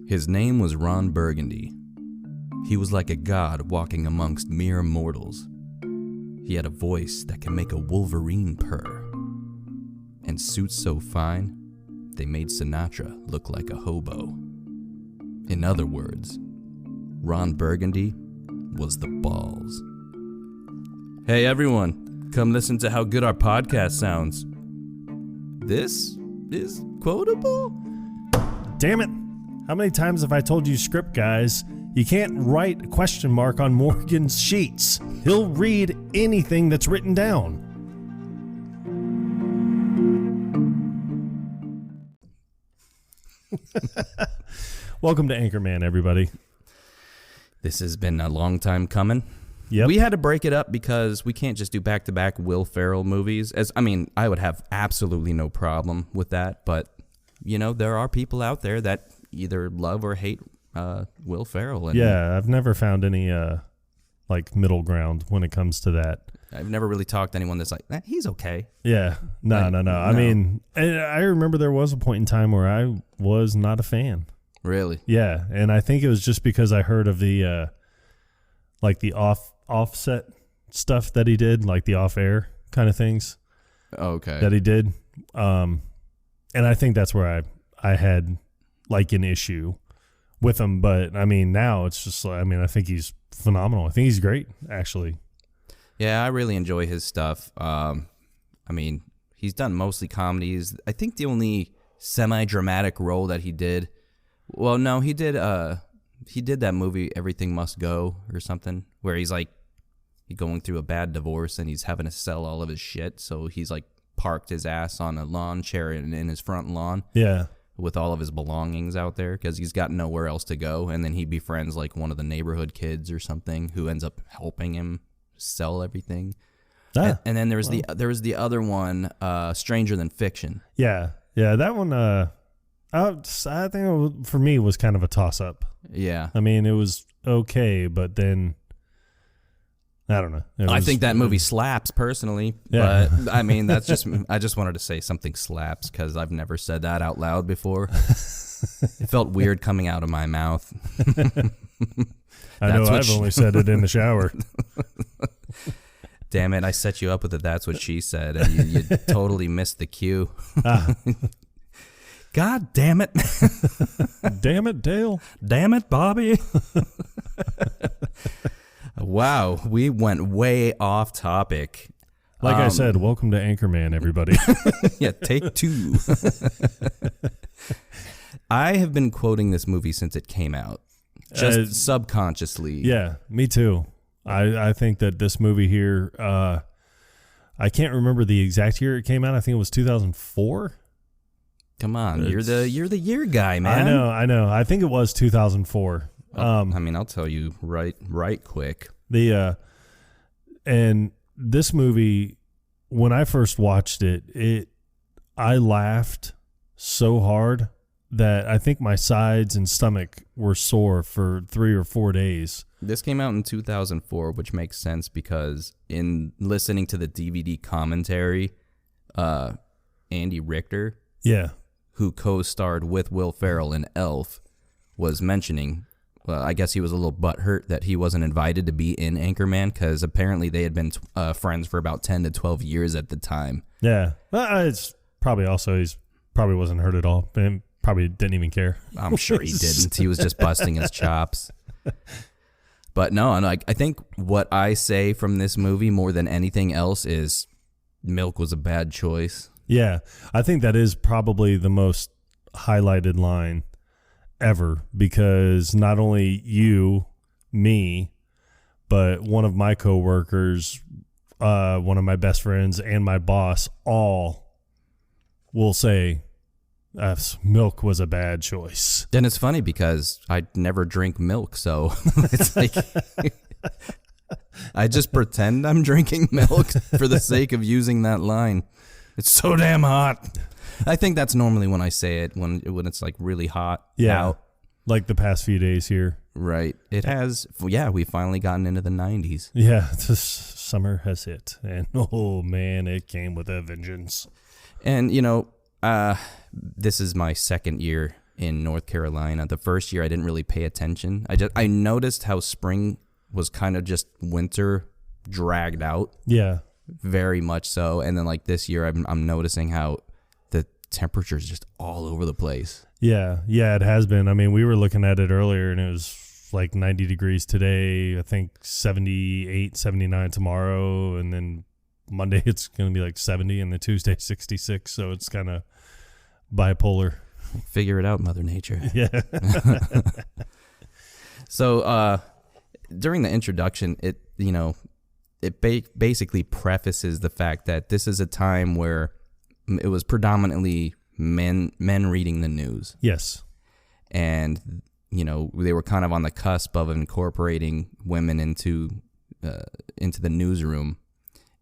His name was Ron Burgundy. He was like a god walking amongst mere mortals. He had a voice that can make a wolverine purr, and suits so fine, they made Sinatra look like a hobo. In other words, Ron Burgundy was the balls. Hey everyone, come listen to how good our podcast sounds. This is Quotable? Damn it. How many times have I told you, script guys, you can't write a question mark on Morgan's sheets. He'll read anything that's written down. Welcome to Anchorman, everybody. This has been a long time coming. Yep. We had to break it up because we can't just do back-to-back Will Ferrell movies. I would have absolutely no problem with that, but, you know, there are people out there that either love or hate Will Ferrell. And yeah, I've never found any middle ground when it comes to that. I've never really talked to anyone that's like, he's okay. Yeah, no. I mean, I remember there was a point in time where I was not a fan. Really? Yeah, and I think it was just because I heard of the the offset stuff that he did, like the off-air kind of things. Okay. That he did. And I think that's where I had like an issue with him, but I mean now it's just I think he's phenomenal. I think he's great, actually. Yeah, I really enjoy his stuff. He's done mostly comedies. I think the only semi-dramatic role that he did, he did that movie Everything Must Go or something, where he's like going through a bad divorce and he's having to sell all of his shit, so he's like parked his ass on a lawn chair in his front lawn. Yeah. With all of his belongings out there because he's got nowhere else to go, and then he befriends like one of the neighborhood kids or something who ends up helping him sell everything. And then there was the other one, Stranger Than Fiction. Yeah, that one. I think for me was kind of a toss up. Yeah, I mean it was okay, but then I don't know. I think that movie slaps personally, yeah. But I mean that's just I just wanted to say something slaps because I've never said that out loud before. It felt weird coming out of my mouth. I know I've only said it in the shower. Damn it, I set you up with it. That's what she said, and you totally missed the cue. God damn it. Damn it, Dale. Damn it, Bobby. Wow, we went way off topic. Like I said, welcome to Anchorman, everybody. Yeah, take two. I have been quoting this movie since it came out, just subconsciously. Yeah, me too. I think that this movie here, I can't remember the exact year it came out. I think it was 2004. Come on, you're the year guy, man. I know. I think it was 2004. I'll tell you right quick. And this movie, when I first watched it, I laughed so hard that I think my sides and stomach were sore for 3 or 4 days. This came out in 2004, which makes sense because in listening to the DVD commentary, Andy Richter, who co-starred with Will Ferrell in Elf, was mentioning, I guess he was a little butthurt that he wasn't invited to be in Anchorman because apparently they had been friends for about 10 to 12 years at the time. Yeah. It's probably also, he's probably wasn't hurt at all and probably didn't even care. I'm sure he didn't. He was just busting his chops. But no, I think what I say from this movie more than anything else is milk was a bad choice. Yeah, I think that is probably the most highlighted line ever because not only you, me, but one of my coworkers, one of my best friends, and my boss all will say milk was a bad choice. Then it's funny because I never drink milk, so it's like I just pretend I'm drinking milk for the sake of using that line. It's so damn hot. I think that's normally when I say it, when it's like really hot out. Like the past few days here. Right. It has, we've finally gotten into the 90s. Yeah, it's just summer has hit, and oh man, it came with a vengeance. And this is my second year in North Carolina. The first year I didn't really pay attention. I noticed how spring was kind of just winter dragged out. Yeah, very much so. And then like this year, I'm noticing how the temperature is just all over the place. Yeah, it has been. I mean, we were looking at it earlier, and it was like 90 degrees today. I think 78, 79 tomorrow, and then Monday it's going to be like 70, and then Tuesday 66. So it's kind of bipolar. Figure it out, Mother Nature. Yeah. So during the introduction, it basically prefaces the fact that this is a time where it was predominantly men reading the news. Yes. And, they were kind of on the cusp of incorporating women into the newsroom,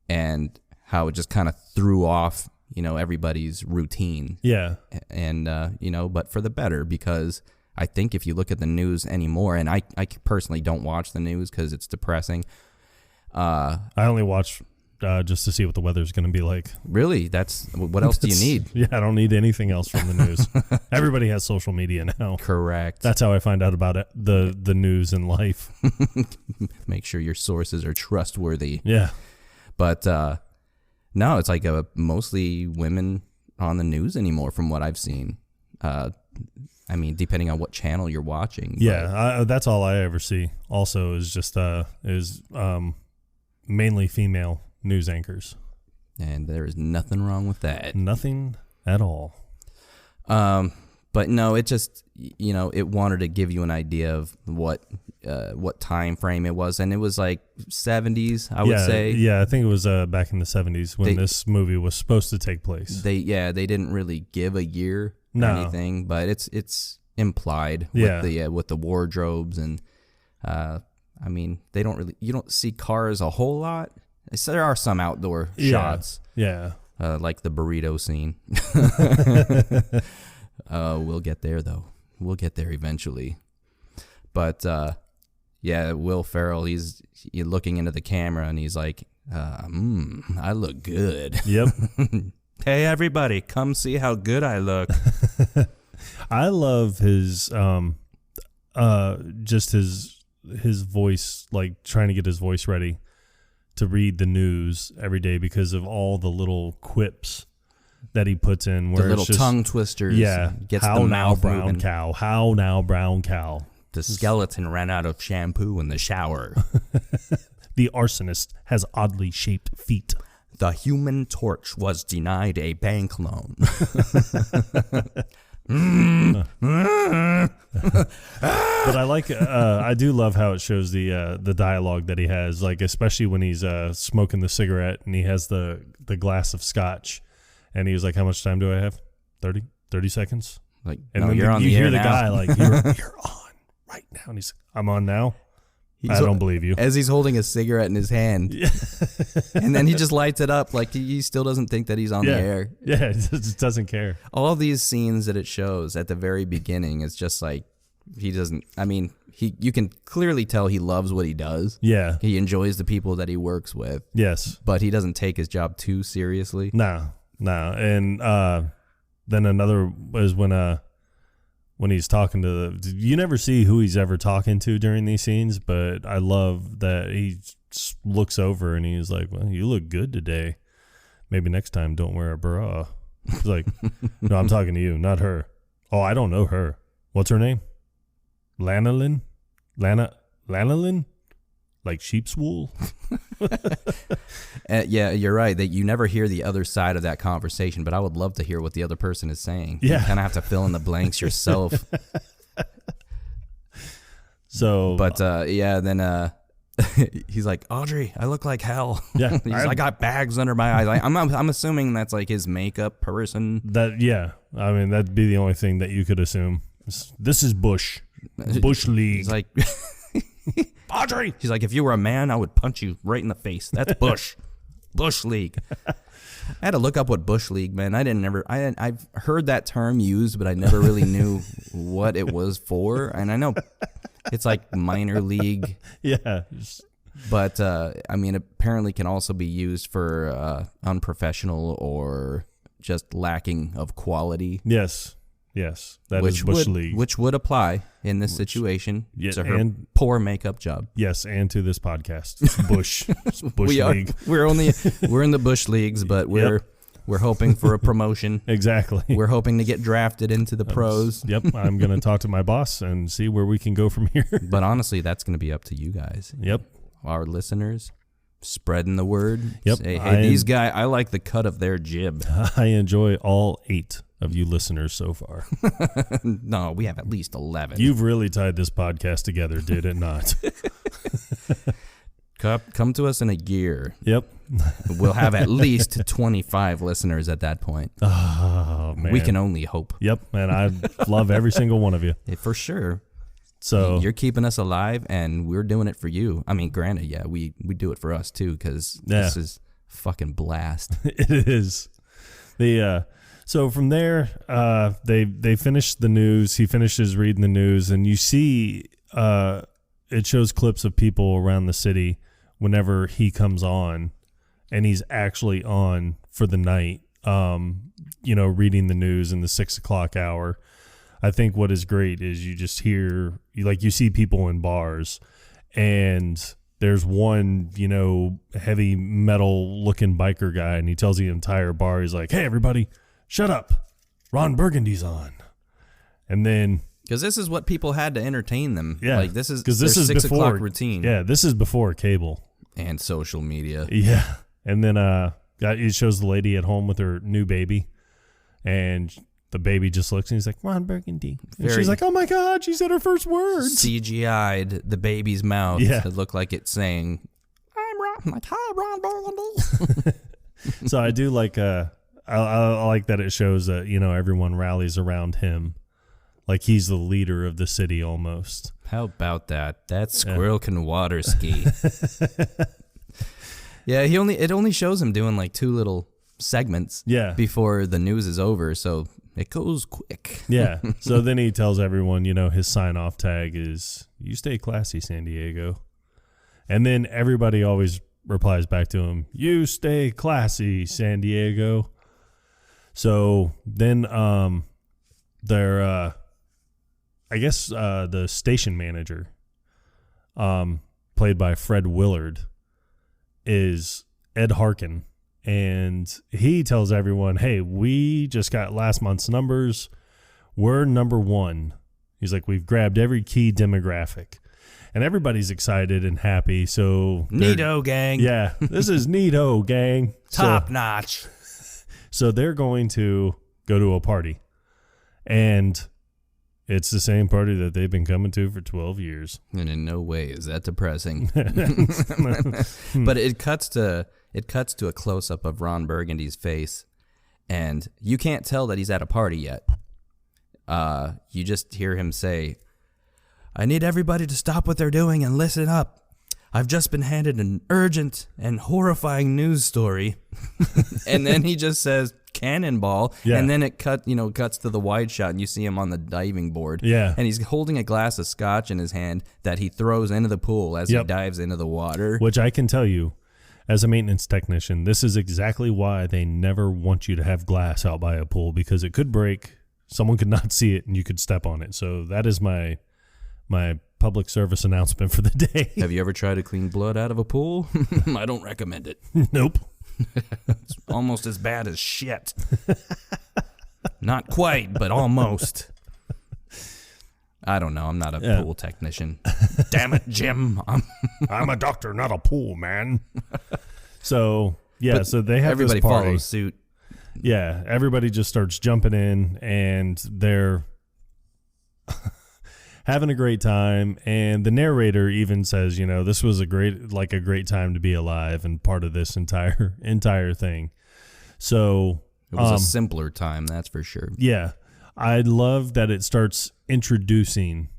and how it just kind of threw off, everybody's routine. Yeah. And, but for the better, because I think if you look at the news anymore, and I personally don't watch the news because it's depressing. I only watch just to see what the weather's going to be like. Really? What else do you need? Yeah, I don't need anything else from the news. Everybody has social media now. Correct. That's how I find out about it, the news and life. Make sure your sources are trustworthy. Yeah. But no, it's like mostly women on the news anymore from what I've seen. I mean, depending on what channel you're watching. Yeah, that's all I ever see. Also, is just mainly female news anchors, and there is nothing wrong with that. Nothing at all. But no, it just it wanted to give you an idea of what time frame it was, and it was like 70s, I would say. Yeah, I think it was back in the 70s when this movie was supposed to take place. They didn't really give a year or anything, but it's implied with the wardrobes, and I mean, you don't see cars a whole lot. So there are some outdoor shots. Yeah. Like the burrito scene. We'll get there though. We'll get there eventually. But Will Ferrell, he's looking into the camera and he's like, I look good. Yep. Hey everybody, come see how good I look. I love his just his voice, like trying to get his voice ready to read the news every day because of all the little quips that he puts in. Where the little tongue twisters. Yeah. Gets how the now, mouth brown moving. cow? How now, brown cow? The skeleton ran out of shampoo in the shower. The arsonist has oddly shaped feet. The Human Torch was denied a bank loan. But I do love how it shows the dialogue that he has, like especially when he's smoking the cigarette and he has the glass of scotch, and he was like, "How much time do I have? 30 seconds." Like, and no, then you're on you the hear air the now. guy like, "You're on right now," and he's, "I'm on now." I don't believe you. As he's holding a cigarette in his hand. And then he just lights it up like he still doesn't think that he's on the air. Yeah, he just doesn't care. All these scenes that it shows at the very beginning, it's just like he doesn't, I mean, you can clearly tell he loves what he does. Yeah. He enjoys the people that he works with. Yes. But he doesn't take his job too seriously. No. And then another was when he's talking to you never see who he's ever talking to during these scenes, but I love that he looks over and he's like, "Well, you look good today. Maybe next time don't wear a bra." He's like, "No, I'm talking to you, not her." "Oh, I don't know her. What's her name?" Lanolin? Lanolin? Like sheep's wool? Yeah, you're right. That you never hear the other side of that conversation, but I would love to hear what the other person is saying. Yeah. You kind of have to fill in the blanks yourself. So, but then he's like, "Audrey, I look like hell." Yeah, I got bags under my eyes. I'm assuming that's like his makeup person. I mean, that'd be the only thing that you could assume. This is Bush League. He's like, Audrey. He's like, "If you were a man, I would punch you right in the face." That's Bush. Bush League. I had to look up what Bush League meant. I've heard that term used, but I never really knew what it was for. And I know it's like minor league. Yeah. But, I mean, apparently can also be used for unprofessional or just lacking of quality. Yes. That is bush league. Which would apply in this situation to her poor makeup job. Yes, and to this podcast. It's bush league. We're in the bush leagues, but we're hoping for a promotion. Exactly. We're hoping to get drafted into the pros. Yep. I'm going to talk to my boss and see where we can go from here. But honestly, that's going to be up to you guys. Yep. Our listeners. Spreading the word. Yep. Say, hey, these guys, I like the cut of their jib. I enjoy all 8 of you listeners so far. No, we have at least 11. You've really tied this podcast together, did it not? Come to us in a year. Yep. We'll have at least 25 listeners at that point. Oh, man. We can only hope. Yep, and I love every single one of you. Yeah, for sure. So you're keeping us alive, and we're doing it for you. I mean, granted, yeah, we do it for us too, because this is fucking blast. It is. So from there, they finish the news. He finishes reading the news, and you see, it shows clips of people around the city whenever he comes on, and he's actually on for the night. Reading the news in the 6 o'clock hour. I think what is great is you just hear, you see people in bars, and there's one, heavy metal looking biker guy, and he tells the entire bar, he's like, hey, everybody, shut up. Ron Burgundy's on. And then... Because this is what people had to entertain them. Yeah. Like, this is their 6 o'clock routine. Yeah, this is before cable. And social media. Yeah. And then it shows the lady at home with her new baby, and... The baby just looks and he's like, Ron Burgundy. And she's like, oh my God, she said her first words. CGI'd the baby's mouth. Yeah. To look like it's saying, I'm like, hi, Ron Burgundy. So I do like, I like that it shows that, everyone rallies around him. Like he's the leader of the city almost. How about that? That squirrel can water ski. Yeah, it only shows him doing like 2 little segments before the news is over, so it goes quick. Yeah. So then he tells everyone, his sign-off tag is, you stay classy, San Diego. And then everybody always replies back to him, you stay classy, San Diego. So then the station manager, played by Fred Willard, is Ed Harkin. And he tells everyone, hey, we just got last month's numbers. We're number 1. He's like, we've grabbed every key demographic. And everybody's excited and happy. So Neato gang. Yeah, this is Neato gang. Top notch. So they're going to go to a party. And it's the same party that they've been coming to for 12 years. And in no way is that depressing. But it cuts to a close-up of Ron Burgundy's face, and you can't tell that he's at a party yet. You just hear him say, I need everybody to stop what they're doing and listen up. I've just been handed an urgent and horrifying news story. And then he just says, cannonball, and then it cuts to the wide shot, and you see him on the diving board. Yeah. And he's holding a glass of scotch in his hand that he throws into the pool as he dives into the water. Which I can tell you, as a maintenance technician, this is exactly why they never want you to have glass out by a pool, because it could break, someone could not see it, and you could step on it. So that is my public service announcement for the day. Have you ever tried to clean blood out of a pool? I don't recommend it. Nope. It's almost as bad as shit. Not quite, but almost. I don't know. I'm not a pool technician. Damn it, Jim. I'm a doctor, not a pool man. So, so they have everybody this party. follows suit. Yeah, everybody just starts jumping in, and they're having a great time. And the narrator even says, this was a great time to be alive and part of this entire thing. So it was a simpler time, that's for sure. Yeah. I love that it starts introducing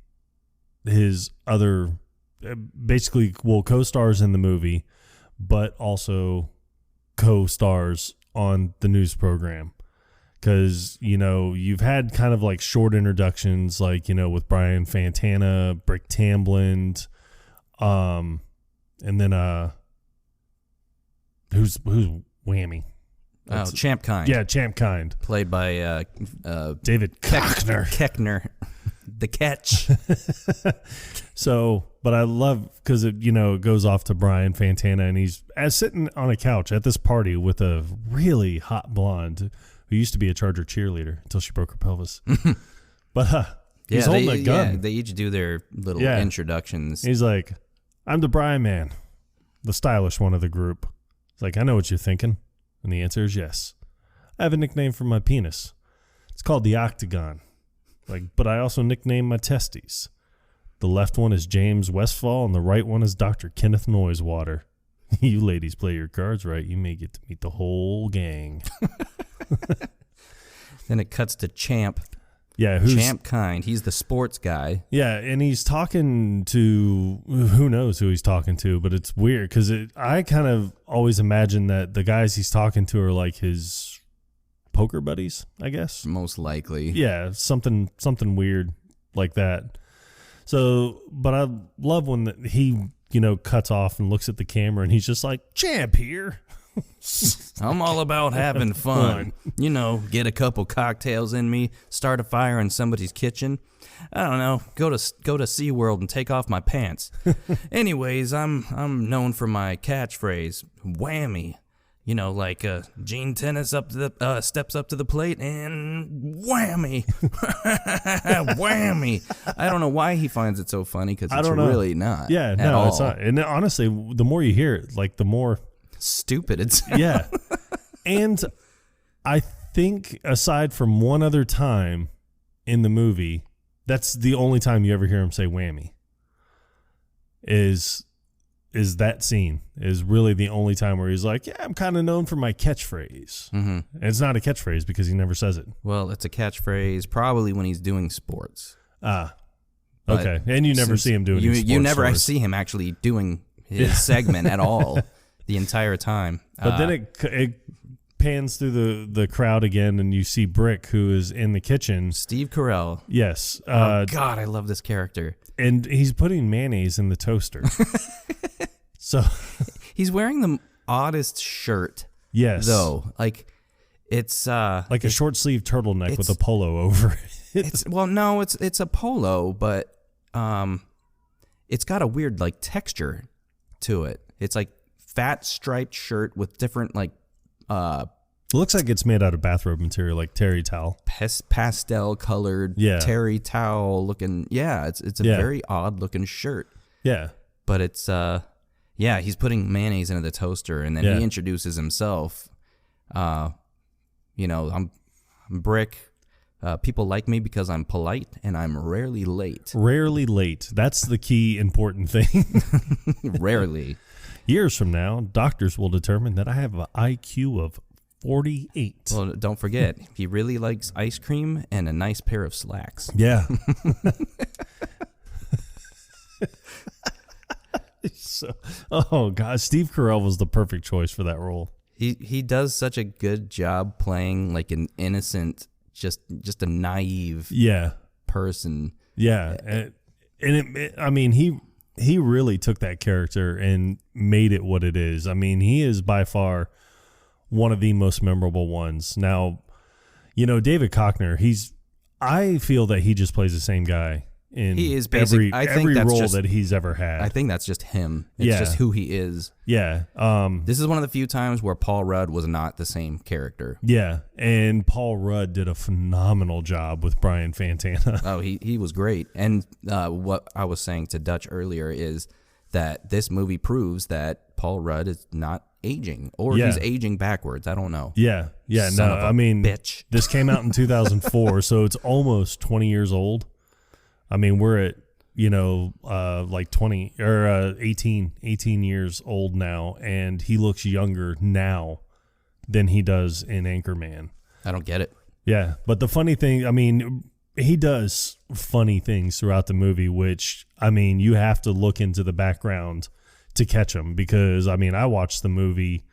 his other, co-stars in the movie, but also co-stars on the news program. Because, you've had kind of like short introductions, like, with Brian Fantana, Brick Tamland, And then who's Whammy? Champ Kind. Yeah, Champ Kind. Played by David Koechner. Koechner. The Catch. So, but I love, because it goes off to Brian Fantana, and he's sitting on a couch at this party with a really hot blonde who used to be a Charger cheerleader until she broke her pelvis. But he's holding a gun. Yeah, they each do their little introductions. He's like, I'm the Brian man, the stylish one of the group. It's like, I know what you're thinking. And the answer is yes. I have a nickname for my penis. It's called the Octagon. But I also nicknamed my testes. The left one is James Westfall, and the right one is Dr. Kenneth Noisewater. You ladies play your cards right, you may get to meet the whole gang. Then it cuts to Champ. Yeah, Champ Kind. He's the sports guy. Yeah, and he's talking to, who knows who he's talking to, but it's weird because I kind of always imagine that the guys he's talking to are like his poker buddies, I guess. Most likely. Yeah, something weird like that. So, but I love when he, cuts off and looks at the camera and he's just like, Champ here. I'm all about having fun. Get a couple cocktails in me, start a fire in somebody's kitchen. I don't know, go to SeaWorld and take off my pants. Anyways, I'm known for my catchphrase, whammy. Gene Tennis steps up to the plate and whammy. Whammy. I don't know why he finds it so funny, because it's really not. Yeah, no, all. It's not. And honestly, the more you hear it, the more stupid it sounds. Yeah. And I think aside from one other time in the movie, that's the only time you ever hear him say whammy. Is that scene is really the only time where he's like, yeah, I'm kind of known for my catchphrase. Mm-hmm. And it's not a catchphrase because he never says it. Well, it's a catchphrase probably when he's doing sports. Okay. And you never see him doing sports. You never see him actually doing his segment at all the entire time. But then it pans through the crowd again, and you see Brick, who is in the kitchen. Steve Carell. Yes. God, I love this character. And he's putting mayonnaise in the toaster. So he's wearing the oddest shirt. Yes. Though, it's like a short sleeve turtleneck with a polo over it. It's a polo, but it's got a weird texture to it. It's like fat striped shirt with different it looks like it's made out of bathrobe material, like terry towel. Pastel colored terry towel looking. Yeah, it's a very odd looking shirt. Yeah. But it's he's putting mayonnaise into the toaster, and then he introduces himself. I'm Brick. People like me because I'm polite and I'm rarely late. Rarely late. That's the key important thing. Rarely. Years from now, doctors will determine that I have an IQ of 48. Well, don't forget, he really likes ice cream and a nice pair of slacks. Yeah. Oh, God. Steve Carell was the perfect choice for that role. He does such a good job playing an innocent, just a naive person. Yeah. He really took that character and made it what it is. I mean, he is by far one of the most memorable ones. Now, David Koechner, I feel that he just plays the same guy in every role that he's ever had. I think that's just him. It's just who he is. Yeah. This is one of the few times where Paul Rudd was not the same character. Yeah. And Paul Rudd did a phenomenal job with Brian Fantana. Oh, he was great. And what I was saying to Dutch earlier is that this movie proves that Paul Rudd is not aging, or he's aging backwards. I don't know. Yeah. Yeah. Bitch. This came out in 2004, so it's almost 20 years old. I mean, we're at, 20 or 18 years old now, and he looks younger now than he does in Anchorman. I don't get it. Yeah. But the funny thing, he does funny things throughout the movie, which, you have to look into the background to catch them, because, I watched the movie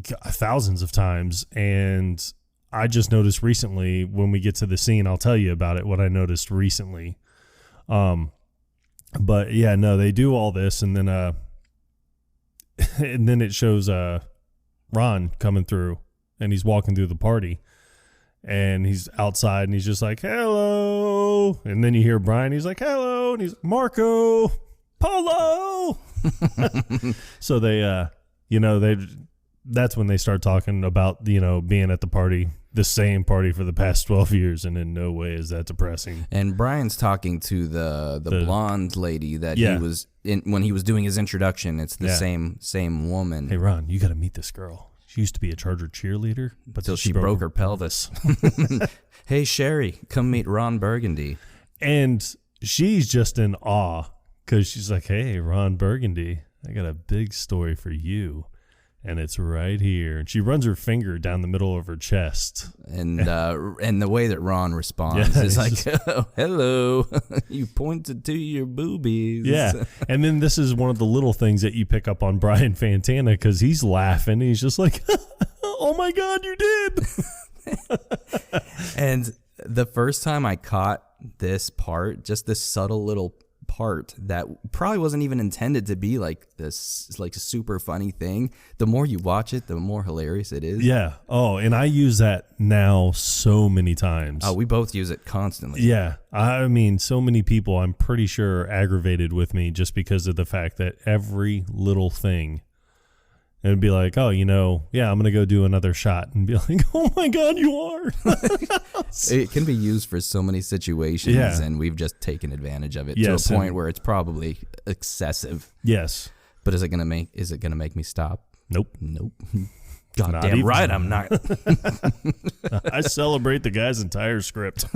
thousands of times, and I just noticed recently, when we get to the scene, I'll tell you about it, what I noticed recently. But yeah, no, they do all this, and then and then it shows Ron coming through, and he's walking through the party, and he's outside, and he's just like, hello. And then you hear Brian, he's like, hello. And he's Marco Polo. So they, that's when they start talking about, being at the party, the same party for the past 12 years. And in no way is that depressing. And Brian's talking to the blonde lady that he was in when he was doing his introduction. It's the same woman. Hey, Ron, you got to meet this girl. She used to be a Charger cheerleader, but until she broke her pelvis. Hey, Sherry, come meet Ron Burgundy. And she's just in awe because she's like, hey, Ron Burgundy, I got a big story for you. And it's right here. And she runs her finger down the middle of her chest. And the way that Ron responds is like, oh, hello, you pointed to your boobies. Yeah. And then this is one of the little things that you pick up on Brian Fantana because he's laughing. He's just like, oh, my God, you did. And the first time I caught this part, just this subtle little part that probably wasn't even intended to be like this, like a super funny thing. The more you watch it, the more hilarious it is. Yeah. Oh, and I use that now so many times. Oh, we both use it constantly. Yeah. I mean, so many people I'm pretty sure are aggravated with me just because of the fact that every little thing, it'd be like, oh, I'm going to go do another shot and be like, oh my God, you are. It can be used for so many situations, and we've just taken advantage of it to a point where it's probably excessive. Yes. But is it gonna make me stop? Nope. Goddamn right, I'm not. I celebrate the guy's entire script.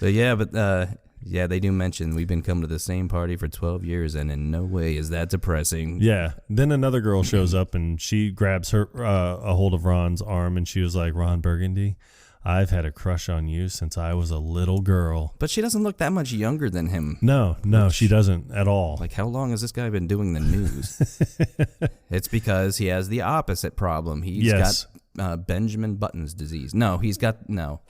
They do mention we've been coming to the same party for 12 years, and in no way is that depressing. Yeah. Then another girl shows up, and she grabs her a hold of Ron's arm, and she was like, Ron Burgundy, I've had a crush on you since I was a little girl. But she doesn't look that much younger than him. No, she doesn't at all. Like, how long has this guy been doing the news? It's because he has the opposite problem. He's got Benjamin Button's disease. No, he's got, no.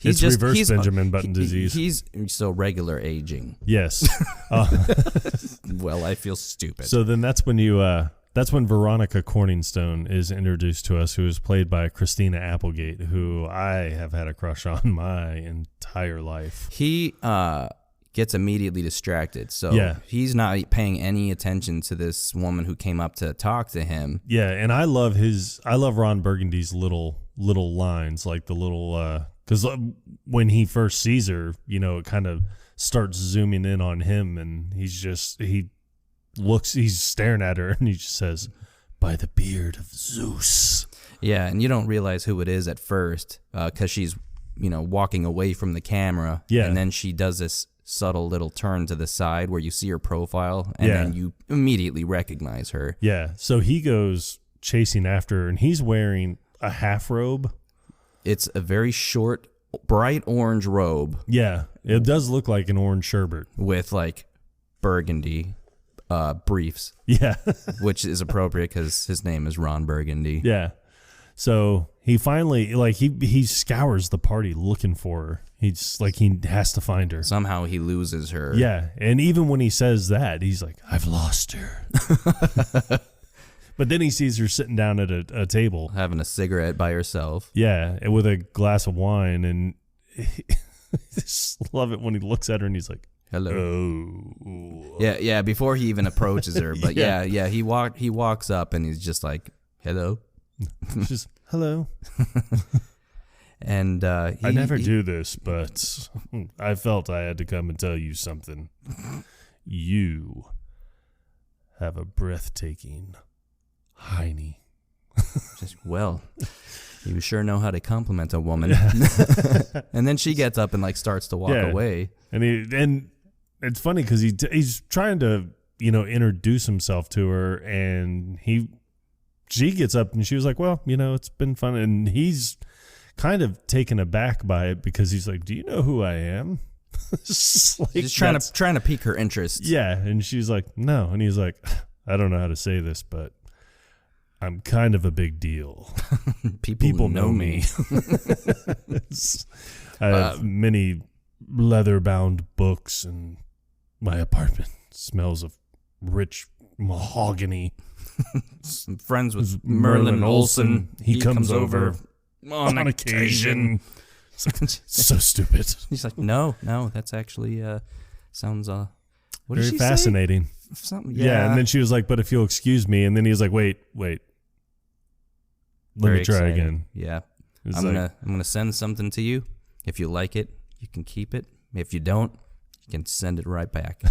It's reverse Benjamin Button disease. He's so regular aging. Yes. Well, I feel stupid. So then that's when that's when Veronica Corningstone is introduced to us, who is played by Christina Applegate, who I have had a crush on my entire life. He gets immediately distracted, so he's not paying any attention to this woman who came up to talk to him. Yeah, and I love Ron Burgundy's little lines, like the little. Because when he first sees her, it kind of starts zooming in on him, and he's staring at her, and he just says, by the beard of Zeus. Yeah, and you don't realize who it is at first because she's, walking away from the camera. Yeah. And then she does this subtle little turn to the side where you see her profile, and then you immediately recognize her. Yeah, so he goes chasing after her, and he's wearing a half robe. It's a very short, bright orange robe. Yeah, it does look like an orange sherbet. With, like, burgundy briefs. Yeah. Which is appropriate because his name is Ron Burgundy. Yeah. So he finally, he scours the party looking for her. He's like, he has to find her. Somehow he loses her. Yeah, and even when he says that, he's like, I've lost her. But then he sees her sitting down at a table. Having a cigarette by herself. Yeah, with a glass of wine. And I just love it when he looks at her and he's like, hello. Oh. Yeah, before he even approaches her. But he walks up and he's just like, hello. Just, hello. And I never do this, but I felt I had to come and tell you something. You have a breathtaking hiney. You sure know how to compliment a woman. And then she gets up and starts to walk away. And it's funny because he's trying to introduce himself to her, and she gets up and she was like, well, it's been fun, and he's kind of taken aback by it because he's like, do you know who I am? Just trying to pique her interest. Yeah, and she's like, no, and he's like, I don't know how to say this, but I'm kind of a big deal. People know me. I have many leather-bound books, and my apartment smells of rich mahogany. I'm friends with Merlin Olsen. He comes over on occasion. So stupid. He's like, no, that's actually sounds what did very she fascinating. say? Something, yeah. And then she was like, but if you'll excuse me. And then he was like, wait. Let Very me try exciting. again. Yeah. It's I'm like, gonna send something to you. If you like it, you can keep it. If you don't, you can send it right back.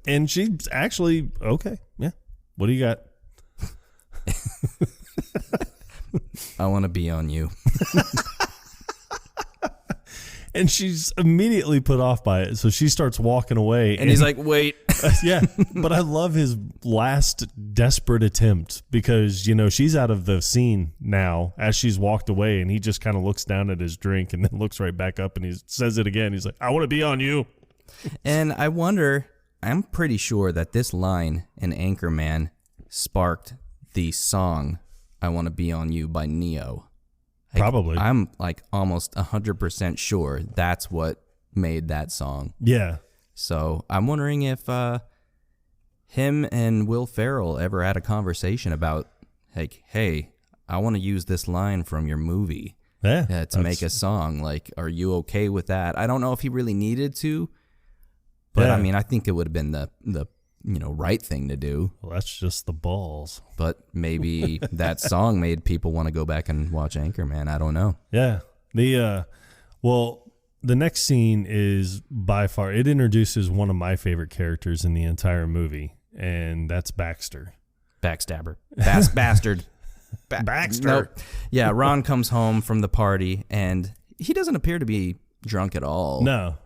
and she's actually okay. Yeah. What do you got? I want to be on you. And she's immediately put off by it. So she starts walking away. And he's like, wait. Yeah. But I love his last desperate attempt because, she's out of the scene now as she's walked away. And he just kind of looks down at his drink and then looks right back up and he says it again. He's like, I want to be on you. And I wonder, I'm pretty sure that this line in Anchorman sparked the song I Want to Be On You by Neo. Probably. I'm like almost 100% sure that's what made that song. Yeah. So I'm wondering if him and Will Ferrell ever had a conversation about, like, hey, I want to use this line from your movie to make a song. Like, are you okay with that? I don't know if he really needed to, but I mean, I think it would have been the right thing to do. Well, that's just the balls. But maybe that song made people want to go back and watch Anchorman. I don't know. Yeah. The next scene is by far, it introduces one of my favorite characters in the entire movie, and that's Baxter. Backstabber. Bastard. Baxter. Nope. Yeah, Ron comes home from the party, and he doesn't appear to be drunk at all. No.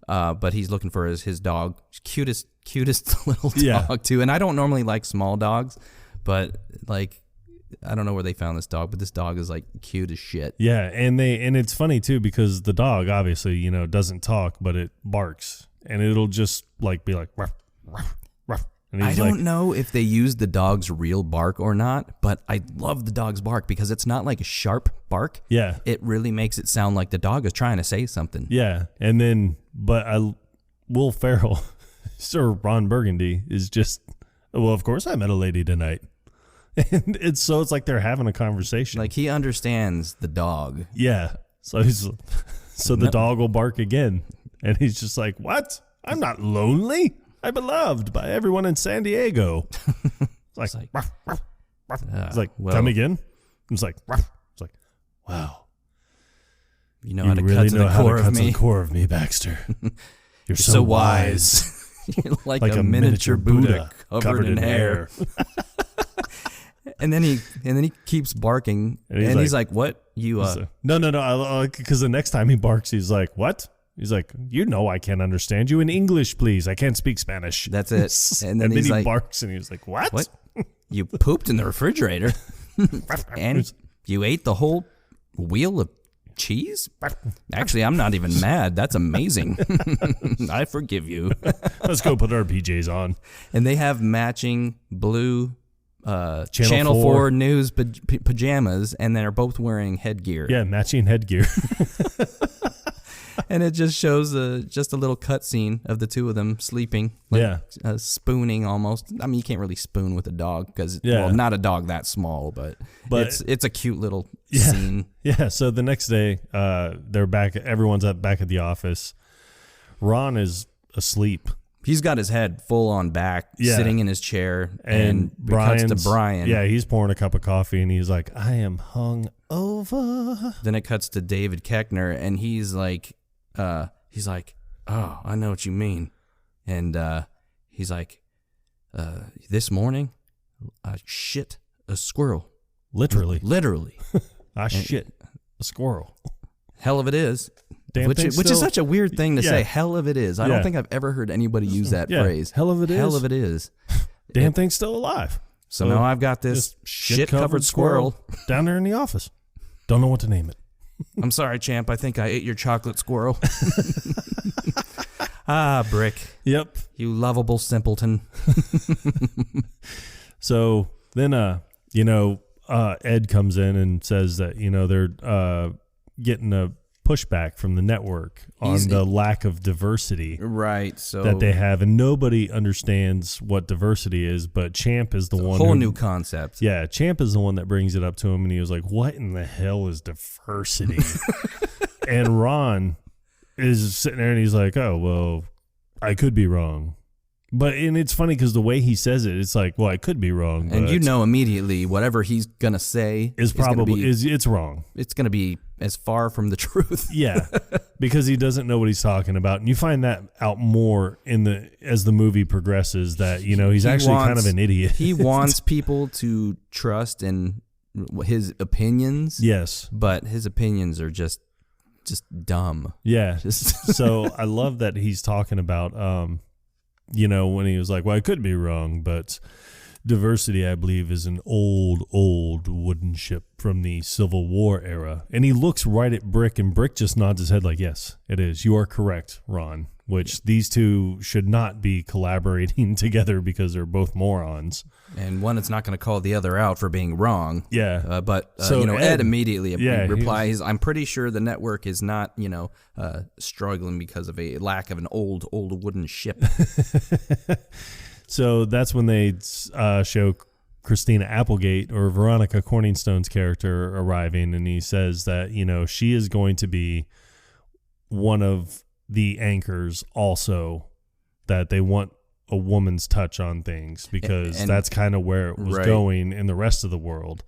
But he's looking for his dog. Cutest little dog, too. And I don't normally like small dogs, but, like, I don't know where they found this dog, but this dog is, like, cute as shit. Yeah, and it's funny, too, because the dog, obviously, doesn't talk, but it barks. And it'll just, like, be like, ruff, ruff, ruff. And I don't know if they use the dog's real bark or not, but I love the dog's bark because it's not like a sharp bark. Yeah. It really makes it sound like the dog is trying to say something. Yeah, and then, Will Ferrell, Sir Ron Burgundy, is just, well, of course I met a lady tonight. And it's like they're having a conversation. Like, he understands the dog. Yeah. So the dog will bark again. And he's just like, what? I'm not lonely. I'm beloved by everyone in San Diego. It's like, ruff, ruff, ruff. It's like, well, come again? It's like, ruff. It's like, wow. You know how to cut to the core of me, Baxter. You're so wise. You're like a miniature Buddha covered in hair. And then he keeps barking, and he's like, "What you?" No. Because the next time he barks, he's like, "What?" He's like, I can't understand you in English, please. I can't speak Spanish. That's it. And then he like, barks, and he's like, "What? What? You pooped in the refrigerator, and you ate the whole wheel of cheese? Actually, I'm not even mad. That's amazing. I forgive you." Let's go put our PJs on. And they have matching blue Channel 4 news pajamas, and they're both wearing headgear. Yeah, matching headgear. And it just shows just a little cut scene of the two of them sleeping. Spooning almost. I mean, you can't really spoon with a dog because, well, not a dog that small, but it's a cute little scene. Yeah, so the next day, they're back. Everyone's back at the office. Ron is asleep. He's got his head full on back, sitting in his chair, and cuts to Brian. Yeah, he's pouring a cup of coffee, and he's like, I am hung over. Then it cuts to David Koechner, and he's like, oh, I know what you mean. And he's like, this morning, I shit a squirrel. Literally. I shit a squirrel. Hell of it is. Which is such a weird thing to say. Hell of it is. I don't think I've ever heard anybody use that phrase. Hell of it is. Hell of it is. Damn thing's still alive. So now I've got this shit-covered squirrel down there in the office. Don't know what to name it. I'm sorry, champ. I think I ate your chocolate squirrel. Brick. Yep. You lovable simpleton. So then, Ed comes in and says that, they're getting pushback from the network on the lack of diversity right? So that they have, and nobody understands what diversity is. But Champ is the one. Whole new concept. Yeah, Champ is the one that brings it up to him, and he was like, "What in the hell is diversity?" And Ron is sitting there, and he's like, "Oh well, I could be wrong." And it's funny because the way he says it, it's like, well, I could be wrong. And you know immediately whatever he's going to say is probably, it's wrong. It's going to be as far from the truth. Yeah, because he doesn't know what he's talking about. And you find that out more as the movie progresses, that, he's actually kind of an idiot. He wants people to trust in his opinions. Yes. But his opinions are just dumb. Yeah. So I love that he's talking about, when he was like, well, I could be wrong, but diversity, I believe, is an old wooden ship from the Civil War era. And he looks right at Brick, and Brick just nods his head like, yes, it is. You are correct, Ron, which these two should not be collaborating together because they're both morons. And one is not going to call the other out for being wrong. Yeah. But Ed immediately replies, I'm pretty sure the network is not, struggling because of a lack of an old wooden ship. So that's when they show Christina Applegate, or Veronica Corningstone's character, arriving, and he says that, she is going to be one of the anchors also, that they want a woman's touch on things, because that's kind of where it was going in the rest of the world.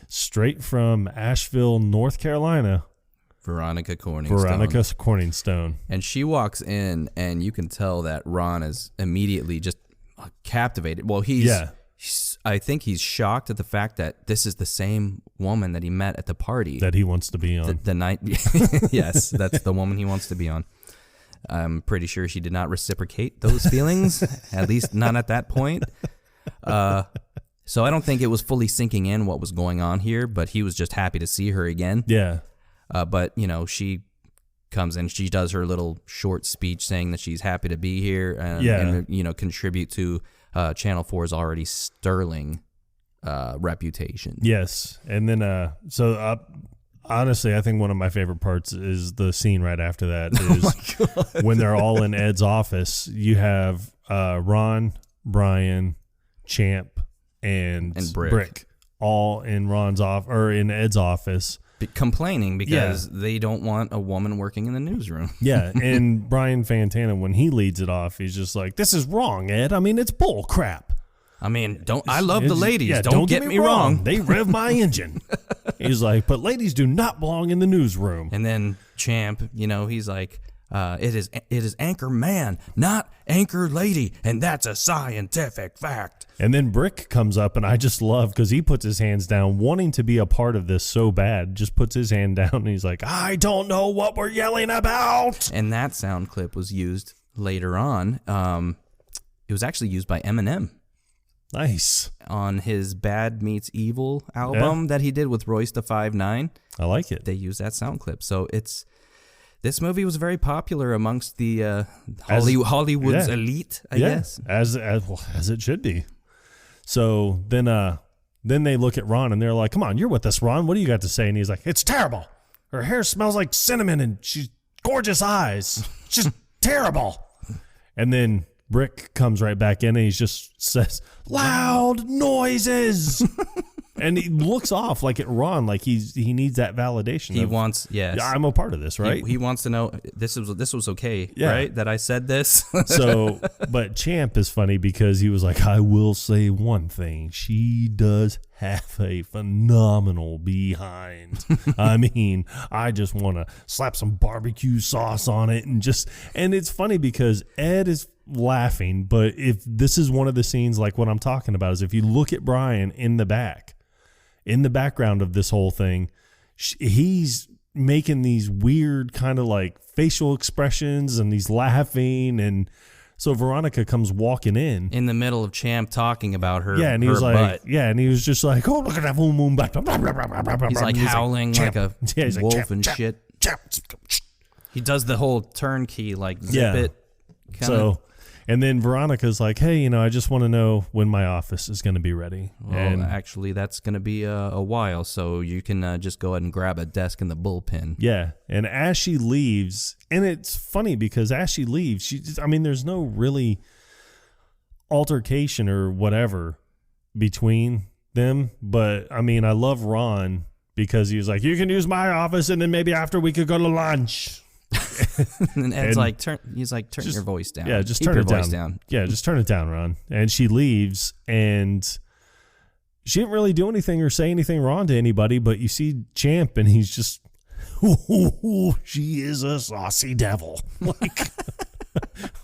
Straight from Asheville, North Carolina, Veronica Corningstone. And she walks in, and you can tell that Ron is immediately just captivated. Well, I think he's shocked at the fact that this is the same woman that he met at the party that he wants to be on. The night, yes, that's the woman he wants to be on. I'm pretty sure she did not reciprocate those feelings, at least not at that point. So I don't think it was fully sinking in what was going on here, but he was just happy to see her again. Yeah. But, she comes in, she does her little short speech saying that she's happy to be here and contribute to Channel 4's already sterling reputation. Yes. And then, honestly, I think one of my favorite parts is the scene right after that. Is when they're all in Ed's office. You have Ron, Brian, Champ, and Brick all in in Ed's office. Complaining because they don't want a woman working in the newsroom. Yeah, and Brian Fantana, when he leads it off, he's just like, "This is wrong, Ed. I mean, it's bull crap. I mean, I love the ladies. Yeah, don't get me wrong. They rev my engine." He's like, "But ladies do not belong in the newsroom." And then Champ, he's like, "It is anchor man, not anchor lady, and that's a scientific fact." And then Brick comes up, and I just love, because he puts his hands down, wanting to be a part of this so bad, just puts his hand down, and he's like, "I don't know what we're yelling about." And that sound clip was used later on. It was actually used by Eminem. Nice. On his Bad Meets Evil album that he did with Royce da 5'9". I like it. They used that sound clip. So this movie was very popular amongst the Hollywood's elite, I guess. As it should be. So then they look at Ron, and they're like, "Come on, you're with us, Ron. What do you got to say?" And he's like, "It's terrible. Her hair smells like cinnamon, and she's gorgeous eyes. She's terrible." And then Brick comes right back in, and he just says, "Loud noises." And he looks off like at Ron, like he needs that validation. He wants, yes. Yeah, I'm a part of this, right? He wants to know this was okay, right? That I said this. So, but Champ is funny because he was like, "I will say one thing. She does have a phenomenal behind. I mean, I just want to slap some barbecue sauce on it." And it's funny because Ed is laughing, but if this is one of the scenes, like what I'm talking about, is if you look at Brian in the background of this whole thing, he's making these weird kind of like facial expressions, and he's laughing. And so Veronica comes walking in the middle of Champ talking about her. Yeah, and he was like, butt. Yeah, and he was just like, "Oh, look at that full moon butt." He's like howling like a wolf like, and shit. He does the whole turnkey, like zip it. So, And then Veronica's like, hey, I just want to know when my office is going to be ready. Well, and actually, that's going to be a while, so you can just go ahead and grab a desk in the bullpen. Yeah, and as she leaves, and it's funny because as she leaves, there's no really altercation or whatever between them, but I love Ron because he was like, you can use my office, and then maybe after we could go to lunch. And Ed's turn your voice down. Yeah, just Keep turn your it voice down. Yeah, just turn it down, Ron. And she leaves, and she didn't really do anything or say anything wrong to anybody, but you see Champ, and he's just, she is a saucy devil.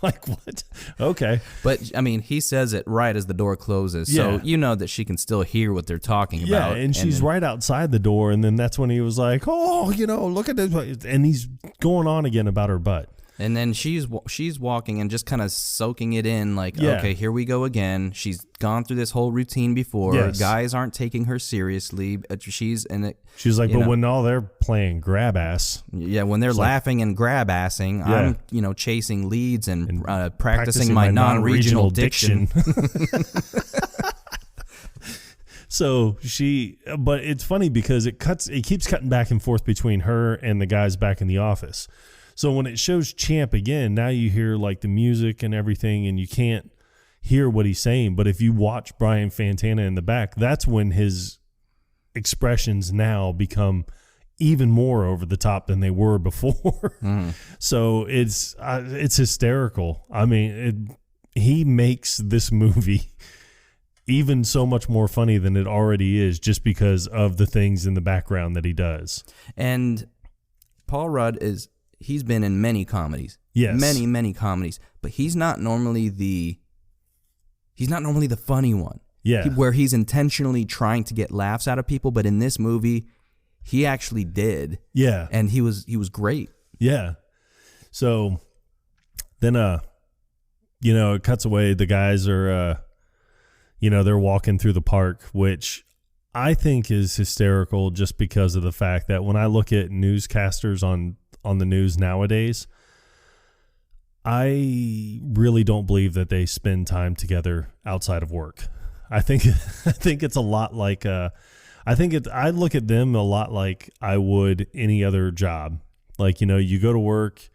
Like what? Okay. But, he says it right as the door closes, so you know that she can still hear what they're talking about. Yeah, and she's right outside the door, and then that's when he was like, look at this. And he's going on again about her butt. And then she's walking and just kind of soaking it in, like, okay, here we go again. She's gone through this whole routine before. Yes. Guys aren't taking her seriously. She's like, but when all they're playing grab ass. Yeah, when they're laughing and grab assing, I'm chasing leads and practicing my non-regional diction. So but it's funny because it keeps cutting back and forth between her and the guys back in the office. So when it shows Champ again, now you hear like the music and everything, and you can't hear what he's saying. But if you watch Brian Fantana in the back, that's when his expressions now become even more over the top than they were before. So it's hysterical. He makes this movie even so much more funny than it already is, just because of the things in the background that he does. And Paul Rudd he's been in many comedies. Yes. Many comedies. But he's not normally the funny one. Yeah. Where he's intentionally trying to get laughs out of people, but in this movie, he actually did. Yeah. And he was great. Yeah. So then it cuts away. The guys are they're walking through the park, which I think is hysterical just because of the fact that when I look at newscasters on the news nowadays, I really don't believe that they spend time together outside of work. I think it's a lot like I look at them a lot like I would any other job. Like, you go to work,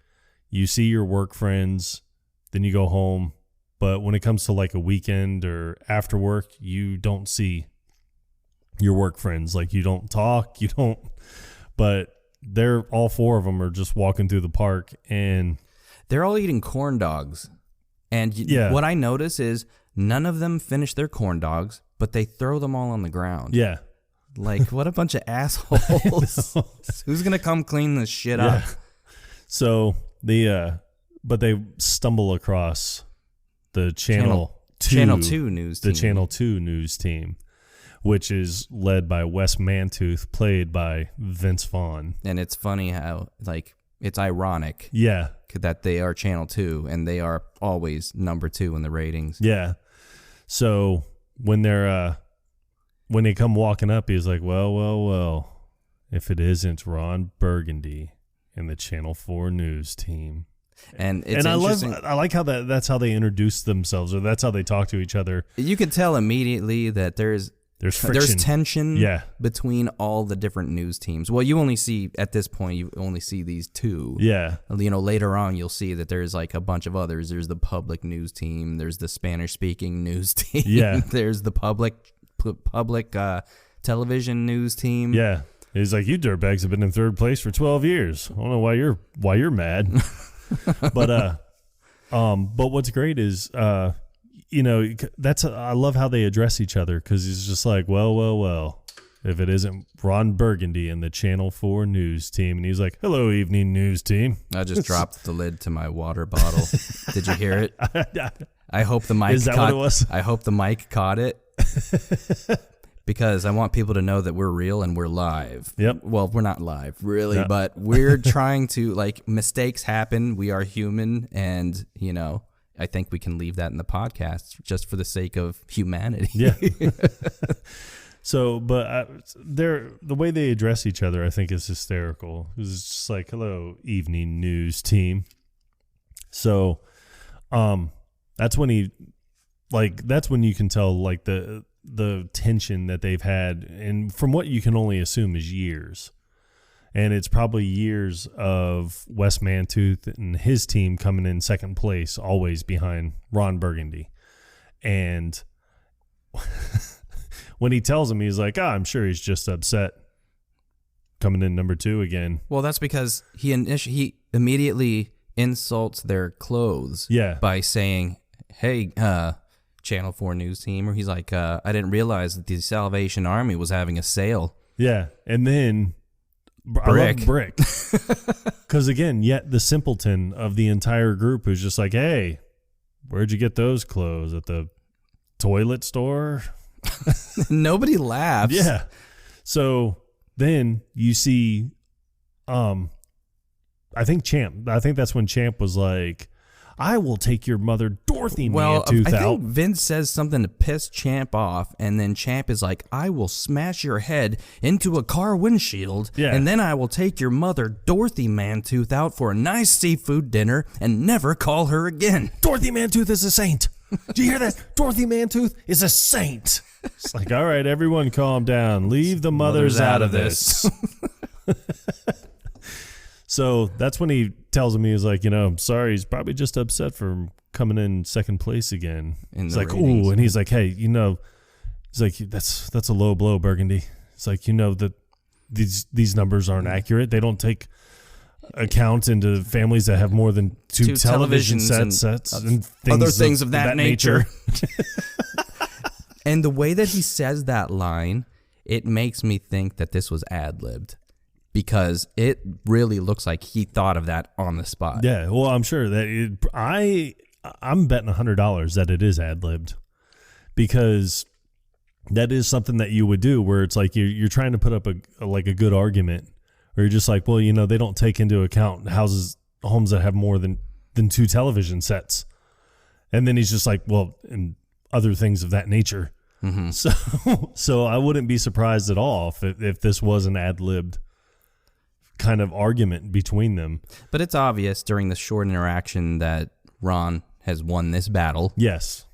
you see your work friends, then you go home. But when it comes to like a weekend or after work, you don't see your work friends. Like, you don't talk, but they're all four of them are just walking through the park, and they're all eating corn dogs. And what I notice is none of them finish their corn dogs, but they throw them all on the ground. Yeah. Like, what a bunch of assholes. Who's going to come clean this shit up? So but they stumble across the Channel 2 news team. The Channel 2 news team, which is led by Wes Mantooth, played by Vince Vaughn. And it's funny how, it's ironic. Yeah. That they are Channel 2, and they are always number 2 in the ratings. Yeah. So when they come walking up, he's like, well, if it isn't Ron Burgundy and the Channel 4 news team. And it's I like how that's how they introduce themselves, or that's how they talk to each other. You can tell immediately that there's friction. There's tension between all the different news teams. Well, at this point, you only see these two. Yeah. Later on, you'll see that there's like a bunch of others. There's the public news team. There's the Spanish-speaking news team. Yeah. There's the public television news team. Yeah. He's like, you dirtbags have been in third place for 12 years. I don't know why you're mad. But what's great is, I love how they address each other, because he's just like, well, if it isn't Ron Burgundy and the Channel 4 news team. And he's like, hello, evening news team. I just dropped the lid to my water bottle. Did you hear it? I hope the mic what it was? I hope the mic caught it. Because I want people to know that we're real and we're live. Yep. Well, we're not live, really, but we're trying to, mistakes happen. We are human, and, I think we can leave that in the podcast just for the sake of humanity. Yeah. So, but the way they address each other, I think, is hysterical. It's just like, hello, evening news team. So, that's when you can tell like the tension that they've had, and from what you can only assume is years. And it's probably years of Wes Mantooth and his team coming in second place, always behind Ron Burgundy. And when he tells him, he's like, I'm sure he's just upset coming in number 2 again. Well, that's because he immediately insults their clothes by saying, hey, Channel 4 news team, or he's like, I didn't realize that the Salvation Army was having a sale. Yeah, and then... Brick. I love Brick. Because, again, yet the simpleton of the entire group is just like, hey, where'd you get those clothes? At the toilet store? Nobody laughs. Yeah. So then you see, I think that's when Champ was like, I will take your mother, Dorothy Mantooth, out. I think Vince says something to piss Champ off, and then Champ is like, I will smash your head into a car windshield, and then I will take your mother, Dorothy Mantooth, out for a nice seafood dinner and never call her again. Dorothy Mantooth is a saint. Do you hear that? Dorothy Mantooth is a saint. It's like, all right, everyone calm down. Leave the mothers out of this. So that's when he tells him, he was like, I'm sorry, he's probably just upset for coming in second place again. He's like, ratings. Ooh, and he's like, hey, he's like, that's a low blow, Burgundy. It's like, that these numbers aren't accurate. They don't take account into families that have more than two television sets and other things of that nature. And the way that he says that line, it makes me think that this was ad-libbed. Because it really looks like he thought of that on the spot. Yeah, well, I'm sure that I'm betting $100 that it is ad-libbed, because that is something that you would do where it's like you're trying to put up a good argument, or you're just like, well, they don't take into account homes that have more than 2 television sets, and then he's just like, well, and other things of that nature. Mm-hmm. So I wouldn't be surprised at all if this was an ad-libbed kind of argument between them. But it's obvious during the short interaction that Ron has won this battle. Yes.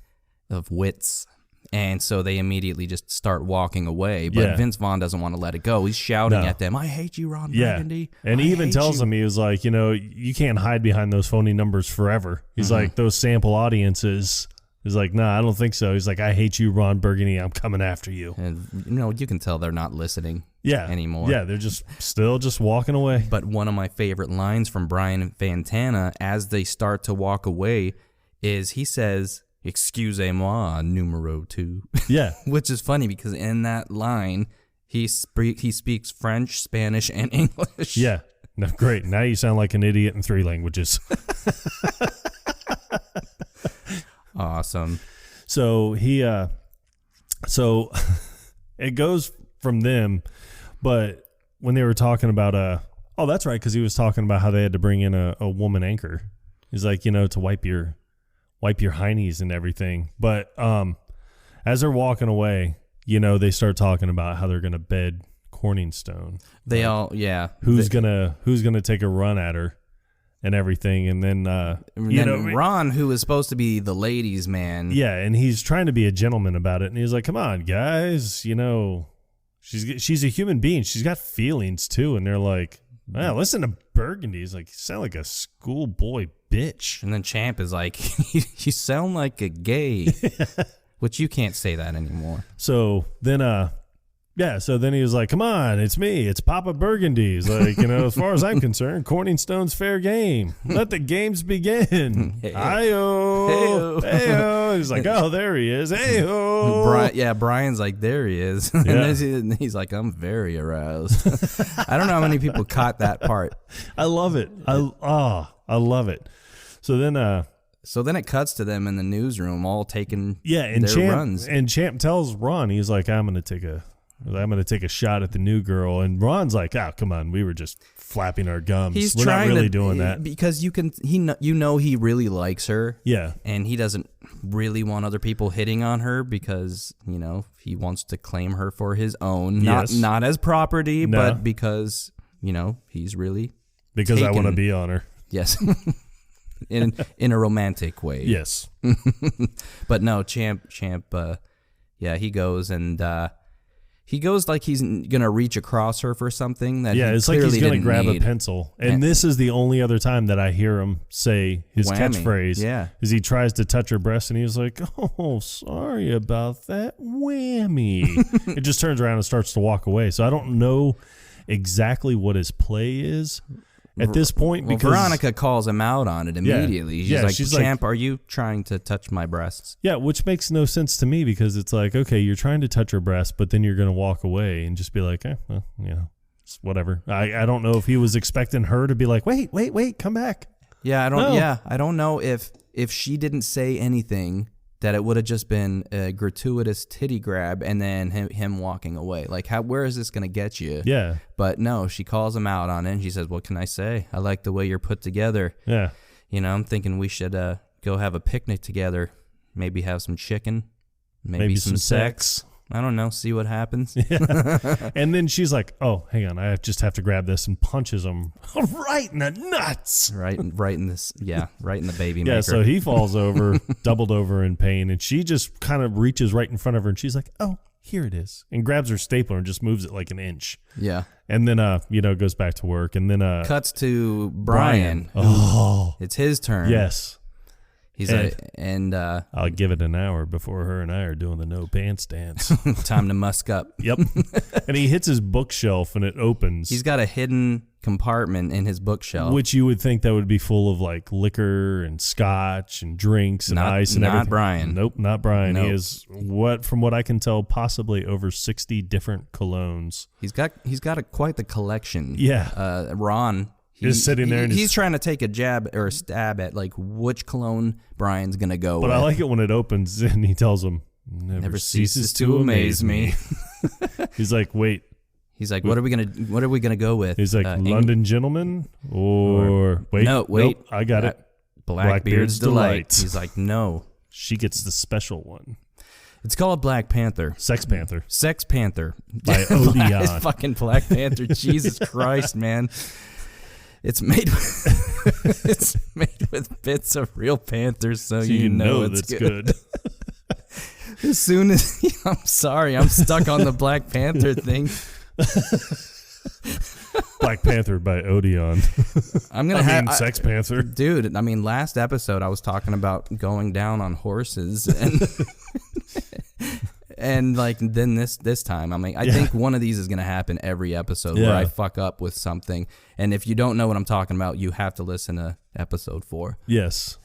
Of wits. And so they immediately just start walking away. But Vince Vaughn doesn't want to let it go. He's shouting at them, I hate you, Ron Burgundy. And he even tells them, he was like, you can't hide behind those phony numbers forever. He's like, those sample audiences. He's like, nah, I don't think so. He's like, I hate you, Ron Burgundy. I'm coming after you. And, you can tell they're not listening anymore. Yeah, they're still walking away. But one of my favorite lines from Brian Fantana as they start to walk away is he says, excusez-moi, numero 2. Yeah. Which is funny because in that line, he speaks French, Spanish, and English. Yeah. No, great. Now you sound like an idiot in 3 languages. Awesome. So so it goes from them, but when they were talking about that's right, because he was talking about how they had to bring in a woman anchor. He's like, to wipe your heinies and everything. But as they're walking away, they start talking about how they're gonna bed Corning Stone. They who's gonna take a run at her and everything, and then Ron, who is supposed to be the ladies' man, and he's trying to be a gentleman about it, and he's like, "Come on, guys, she's a human being. She's got feelings too." And they're like, "Wow, listen to Burgundy." He's like, "You sound like a schoolboy bitch." And then Champ is like, "You sound like a gay," which you can't say that anymore. So then, so then he was like, come on, it's me. It's Papa Burgundy. He's like, as far as I'm concerned, Corning Stone's fair game. Let the games begin. Hey-o. Hey-o. He's like, oh, there he is. Hey-o. Brian's like, there he is. And he's like, I'm very aroused. I don't know how many people caught that part. I love it. I love it. So then it cuts to them in the newsroom all taking their runs. And Champ tells Ron, he's like, I'm going to take a shot at the new girl. And Ron's like, oh, come on. We were just flapping our gums. We're not really doing that. Because he really likes her. Yeah. And he doesn't really want other people hitting on her because, he wants to claim her for his own. Not as property, but because, he's really because I want to be on her. Yes. in a romantic way. Yes. But no, Champ, yeah, he goes like he's gonna reach across her for something that it's like he's gonna grab a pencil, and this is the only other time that I hear him say his catchphrase. Yeah, is he tries to touch her breast, and he was like, "Oh, sorry about that, whammy." It just turns around and starts to walk away. So I don't know exactly what his play is at this point, because Veronica calls him out on it immediately. She's like, Champ, are you trying to touch my breasts? Yeah, which makes no sense to me, because it's like, okay, you're trying to touch her breast, but then you're going to walk away and just be like, well, it's whatever. I don't know if he was expecting her to be like, wait, come back. Yeah, I don't know if she didn't say anything, that it would have just been a gratuitous titty grab and then him walking away. Like, where is this going to get you? Yeah. But no, she calls him out on it, and she says, what can I say? I like the way you're put together. Yeah. I'm thinking we should go have a picnic together, maybe have some chicken, maybe some sex. I don't know, see what happens. Yeah. And then she's like, oh, hang on, I just have to grab this, and punches him right in the nuts. Right in the baby maker. Yeah, so he falls over, doubled over in pain, and she just kind of reaches right in front of her, and she's like, oh, here it is, and grabs her stapler and just moves it like an inch. Yeah. And then, goes back to work, and then... cuts to Brian. Oh. It's his turn. Yes. He's I'll give it an hour before her and I are doing the no pants dance. Time to musk up. Yep. And he hits his bookshelf and it opens. He's got a hidden compartment in his bookshelf, which you would think that would be full of like liquor and scotch and drinks and ice and everything. Not Brian. Nope, not Brian. Nope. He is, from what I can tell, possibly over 60 different colognes. He's got quite the collection. Yeah. Ron. He's sitting there and he's trying to take a jab or a stab at like which cologne Brian's gonna go with. But I like it when it opens and he tells him, never ceases to amaze me. He's like, wait. He's like, what are we gonna go with? He's like, London Gentleman or wait. No, wait. Nope, I got it. Blackbeard's Delight. He's like, no. She gets the special one. It's called Black Panther. Sex Panther. Sex Panther. By Odeon. Fucking Black Panther. Jesus Christ, man. It's made with bits of real panthers, so you know it's good. As soon as I'm sorry, I'm stuck on the Black Panther thing. Black Panther by Odeon. Sex Panther, dude. I mean, last episode I was talking about going down on horses, and like then this time, I mean, I think one of these is gonna happen every episode where I fuck up with something. And if you don't know what I'm talking about, you have to listen to episode 4. Yes.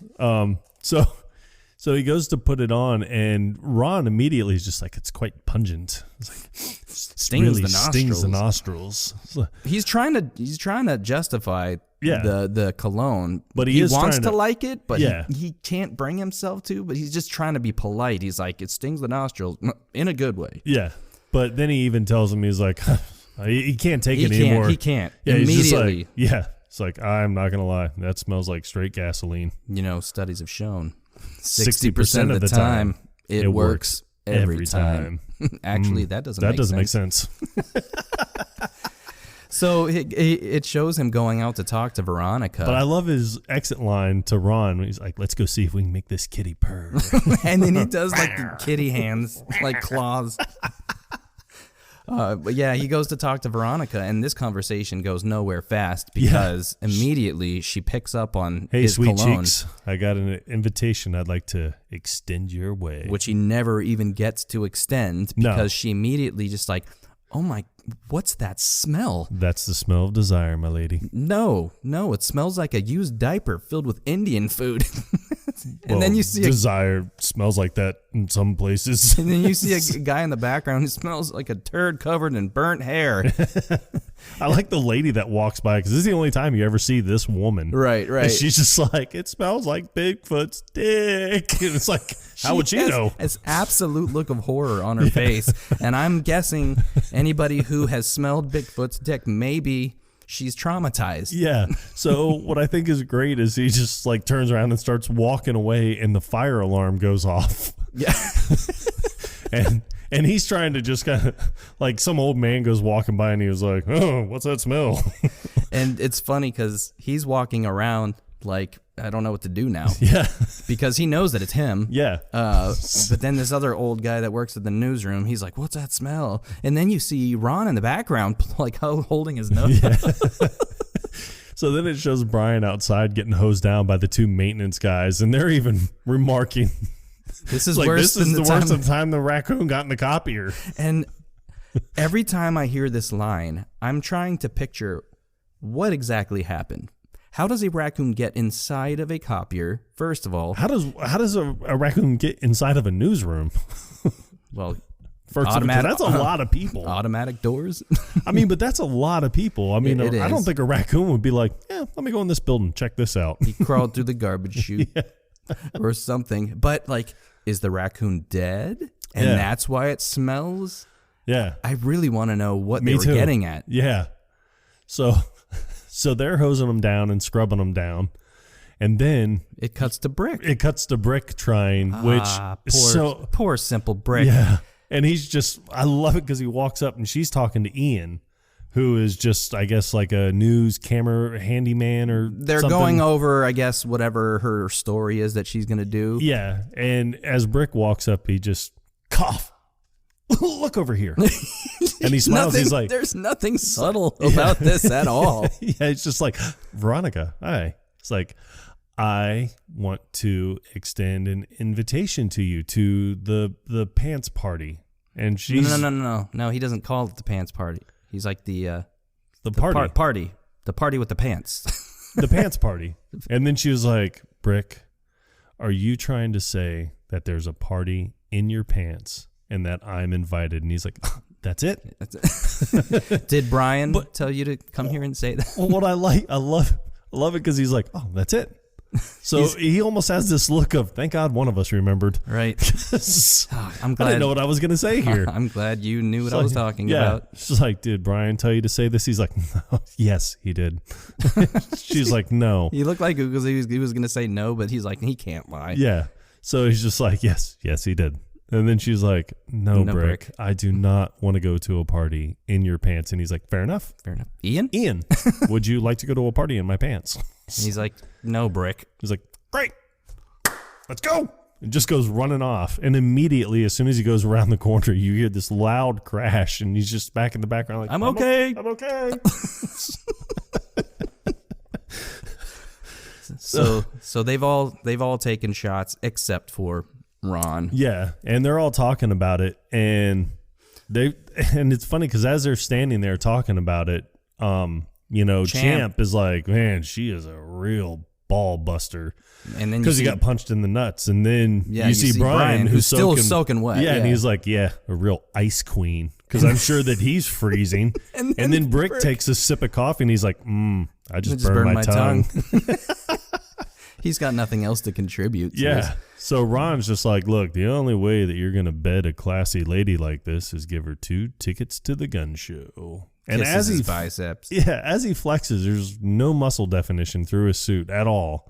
So he goes to put it on, and Ron immediately is just like, it's quite pungent. It's like stings the nostrils. He's trying to justify the cologne, but he wants to like it, but he can't bring himself to. But he's just trying to be polite. He's like, it stings the nostrils in a good way. Yeah, but then he even tells him, he's like, he can't take it anymore. He can't. Yeah, immediately. He's just like, it's like, I'm not gonna lie, that smells like straight gasoline. Studies have shown 60% of the time it works every time. Actually, that doesn't make sense. So it shows him going out to talk to Veronica. But I love his exit line to Ron when he's like, let's go see if we can make this kitty purr. And then he does like the kitty hands, like claws. But yeah, he goes to talk to Veronica, and this conversation goes nowhere fast because immediately she picks up on his sweet cologne. Cheeks, I got an invitation I'd like to extend your way. Which he never even gets to extend because she immediately just like, oh my, what's that smell? That's the smell of desire, my lady. No, it smells like a used diaper filled with Indian food. And then you see desire smells like that in some places. And then you see a guy in the background who smells like a turd covered in burnt hair. I like the lady that walks by because this is the only time you ever see this woman. Right. And she's just like, it smells like Bigfoot's dick. And it's like, how would she know? It's absolute look of horror on her face. And I'm guessing anybody who has smelled Bigfoot's dick, maybe she's traumatized. Yeah. So what I think is great is he just like turns around and starts walking away, and the fire alarm goes off. Yeah. and he's trying to just kind of like, some old man goes walking by and he was like, oh, what's that smell? And it's funny because he's walking around like I don't know what to do now. Yeah. Because he knows that it's him. Yeah. But then this other old guy that works at the newsroom, he's like, what's that smell? And then you see Ron in the background, like holding his nose. Yeah. So then it shows Brian outside getting hosed down by the two maintenance guys, and they're even remarking, this is like, worse this is than the worst of the time the raccoon got in the copier. And every time I hear this line, I'm trying to picture what exactly happened. How does a raccoon get inside of a copier, first of all? How does a raccoon get inside of a newsroom? Well, first automatic, that's a lot of people. Automatic doors? I mean, but that's a lot of people. I mean, It I don't is. think a raccoon would be like, yeah, let me go in this building, check this out. He crawled through the garbage chute or something. But, like, is the raccoon dead? And that's why it smells? Yeah. I really want to know what they were too. getting at. Yeah. So they're hosing them down and scrubbing them down. And then It cuts to Brick. it cuts to Brick trying, Poor simple Brick. yeah. And he's just, I love it because he walks up and she's talking to Ian, who is just, I guess, like a news camera handyman or They're something. going over, I guess, whatever her story is that she's going to do. Yeah. And as Brick walks up, he just cough. Look over here. And he smiles. He's like, there's nothing subtle about this at all. yeah, it's just like, Veronica, hi. It's like, I want to extend an invitation to you to the pants party. And she's No, he doesn't call it the pants party. He's like the party. party. The party with the pants. The pants party. And then she was like, Brick, are you trying to say that there's a party in your pants and that I'm invited? And he's like, that's it. Did Brian tell you to come here and say that? Well, what I love it because he's like, oh, that's it. So he almost has this look of, thank God one of us remembered. Right. I'm glad. I didn't know what I was going to say here. I'm glad you knew what I was talking yeah. about. She's like, did Brian tell you to say this? He's like, no. Yes, he did. She's like, no. He looked like he was going to say no, but he's like, he can't lie. Yeah. So he's just like, yes, he did. And then she's like, no, Brick, I do not want to go to a party in your pants. And he's like, fair enough. Ian, would you like to go to a party in my pants? And he's like, no, Brick. He's like, great, let's go. And just goes running off. And immediately, as soon as he goes around the corner, you hear this loud crash. And he's just back in the background like, I'm okay. I'm okay. So they've all taken shots except for Ron. Yeah, and they're all talking about it, and it's funny because as they're standing there talking about it, Champ is like, man, she is a real ball buster, and then because he got punched in the nuts, and then you see Brian who's still soaking wet. Yeah, and he's like, yeah, a real ice queen, because I'm sure that he's freezing. and then Brick takes a sip of coffee, and he's like, I just burned my tongue. He's got nothing else to contribute. Yeah. So Ron's just like, look, the only way that you're going to bed a classy lady like this is give her 2 tickets to the gun show. And as his biceps. Yeah, as he flexes, there's no muscle definition through his suit at all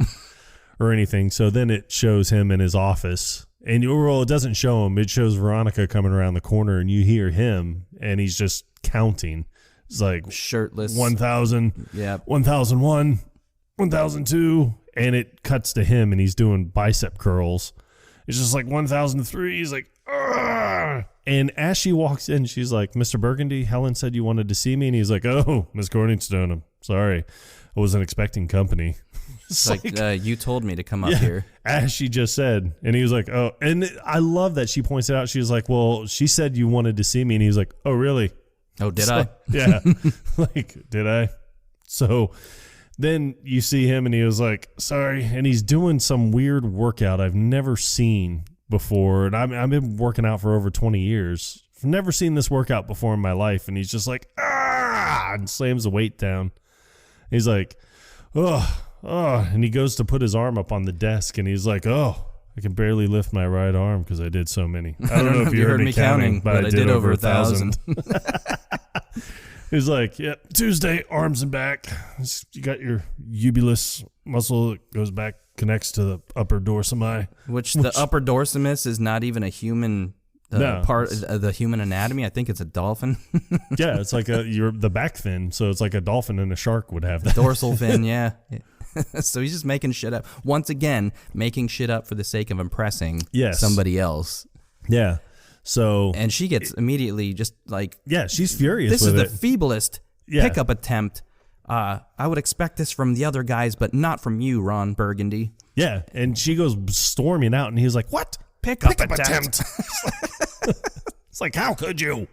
or anything. So then it shows him in his office. And it doesn't show him. It shows Veronica coming around the corner, and you hear him, and he's just counting. It's like shirtless. 1,000. Yeah. 1,001. 1,002. And it cuts to him, and he's doing bicep curls. It's just like 1,003. He's like, argh! And as she walks in, she's like, Mr. Burgundy, Helen said you wanted to see me. And he's like, oh, Miss Corningstone, I'm sorry. I wasn't expecting company. It's like you told me to come up here. As she just said. And he was like, oh. And I love that she points it out. She was like, well, she said you wanted to see me. And he was like, oh, really? Oh, did I? Yeah. Like, did I? So then you see him, and he was like, sorry. And he's doing some weird workout I've never seen before. And I've been working out for over 20 years. I've never seen this workout before in my life. And he's just like, and slams the weight down. He's like, oh. And he goes to put his arm up on the desk, and he's like, oh, I can barely lift my right arm because I did so many. I don't know if you heard me counting, but I did over 1,000. He's like, yep, Tuesday, arms and back. You got your ubulus muscle that goes back, connects to the upper dorsumi. Which the upper dorsimus is not even a human part of the human anatomy. I think it's a dolphin. Yeah, it's like the back fin, so it's like a dolphin and a shark would have that. Dorsal fin, yeah. So he's just making shit up. Once again, making shit up for the sake of impressing Yes. somebody else. Yeah. So And she gets immediately just like, yeah, she's furious this with is it. the feeblest pickup attempt. I would expect this from the other guys, but not from you, Ron Burgundy. Yeah, and she goes storming out, and he's like, "What? Pickup attempt?" It's like, how could you?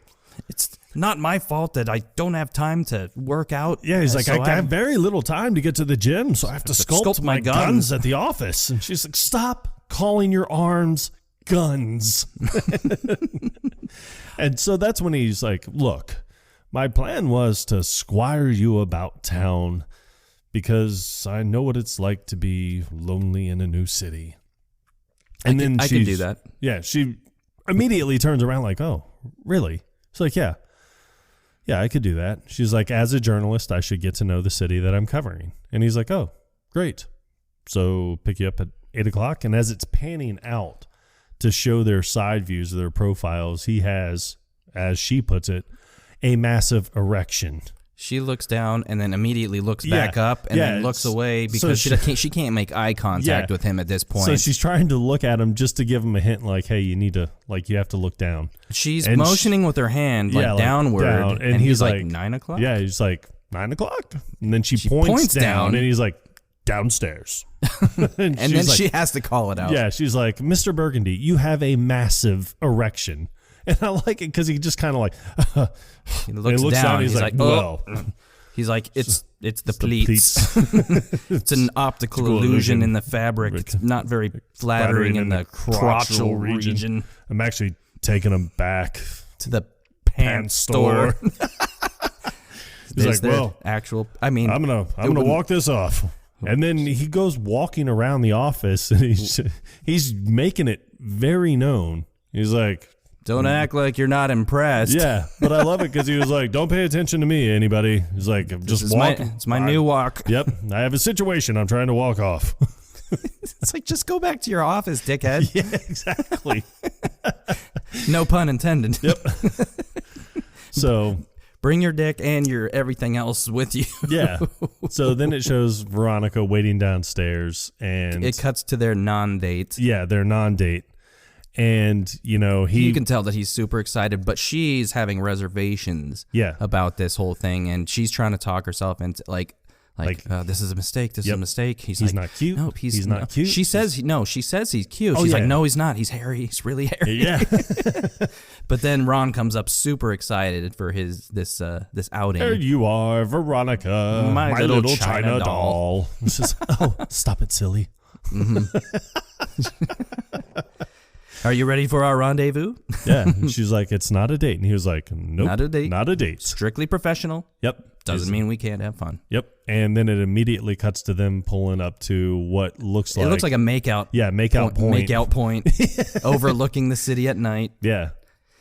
It's not my fault that I don't have time to work out. Yeah, he's like, so I have very little time to get to the gym, so I have to sculpt my guns at the office. And she's like, stop calling your arms guns. And so that's when he's like, look, my plan was to squire you about town because I know what it's like to be lonely in a new city. And I could do that. Yeah, she immediately turns around like, oh, really? She's like, yeah, I could do that. She's like, as a journalist, I should get to know the city that I'm covering. And he's like, oh, great. So pick you up at 8 o'clock. And as it's panning out to show their side views of their profiles, he has, as she puts it, a massive erection. She looks down and then immediately looks back up and then looks away because she can't make eye contact with him at this point. So she's trying to look at him just to give him a hint like, hey, you have to look down. She's motioning with her hand downward. Down, and he's like 9 o'clock? Yeah, he's like 9 o'clock. And then she points down and he's like, downstairs. and then she has to call it out. Yeah, she's like, Mr. Burgundy, you have a massive erection. And I like it because he just kind of like he looks down. And he's like, well, he's like, it's the pleats. It's an optical illusion in the fabric. It's not very flattering in the crotchal region. I'm actually taking him back to the pants store. He's like, well, I'm gonna walk this off. And then he goes walking around the office and he's making it very known. He's like, don't act like you're not impressed. Yeah, but I love it because he was like, don't pay attention to me, anybody. He's like, just walk. It's my new walk. Yep, I have a situation I'm trying to walk off. It's like, just go back to your office, dickhead. Yeah, exactly. No pun intended. Yep. So bring your dick and your everything else with you. Yeah. So then it shows Veronica waiting downstairs, and it cuts to their non-date. Yeah, their non-date. And, you can tell that he's super excited, but she's having reservations about this whole thing, and she's trying to talk herself into this is a mistake. This is a mistake. He's like, not cute. Nope, he's not cute. She says he's cute. She's like, no, he's not. He's hairy. He's really hairy. Yeah. But then Ron comes up super excited for this outing. There you are, Veronica, my little China doll. Says, oh, stop it, silly. Mm-hmm. Are you ready for our rendezvous? Yeah. And she's like, it's not a date. And he was like, nope. Not a date. Not a date. Strictly professional. Yep. Doesn't mean we can't have fun. Yep. And then it immediately cuts to them pulling up to what looks like... It looks like a makeout. Yeah, makeout point. Makeout point. Overlooking the city at night. Yeah.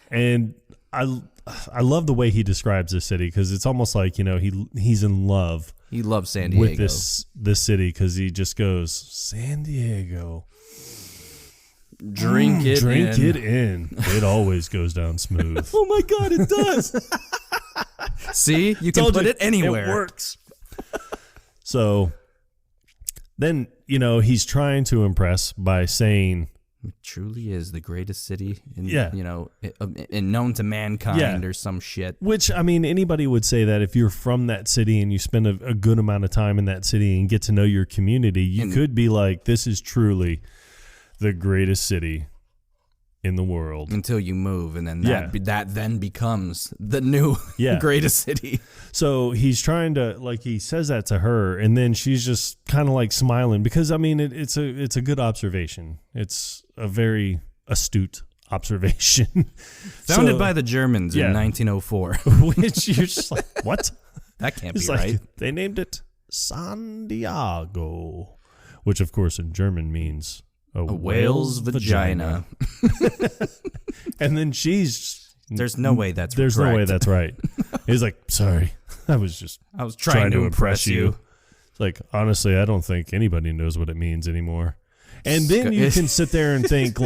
And I love the way he describes this city because it's almost like, he's in love. He loves San Diego. With this city because he just goes, San Diego... Drink it in. It always goes down smooth. Oh my God, it does. See, you can put it anywhere. It works. So then, he's trying to impress by saying, it truly is the greatest city in known to mankind or some shit. Which, anybody would say that if you're from that city and you spend a good amount of time in that city and get to know your community, you could be like, this is truly the greatest city in the world. Until you move, and then that then becomes the new greatest city. So he's trying to, he says that to her, and then she's just kind of smiling because, it's a good observation. It's a very astute observation. Founded by the Germans in 1904. Which you're just like, what? That can't be right. They named it San Diego, which of course in German means a whale's vagina. And then there's no way that's correct. No way that's right. He's like, sorry, I was trying to impress you. It's like, honestly, I don't think anybody knows what it means anymore. And then you can sit there and think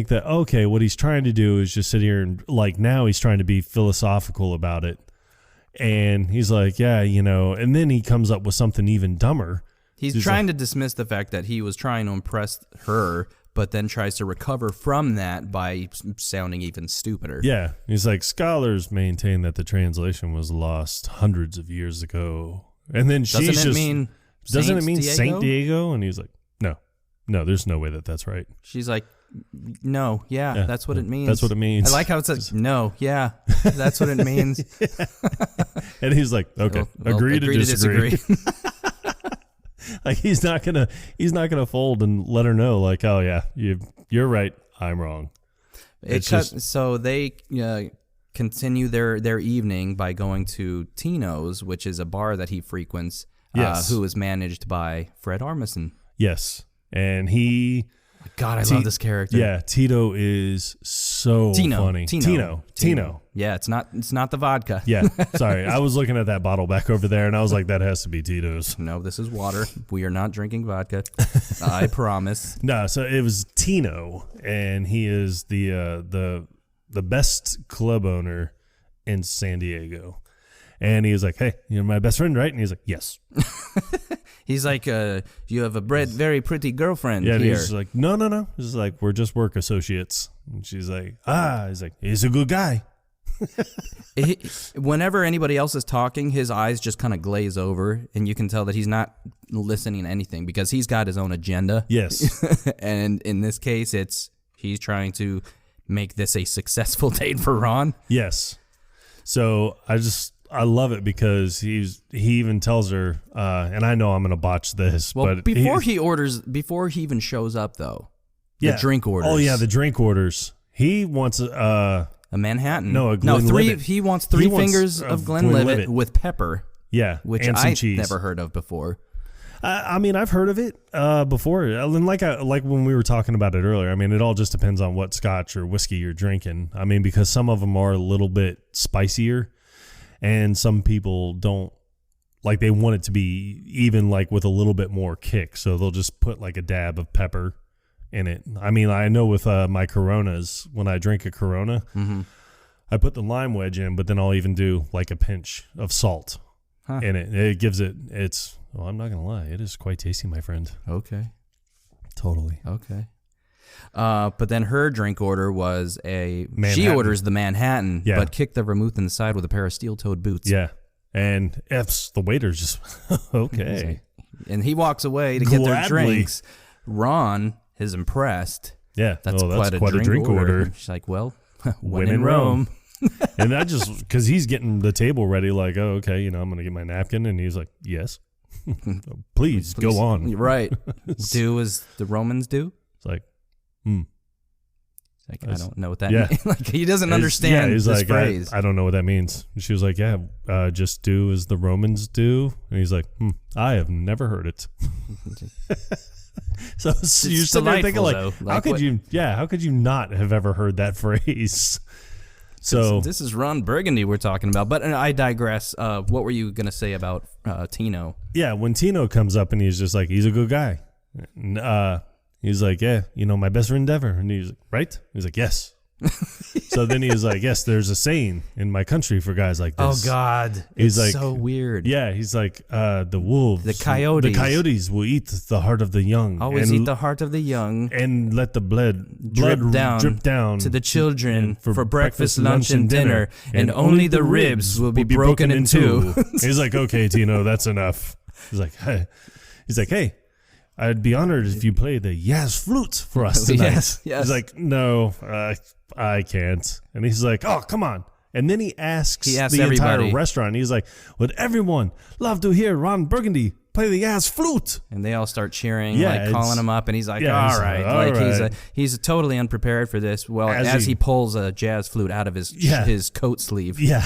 that, okay, what he's trying to do is just sit here and now he's trying to be philosophical about it. And he's like, yeah, and then he comes up with something even dumber. He's trying to dismiss the fact that he was trying to impress her, but then tries to recover from that by sounding even stupider. Yeah. He's like, scholars maintain that the translation was lost hundreds of years ago. And then doesn't it mean Saint Diego? And he's like, no, there's no way that's right. She's like, no, yeah, that's what it means. That's what it means. I like how it says, no, yeah, that's what it means. And he's like, okay, agree to disagree. Like he's not gonna fold and let her know, like, oh yeah, you're right, I'm wrong. So they continue their evening by going to Tino's, which is a bar that he frequents, who is managed by Fred Armisen. Yes, and he. God, I love this character. Yeah, Tito is so funny. Tino. Yeah, it's not the vodka. Yeah, sorry. I was looking at that bottle back over there, and I was like, that has to be Tito's. No, this is water. We are not drinking vodka. I promise. No, so it was Tino, and he is the best club owner in San Diego. And he was like, hey, you're my best friend, right? And he's like, yes. He's like, you have a very pretty girlfriend here. And he's like, no. He's like, we're just work associates. And she's like, he's like, he's a good guy. Whenever anybody else is talking, his eyes just kind of glaze over, and you can tell that he's not listening to anything because he's got his own agenda. Yes. And in this case, he's trying to make this a successful date for Ron. Yes. So I love it because he even tells her, and I know I'm going to botch this, but before he even shows up though, the drink orders. Oh yeah, the drink orders. He wants a Manhattan. No, a Glenlivet. He wants three fingers of Glenlivet with pepper. Yeah, which and some I cheese. Never heard of before. I mean, I've heard of it before, and like when we were talking about it earlier. I mean, it all just depends on what scotch or whiskey you're drinking. I mean, because some of them are a little bit spicier. And some people don't, like, they want it to be even, like, with a little bit more kick. So they'll just put, like, a dab of pepper in it. I mean, I know with my Coronas, when I drink a Corona, I put the lime wedge in, but then I'll even do, like, a pinch of salt in it. It gives well, I'm not going to lie. It is quite tasty, my friend. Okay. Totally. Okay. But then her drink order was she orders the Manhattan, but kick the vermouth in the side with a pair of steel-toed boots. Yeah. And the waiter's just, okay. And he walks away to get their drinks. Ron is impressed. Yeah. That's quite a drink order. She's like, well, when in Rome. And I just, because he's getting the table ready, like, oh, okay, I'm going to get my napkin. And he's like, yes. Please go on. Right. Do as the Romans do. It's like, Like, I don't know what that means. Like, he doesn't understand he's this like, phrase. I don't know what that means. And she was like, just do as the Romans do. And he's like, I have never heard it. So you're sitting there thinking, like, how could you not have ever heard that phrase? So this is Ron Burgundy we're talking about. But I digress. What were you going to say about Tino? Yeah, when Tino comes up and he's just like, he's a good guy. He's like, yeah, my best friend ever. And he's like, right? He's like, yes. So then he was like, yes, there's a saying in my country for guys like this. Oh, God. He's like, so weird. Yeah, he's like, the wolves. The coyotes will eat the heart of the young. Always eat the heart of the young. And let the blood drip down to the children for breakfast, lunch, and dinner. And only the ribs will be broken in two. He's like, okay, Tino, that's enough. He's like, hey. I'd be honored if you play the Yaz flute for us tonight. Yes. He's like, no, I can't. And he's like, oh, come on. And then he asks the entire restaurant. He's like, would everyone love to hear Ron Burgundy play the Yaz flute? And they all start cheering, calling him up. And he's like, all right. He's totally unprepared for this. Well, as he pulls a jazz flute out of his coat sleeve. Yeah.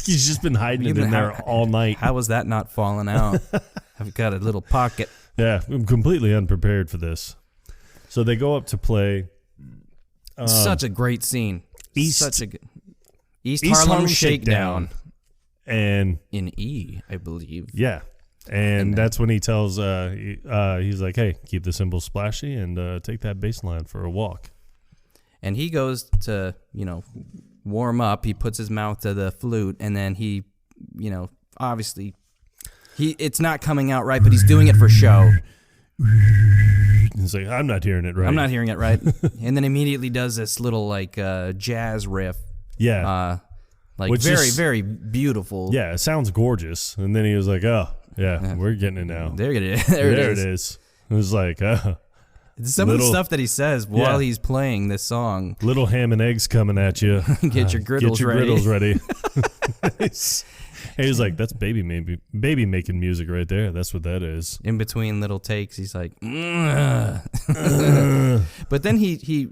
He's just been hiding it in there all night. How was that not falling out? I've got a little pocket. Yeah, I'm completely unprepared for this. So they go up to play. Such a great scene. East Harlem Shakedown. And in E, I believe. Yeah. And that's when he tells, he's like, hey, keep the cymbals splashy and take that bass line for a walk. And he goes to, warm up. He puts his mouth to the flute, and then he, obviously, it's not coming out right, but he's doing it for show. He's like, I'm not hearing it right. I'm not hearing it right. And then immediately does this little jazz riff. Yeah. Which very, very beautiful. Yeah, it sounds gorgeous. And then he was like, oh, yeah. We're getting it now. There it is. It was like, some of the stuff that he says while he's playing this song. Little ham and eggs coming at you. Get your griddles ready. He was like, that's baby making music right there. That's what that is. In between little takes, he's like, but then he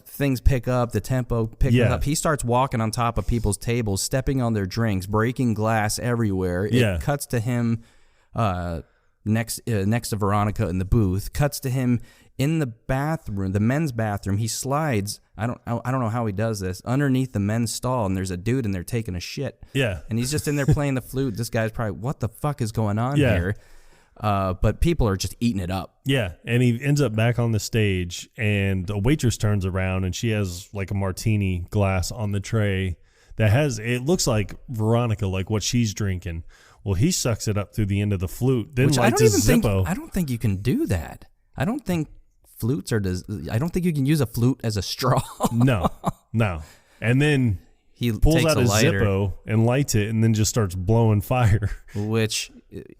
things pick up, the tempo picks up. He starts walking on top of people's tables, stepping on their drinks, breaking glass everywhere. It cuts to him next to Veronica in the booth. Cuts to him in the bathroom, the men's bathroom. He slides. I don't know how he does this, underneath the men's stall, and there's a dude in there taking a shit. Yeah. And he's just in there playing the flute. This guy's probably, what the fuck is going on here? But people are just eating it up. Yeah. And he ends up back on the stage, and a waitress turns around, and she has like a martini glass on the tray that has, it looks like Veronica, like what she's drinking. Well, he sucks it up through the end of the flute, then lights his Zippo. I don't think you can do that. I don't think flutes are. I don't think you can use a flute as a straw. No. And then he pulls out his Zippo and lights it, and then just starts blowing fire. Which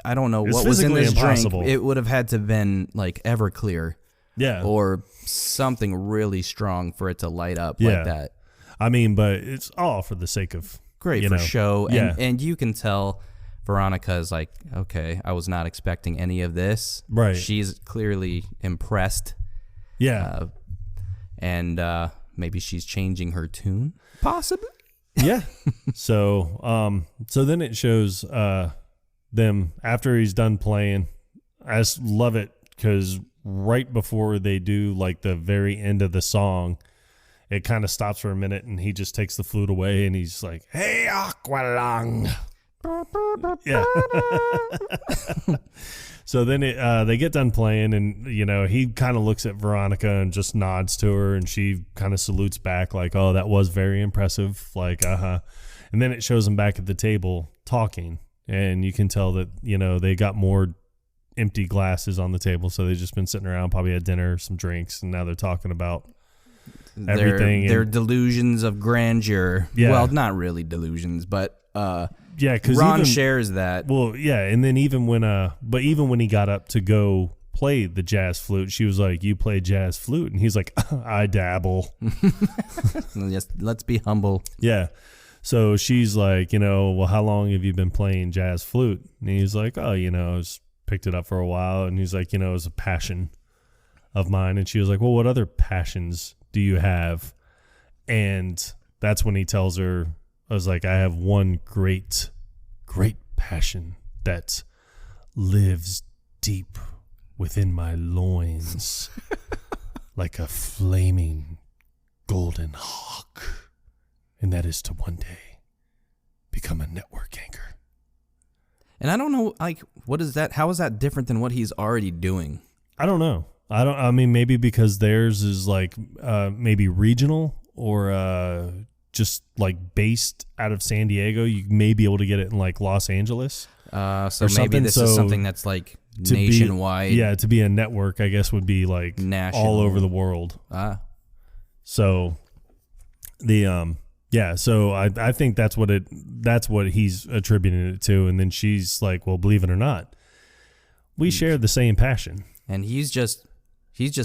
I don't know what was in this drink. It would have had to have been like Everclear, or something really strong for it to light up like that. I mean, but it's all for the sake of great for show, and you can tell. Veronica is like, okay, I was not expecting any of this. Right. She's clearly impressed. Yeah. And maybe she's changing her tune, possibly. Yeah. So then it shows them after he's done playing. I just love it because right before they do like the very end of the song, it kind of stops for a minute, and he just takes the flute away, and he's like, "Hey, Aqualung." Yeah. So then they get done playing, and he kind of looks at Veronica and just nods to her, and she kind of salutes back like, "Oh, that was very impressive." Like, and then it shows them back at the table talking, and you can tell that they got more empty glasses on the table, so they've just been sitting around, probably had dinner, some drinks, and now they're talking about everything. Their delusions of grandeur. Yeah. Well, not really delusions, but. Yeah, because Ron shares that. Well, yeah, and then even when he got up to go play the jazz flute, she was like, "You play jazz flute?" And he's like, "I dabble." Yes, let's be humble. Yeah. So she's like, well, how long have you been playing jazz flute? And he's like, oh, I just picked it up for a while. And he's like, it was a passion of mine. And she was like, well, what other passions do you have? And that's when he tells her, I was like, I have one great passion that lives deep within my loins like a flaming golden hawk. And that is to one day become a network anchor. And I don't know, what is that? How is that different than what he's already doing? I don't know. I mean, maybe because theirs is maybe regional or just based out of San Diego. You may be able to get it in Los Angeles. So maybe this is something that's nationwide. To be a network, I guess would be national. All over the world. So the so I think that's what he's attributing it to. And then she's like, well, believe it or not, we share the same passion. And he's just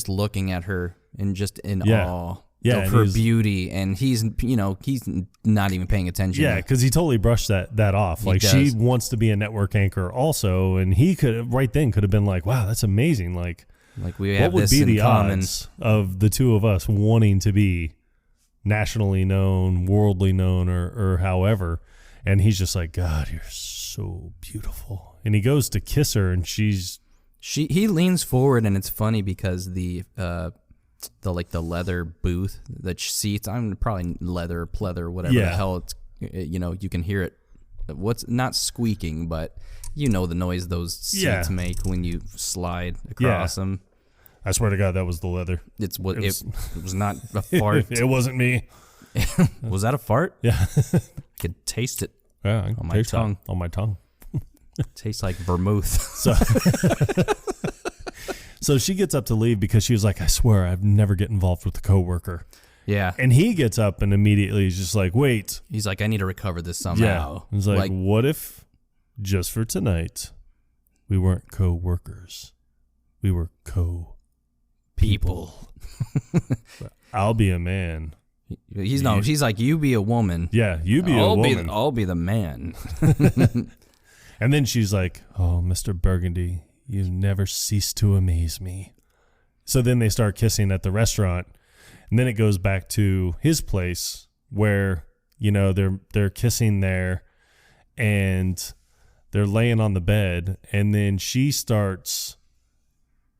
looking at her in awe. Yeah, of her beauty, and he's not even paying attention. Yeah, because he totally brushed that off. She wants to be a network anchor also, and he could have been like, "Wow, that's amazing!" We have what would be the odds of the two of us wanting to be nationally known, worldly known, or however? And he's just like, "God, you're so beautiful," and he goes to kiss her, and he leans forward, and it's funny because the leather booth, the seats, I'm probably leather, pleather, whatever the hell it's, you can hear it. What's not squeaking, but the noise those seats make when you slide across them. I swear to God, that was the leather. It was not a fart. It wasn't me. Was that a fart? Yeah. Could taste it Yeah, I on my tongue. On my tongue. Tastes like vermouth. So she gets up to leave because she was like, I swear I'd never get involved with a coworker. Yeah. And he gets up and immediately is just like, wait. He's like, I need to recover this somehow. Yeah. He's like, what if just for tonight we weren't co-workers? We were people. I'll be a man. He's like, you be a woman. Yeah, you be a woman. I'll be the man. And then she's like, oh, Mr. Burgundy, you never cease to amaze me. So then they start kissing at the restaurant. And then it goes back to his place where, they're kissing there and they're laying on the bed. And then she starts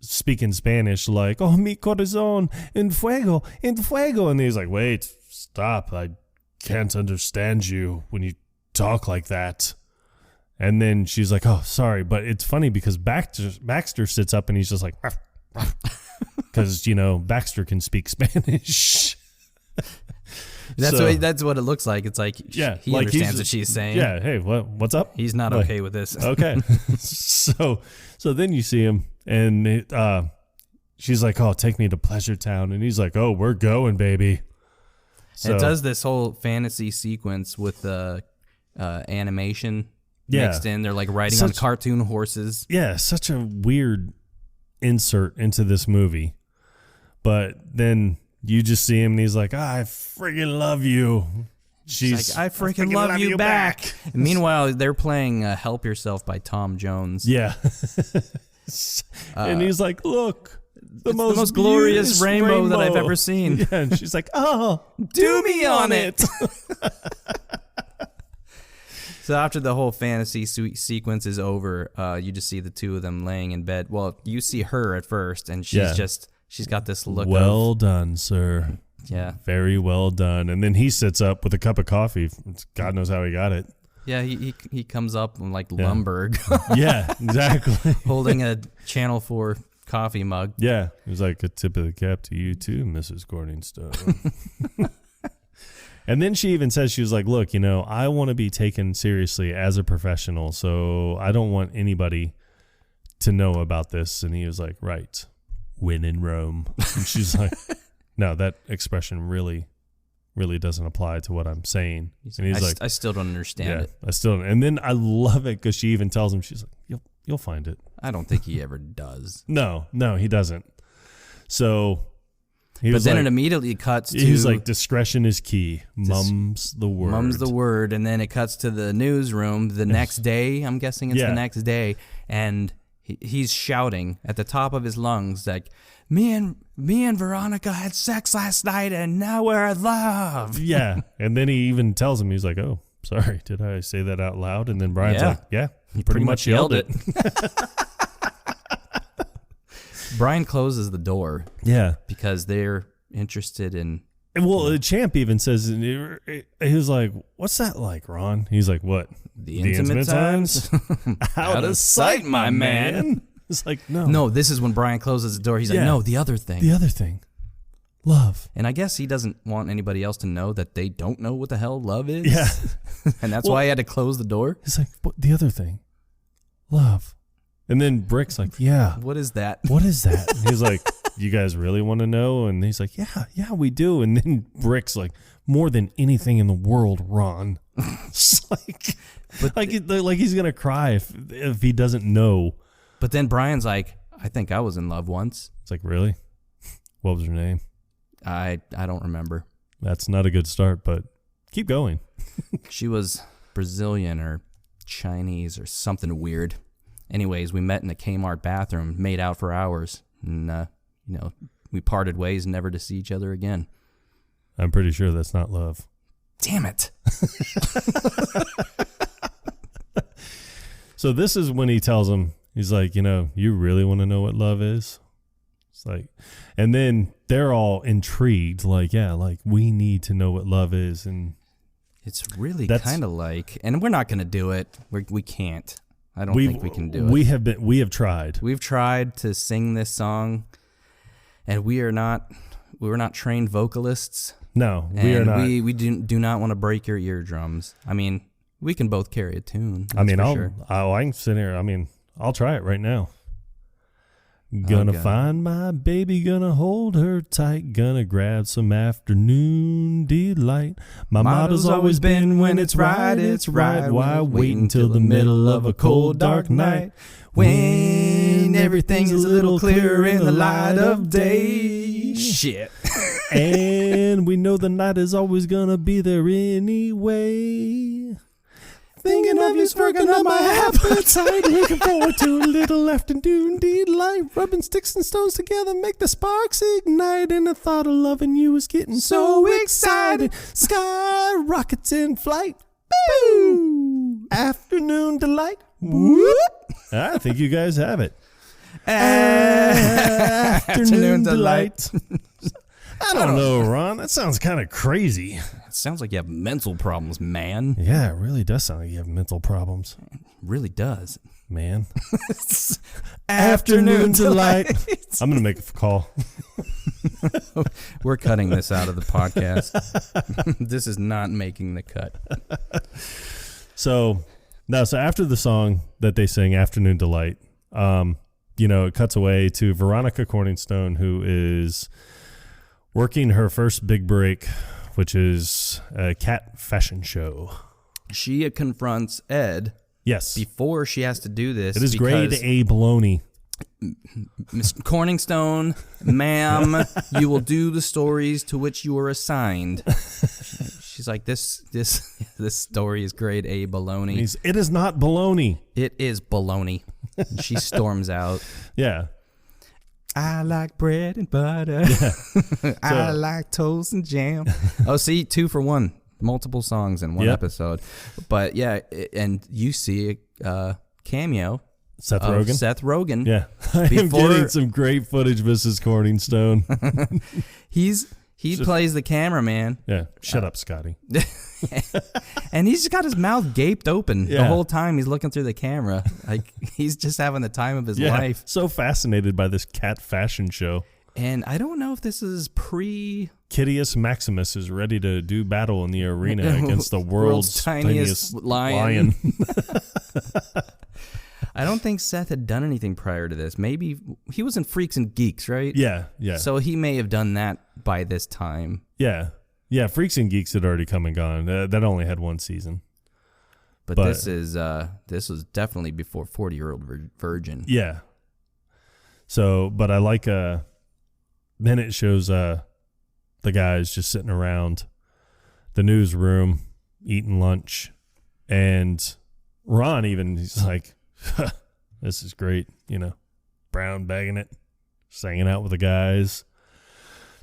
speaking Spanish like, oh, mi corazón, en fuego, en fuego. And he's like, wait, stop. I can't understand you when you talk like that. And then she's like, oh, sorry. But it's funny because Baxter sits up and he's just like, because, Baxter can speak Spanish. That's what it looks like. It's like, he understands what she's saying. Yeah, hey, what's up? He's not okay with this. Okay. So then you see him and she's like, oh, take me to Pleasure Town. And he's like, oh, we're going, baby. So, it does this whole fantasy sequence with the animation mixed in. They're like riding on cartoon horses. Yeah, such a weird insert into this movie. But then you just see him and he's like, I freaking love you. She's like, I freaking love you back. Meanwhile, they're playing Help Yourself by Tom Jones. Yeah. And he's like, look, the most glorious rainbow that I've ever seen. Yeah, and she's like, oh, do me on it. So after the whole fantasy sequence is over, you just see the two of them laying in bed. Well, you see her at first, and she's got this look well done, sir. Yeah. Very well done. And then he sits up with a cup of coffee. God knows how he got it. Yeah, he comes up like Lumberg. Yeah, exactly. Holding a Channel 4 coffee mug. Yeah. He was like, a tip of the cap to you too, Mrs. Corningstone. And then she even says, she was like, look, I want to be taken seriously as a professional, so I don't want anybody to know about this. And he was like, right, when in Rome. And she's like, no, that expression really doesn't apply to what I'm saying. And he's like, I still don't understand it. I still don't. And then I love it because she even tells him, she's like, you'll find it. I don't think he ever does. No, he doesn't. So... But then it immediately cuts to... He's like, discretion is key. Mum's the word. Mum's the word. And then it cuts to the newsroom the next day. I'm guessing it's the next day. And he's shouting at the top of his lungs like, me and Veronica had sex last night and now we're in love. Yeah. And then he even tells him, he's like, oh, sorry, did I say that out loud? And then Brian's like, yeah, you pretty much yelled it. Brian closes the door. Yeah. Because they're interested in... Well, Champ even says, he was like, what's that like, Ron? He's like, what? The intimate times? Out of sight, my man. It's like, no. No, this is when Brian closes the door. He's like, no, the other thing. The other thing. Love. And I guess he doesn't want anybody else to know that they don't know what the hell love is. Yeah. And that's why he had to close the door. He's like, the other thing. Love. And then Brick's like, yeah. What is that? What is that? And he's like, you guys really want to know? And he's like, yeah, we do. And then Brick's like, more than anything in the world, Ron. It's like, like he's going to cry if he doesn't know. But then Brian's like, I think I was in love once. It's like, really? What was her name? I don't remember. That's not a good start, but keep going. She was Brazilian or Chinese or something weird. Anyways, we met in a Kmart bathroom, made out for hours, and, we parted ways never to see each other again. I'm pretty sure that's not love. Damn it. So this is when he tells him, he's like, you really want to know what love is? It's like, and then they're all intrigued, like, yeah, like we need to know what love is. And it's really kind of like, and we're not going to do it. We can't. I don't think we can do it. We have tried. We've tried to sing this song, and we're not trained vocalists. No, we are not. We do not want to break your eardrums. I mean, we can both carry a tune. I can sit here. I mean, I'll try it right now. Gonna find my baby, gonna hold her tight, gonna grab some afternoon delight. My motto's always been when it's right, why wait until the middle of a cold, dark night? When everything's a little clearer in the light of day. Shit. And we know the night is always gonna be there anyway. Thinking of you's working on my appetite. Looking forward to a little afternoon delight. Rubbing sticks and stones together make the sparks ignite. And the thought of loving you is getting so excited. Sky rockets in flight. Boo! Afternoon delight. Whoop! I think you guys have it. Afternoon delight. I don't know, Ron. That sounds kind of crazy. It sounds like you have mental problems, man. Yeah, it really does sound like you have mental problems. It really does. Man. Afternoon delight. I'm going to make a call. We're cutting this out of the podcast. This is not making the cut. So after the song that they sing, Afternoon Delight, it cuts away to Veronica Corningstone, who is working her first big break, which is a cat fashion show. She confronts Ed. Yes. Before she has to do this. It is grade A baloney. Miss Corningstone, ma'am, you will do the stories to which you are assigned. She's like, this story is grade A baloney. It is not baloney. It is baloney. And she storms out. Yeah. I like bread and butter. Yeah. I like toast and jam. Oh, see, 2 for 1. Multiple songs in one episode. But yeah, and you see a cameo. Seth Rogen. Yeah. I am getting some great footage, Mrs. Corningstone. He plays the cameraman. Yeah. Shut up, Scotty. And he's just got his mouth gaped open the whole time he's looking through the camera. Like he's just having the time of his life. So fascinated by this cat fashion show. And I don't know if this is Kittius Maximus is ready to do battle in the arena against the world's tiniest lion. I don't think Seth had done anything prior to this. Maybe he was in Freaks and Geeks, right? Yeah. So he may have done that by this time. Yeah. Freaks and Geeks had already come and gone. That only had 1 season. But this was definitely before 40-Year-Old Virgin. Yeah. So, but I like then it shows the guys just sitting around the newsroom eating lunch, and Ron he's like, this is great, brown bagging it, just hanging out with the guys.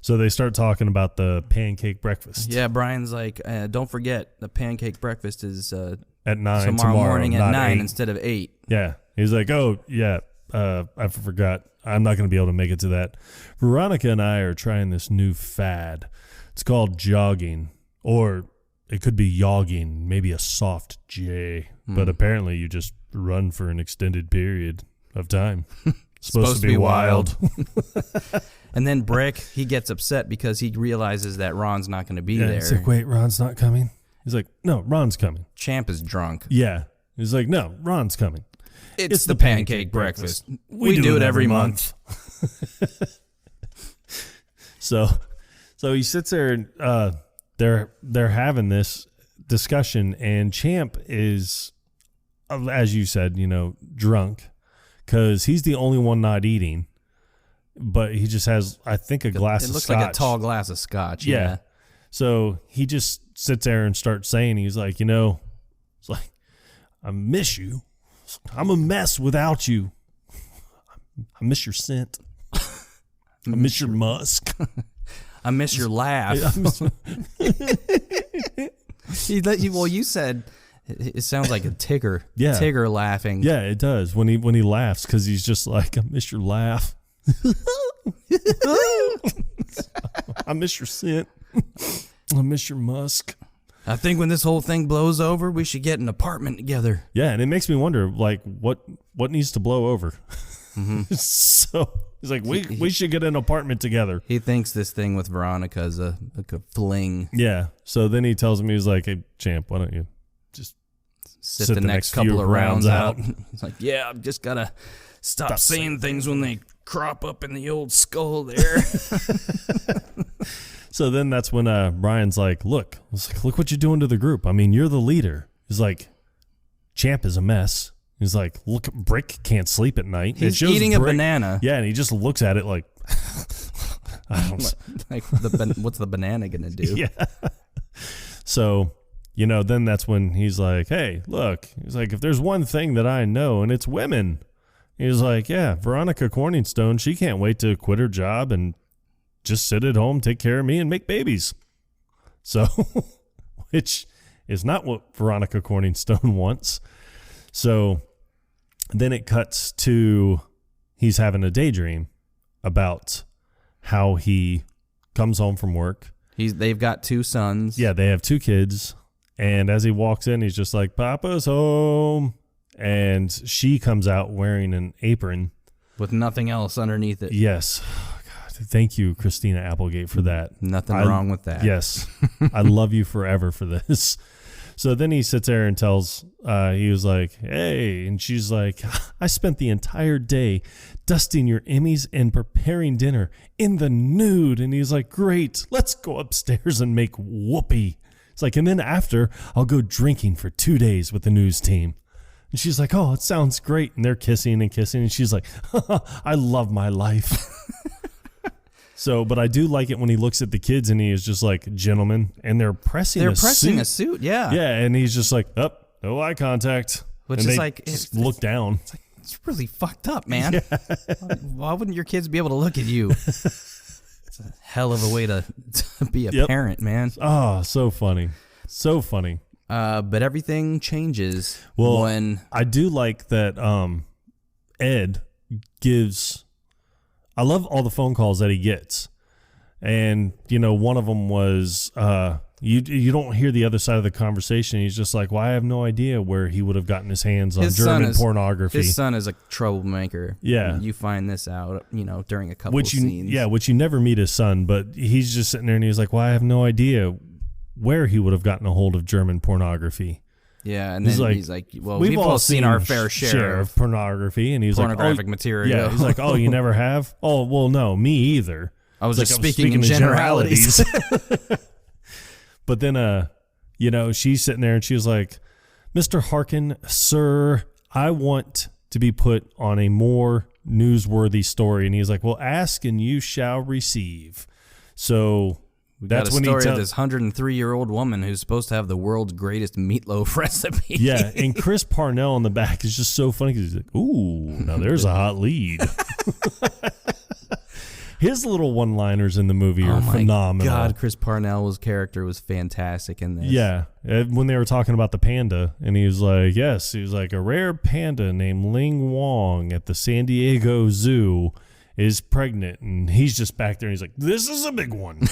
So they start talking about the pancake breakfast. Yeah, Brian's like, don't forget, the pancake breakfast is at 9 tomorrow morning at 9 8. Instead of 8. Yeah, he's like, oh yeah, I forgot. I'm not going to be able to make it to that. Veronica and I are trying this new fad. It's called jogging, or it could be yogging, maybe a soft J. But apparently you just run for an extended period of time. Supposed to be wild. And then Brick, he gets upset because he realizes that Ron's not going to be there. He's like, wait, Ron's not coming? He's like, no, Ron's coming. Champ is drunk. Yeah. He's like, no, Ron's coming. It's the pancake breakfast. We do it every month. So he sits there and they're having this discussion, and Champ is, as you said, drunk, because he's the only one not eating, but he just has, I think, a glass of scotch. It looks like a tall glass of scotch. Yeah. So he just sits there and starts saying, he's like, it's like, I miss you. I'm a mess without you. I miss your scent. I miss your musk. I miss your laugh. Well, you said it sounds like a Tigger. Yeah. Tigger laughing. Yeah, it does when he laughs, because he's just like, I miss your laugh. I miss your scent. I miss your musk. I think when this whole thing blows over, we should get an apartment together. Yeah, and it makes me wonder, like, what needs to blow over? Mm-hmm. So He's like, we should get an apartment together. He thinks this thing with Veronica is a fling. Yeah. So then he tells me, he's like, hey, champ, why don't you just sit the next couple of rounds out? He's like, yeah, I've just got to stop saying things when they crop up in the old skull there. So then that's when Brian's like, look what you're doing to the group. I mean, you're the leader. He's like, Champ is a mess. He's like, look, Brick can't sleep at night. He's eating a banana. Yeah, and he just looks at it like, what's the banana going to do? Yeah. So, then that's when he's like, hey, look. He's like, if there's one thing that I know, and it's women. He's like, yeah, Veronica Corningstone, she can't wait to quit her job and just sit at home, take care of me, and make babies. So, which is not what Veronica Corningstone wants. So then it cuts to he's having a daydream about how he comes home from work. They've got 2 sons. Yeah, they have 2 kids. And as he walks in, he's just like, Papa's home. And she comes out wearing an apron. With nothing else underneath it. Yes. Oh, God. Thank you, Christina Applegate, for that. Nothing wrong with that. Yes. I love you forever for this. So then he sits there and tells, he was like, hey, and she's like, I spent the entire day dusting your Emmys and preparing dinner in the nude. And he's like, great, let's go upstairs and make whoopee. It's like, and then after, I'll go drinking for 2 days with the news team. And she's like, oh, it sounds great. And they're kissing and kissing. And she's like, I love my life. So, but I do like it when he looks at the kids and he is just like, gentlemen, and they're pressing a suit. Yeah. Yeah, and he's just like, no eye contact. Which and is like, look down. It's really fucked up, man. Yeah. Why wouldn't your kids be able to look at you? It's a hell of a way to be a parent, man. Oh, so funny. So funny. But everything changes when I do like that Ed gives... I love all the phone calls that he gets. And, one of them was, you don't hear the other side of the conversation. He's just like, well, I have no idea where he would have gotten his hands on German pornography. His son is a troublemaker. Yeah. You find this out, during a couple of scenes. Yeah, which you never meet his son, but he's just sitting there and he's like, well, I have no idea where he would have gotten a hold of German pornography. Yeah, and then he's like, well, we've all seen our fair share of pornography. And he's pornographic material. Yeah, he's like, oh, you never have? Oh, well, no, me either. I was just speaking in generalities. But then, she's sitting there and she was like, Mr. Harkin, sir, I want to be put on a more newsworthy story. And he's like, well, ask and you shall receive. So... That's when he tells this 103-year-old woman who's supposed to have the world's greatest meatloaf recipe. Yeah, and Chris Parnell on the back is just so funny because he's like, ooh, now there's a hot lead. His little one-liners in the movie are phenomenal. God, Chris Parnell's character was fantastic in this. Yeah, when they were talking about the panda, and he was like, yes, he was like, a rare panda named Ling Wong at the San Diego Zoo is pregnant, and he's just back there, and he's like, this is a big one.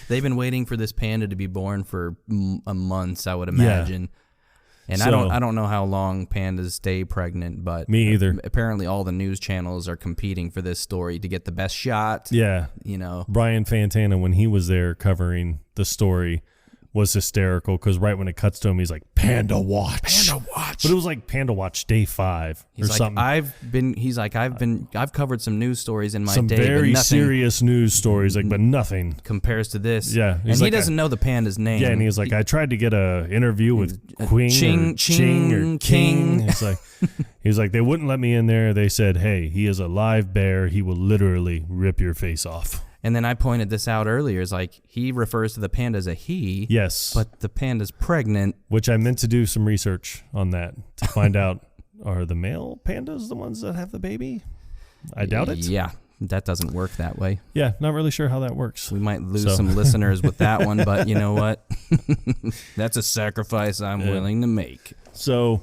They've been waiting for this panda to be born for months, I would imagine. Yeah. And I don't know how long pandas stay pregnant, but me either. Apparently, all the news channels are competing for this story to get the best shot. Yeah, Brian Fantana, when he was there covering the story, was hysterical because right when it cuts to him, he's like, Panda Watch. Panda Watch. But it was like Panda Watch Day 5 or something. I've covered some news stories in my day. Some very serious news stories, but nothing compares to this. Yeah. And he doesn't know the panda's name. Yeah, and he's like, I tried to get an interview with Ching or King. He's like, they wouldn't let me in there. They said, hey, he is a live bear. He will literally rip your face off. And then I pointed this out earlier. It's like he refers to the panda as a he. Yes. But the panda's pregnant. Which I meant to do some research on that to find out, are the male pandas the ones that have the baby? I doubt it. Yeah, that doesn't work that way. Yeah, not really sure how that works. We might lose some listeners with that one, but you know what? That's a sacrifice I'm willing to make. So,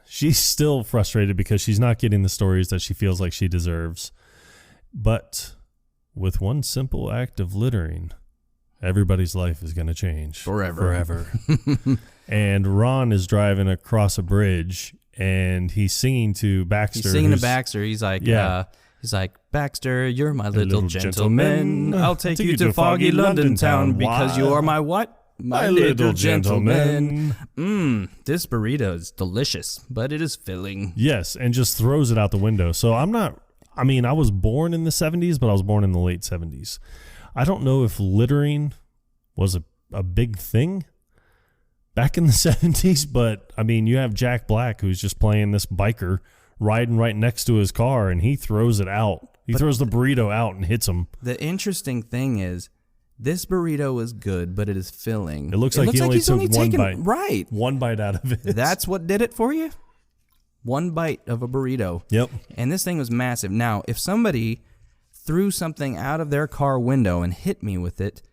she's still frustrated because she's not getting the stories that she feels like she deserves. But with one simple act of littering, everybody's life is going to change. Forever. And Ron is driving across a bridge, and he's singing to Baxter. He's singing to Baxter. He's like, Baxter, you're my little gentleman. I'll take you to foggy London town because you are my what? My little gentleman. This burrito is delicious, but it is filling. Yes, and just throws it out the window. So I was born in the 70s, but I was born in the late 70s. I don't know if littering was a big thing back in the 70s, but I mean, you have Jack Black, who's just playing this biker riding right next to his car, and he throws it out. He throws the burrito out and hits him. The interesting thing is, this burrito is good, but it is filling. It looks like he only took one bite. Right. One bite out of it. That's what did it for you? One bite of a burrito. Yep. And this thing was massive. Now, if somebody threw something out of their car window and hit me with it,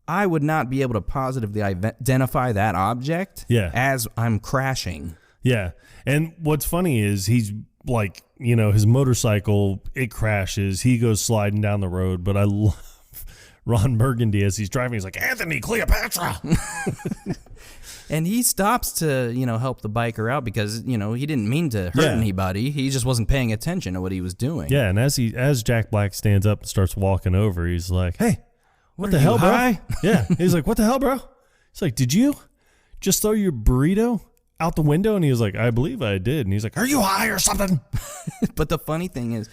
I would not be able to positively identify that object as I'm crashing. Yeah. And what's funny is he's like, his motorcycle, it crashes. He goes sliding down the road. But I love Ron Burgundy as he's driving. He's like, Anthony Cleopatra. And he stops to, help the biker out because, he didn't mean to hurt anybody. He just wasn't paying attention to what he was doing. Yeah. And as Jack Black stands up and starts walking over, he's like, hey, what the hell, bro? High? Yeah. He's like, what the hell, bro? He's like, did you just throw your burrito out the window? And he was like, I believe I did. And he's like, are you high or something? But the funny thing is,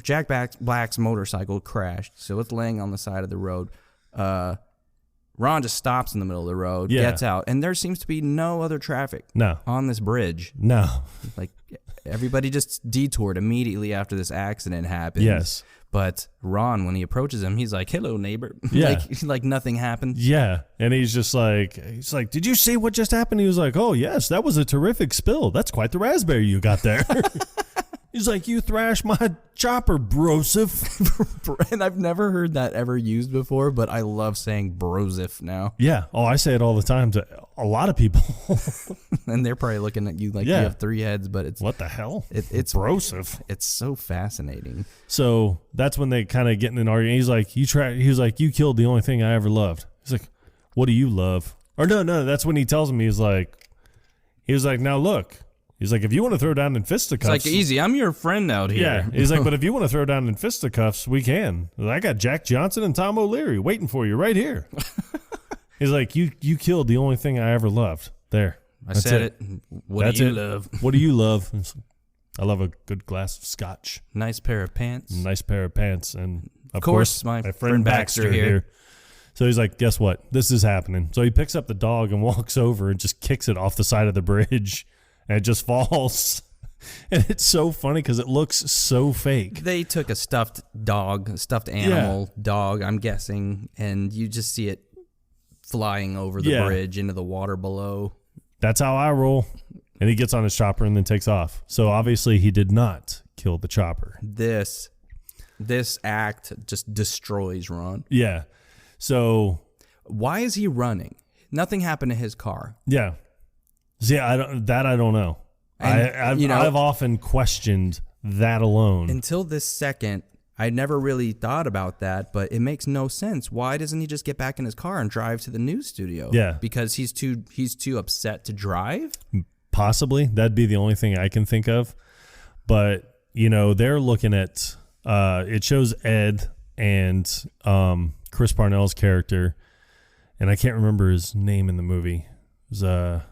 Jack Black's motorcycle crashed, so it's laying on the side of the road. Ron just stops in the middle of the road, gets out, and there seems to be no other traffic on this bridge. No. Like, everybody just detoured immediately after this accident happened. Yes. But Ron, when he approaches him, he's like, hello, neighbor. Yeah. like nothing happened. Yeah. And he's like, did you see what just happened? He was like, oh, yes, that was a terrific spill. That's quite the raspberry you got there. He's like, you thrashed my chopper, brosif. And I've never heard that ever used before, but I love saying brosif now. Yeah. Oh, I say it all the time to a lot of people. And they're probably looking at you like you have three heads, but it's... What the hell? It's brosif. It's so fascinating. So that's when they kind of get in an argument. He's like, he was like, you killed the only thing I ever loved. He's like, what do you love? Or no, that's when he tells him, he was like, now look. He's like, if you want to throw down in fisticuffs... It's like, easy, I'm your friend out here. Yeah. He's like, but if you want to throw down in fisticuffs, we can. I got Jack Johnson and Tom O'Leary waiting for you right here. He's like, you killed the only thing I ever loved. There. I said it. What do you love? What do you love? I love a good glass of scotch. Nice pair of pants. And of course my friend Baxter here. So he's like, guess what? This is happening. So he picks up the dog and walks over and just kicks it off the side of the bridge. And it just falls. And it's so funny because it looks so fake. They took a stuffed animal dog, I'm guessing, and you just see it flying over the bridge into the water below. That's how I roll. And he gets on his chopper and then takes off. So obviously he did not kill the chopper. This act just destroys Ron. Yeah. So why is he running? Nothing happened to his car. Yeah. See, I don't know. I've often questioned that alone. Until this second, I never really thought about that, but it makes no sense. Why doesn't he just get back in his car and drive to the news studio? Yeah. Because he's too upset to drive? Possibly. That'd be the only thing I can think of. But, they're looking at, it shows Ed and Chris Parnell's character, and I can't remember his name in the movie. It was,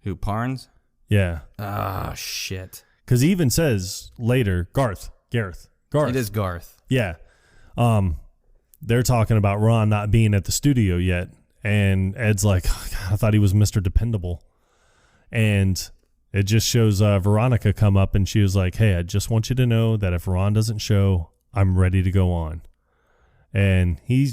who, Parnes? Yeah. Ah, shit. Because he even says later, Garth. It is Garth. Yeah. They're talking about Ron not being at the studio yet. And Ed's like, oh, God, I thought he was Mr. Dependable. And it just shows Veronica come up and she was like, hey, I just want you to know that if Ron doesn't show, I'm ready to go on. And he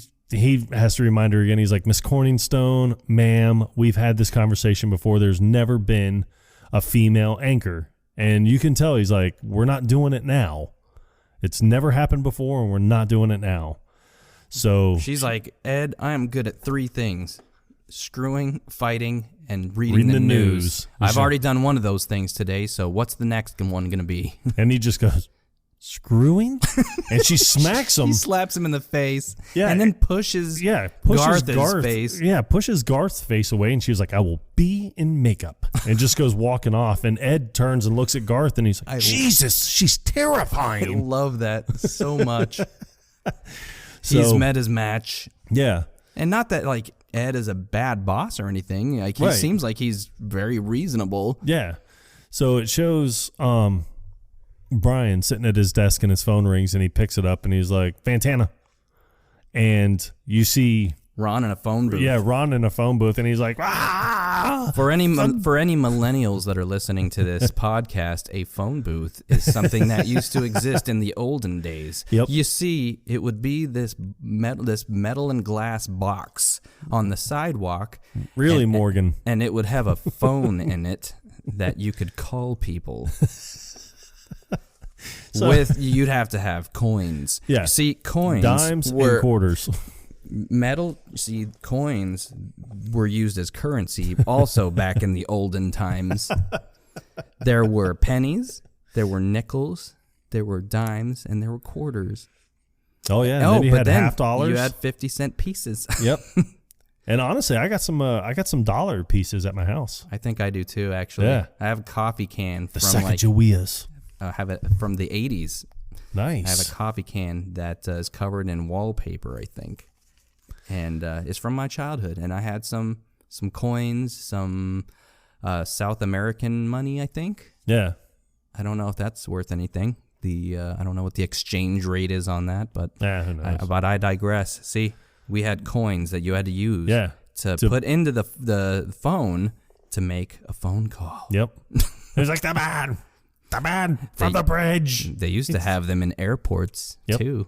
has to remind her again. He's like, Miss Corningstone, ma'am, we've had this conversation before. There's never been a female anchor. And you can tell he's like, we're not doing it now. It's never happened before, and we're not doing it now. So she's like, Ed, I am good at three things: screwing, fighting, and reading the news. I've already done one of those things today, so what's the next one going to be? And he just goes, screwing? And she smacks him. She slaps him in the face. Yeah. And then pushes Garth's face. Yeah, pushes Garth's face away. And she was like, I will be in makeup. And just goes walking off. And Ed turns and looks at Garth and he's like, Jesus, she's I terrifying. love that so much. He's met his match. Yeah. And not that, like, Ed is a bad boss or anything. Like, he seems like he's very reasonable. Yeah. So it shows Brian sitting at his desk and his phone rings and he picks it up and he's like, Fantana. And you see Ron in a phone booth. Yeah, Ron in a phone booth and he's like, ah! For any millennials that are listening to this podcast, a phone booth is something that used to exist in the olden days. Yep. You see, it would be this metal and glass box on the sidewalk. Really, Morgan. And it would have a phone in it that you could call people. You'd have to have coins. Yeah. See, coins, dimes and quarters. Coins were used as currency also back in the olden times. There were pennies, there were nickels, there were dimes, and there were quarters. Oh yeah, and then you had half dollars. You had 50-cent pieces. Yep. And honestly, I got some dollar pieces at my house. I think I do too, actually. Yeah. I have a coffee can from Sacagaweas. I have it from the 80s. Nice. I have a coffee can that is covered in wallpaper, I think. And it's from my childhood. And I had some coins, some South American money, I think. Yeah. I don't know if that's worth anything. I don't know what the exchange rate is on that, but who knows? But I digress. See, we had coins that you had to use to put into the phone to make a phone call. Yep. It was like the man from the bridge. They used to have them in airports too.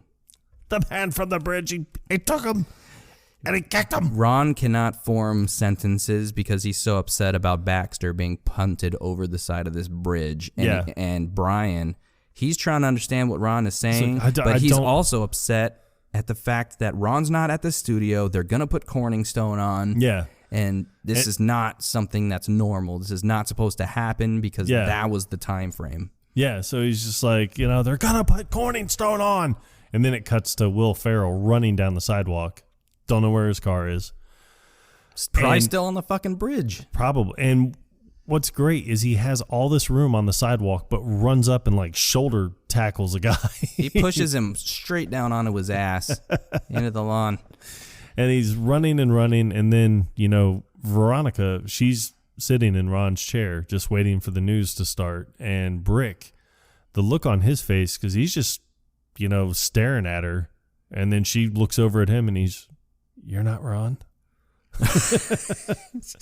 The man from the bridge, he took him and he kicked him. Ron cannot form sentences because he's so upset about Baxter being punted over the side of this bridge. And Brian, he's trying to understand what Ron is saying, but he's also upset at the fact that Ron's not at the studio. They're going to put Corning Stone on. Yeah. And this is not something that's normal. This is not supposed to happen because that was the time frame. Yeah, so he's just like, they're going to put Corning Stone on. And then it cuts to Will Ferrell running down the sidewalk. Don't know where his car is. Probably still on the fucking bridge. Probably. And what's great is he has all this room on the sidewalk, but runs up and like shoulder tackles a guy. He pushes him straight down onto his ass into the lawn. And he's running and running. And then, Veronica, she's sitting in Ron's chair just waiting for the news to start. And Brick, the look on his face, because he's just, staring at her. And then she looks over at him and you're not Ron?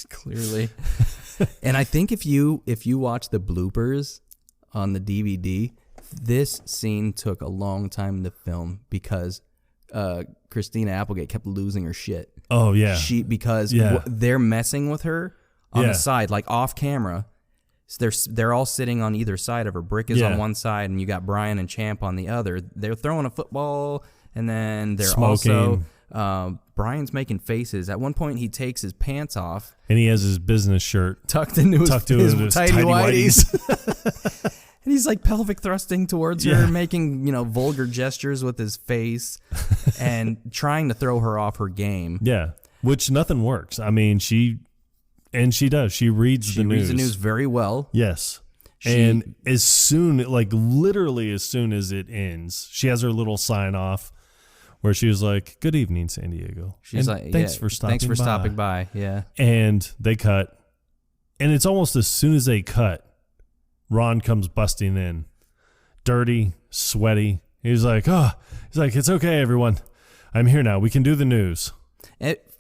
Clearly. And I think if you watch the bloopers on the DVD, this scene took a long time to film because Christina Applegate kept losing her shit. Oh yeah. Because they're messing with her on the side, like off camera. So they're all sitting on either side of her. Brick is on one side, and you got Brian and Champ on the other. They're throwing a football, and then they're smoking. Also Brian's making faces. At one point, he takes his pants off, and he has his business shirt tucked into his tidy whities. And he's like pelvic thrusting towards her, making, vulgar gestures with his face and trying to throw her off her game. Yeah, which nothing works. I mean, she does. She reads the news. She reads the news very well. Yes. And literally as soon as it ends, she has her little sign off where she was like, "Good evening, San Diego." She's like, "Thanks for stopping by." Yeah. And they cut. And it's almost as soon as they cut, Ron comes busting in, dirty, sweaty. He's like, "It's okay, everyone. I'm here now. We can do the news."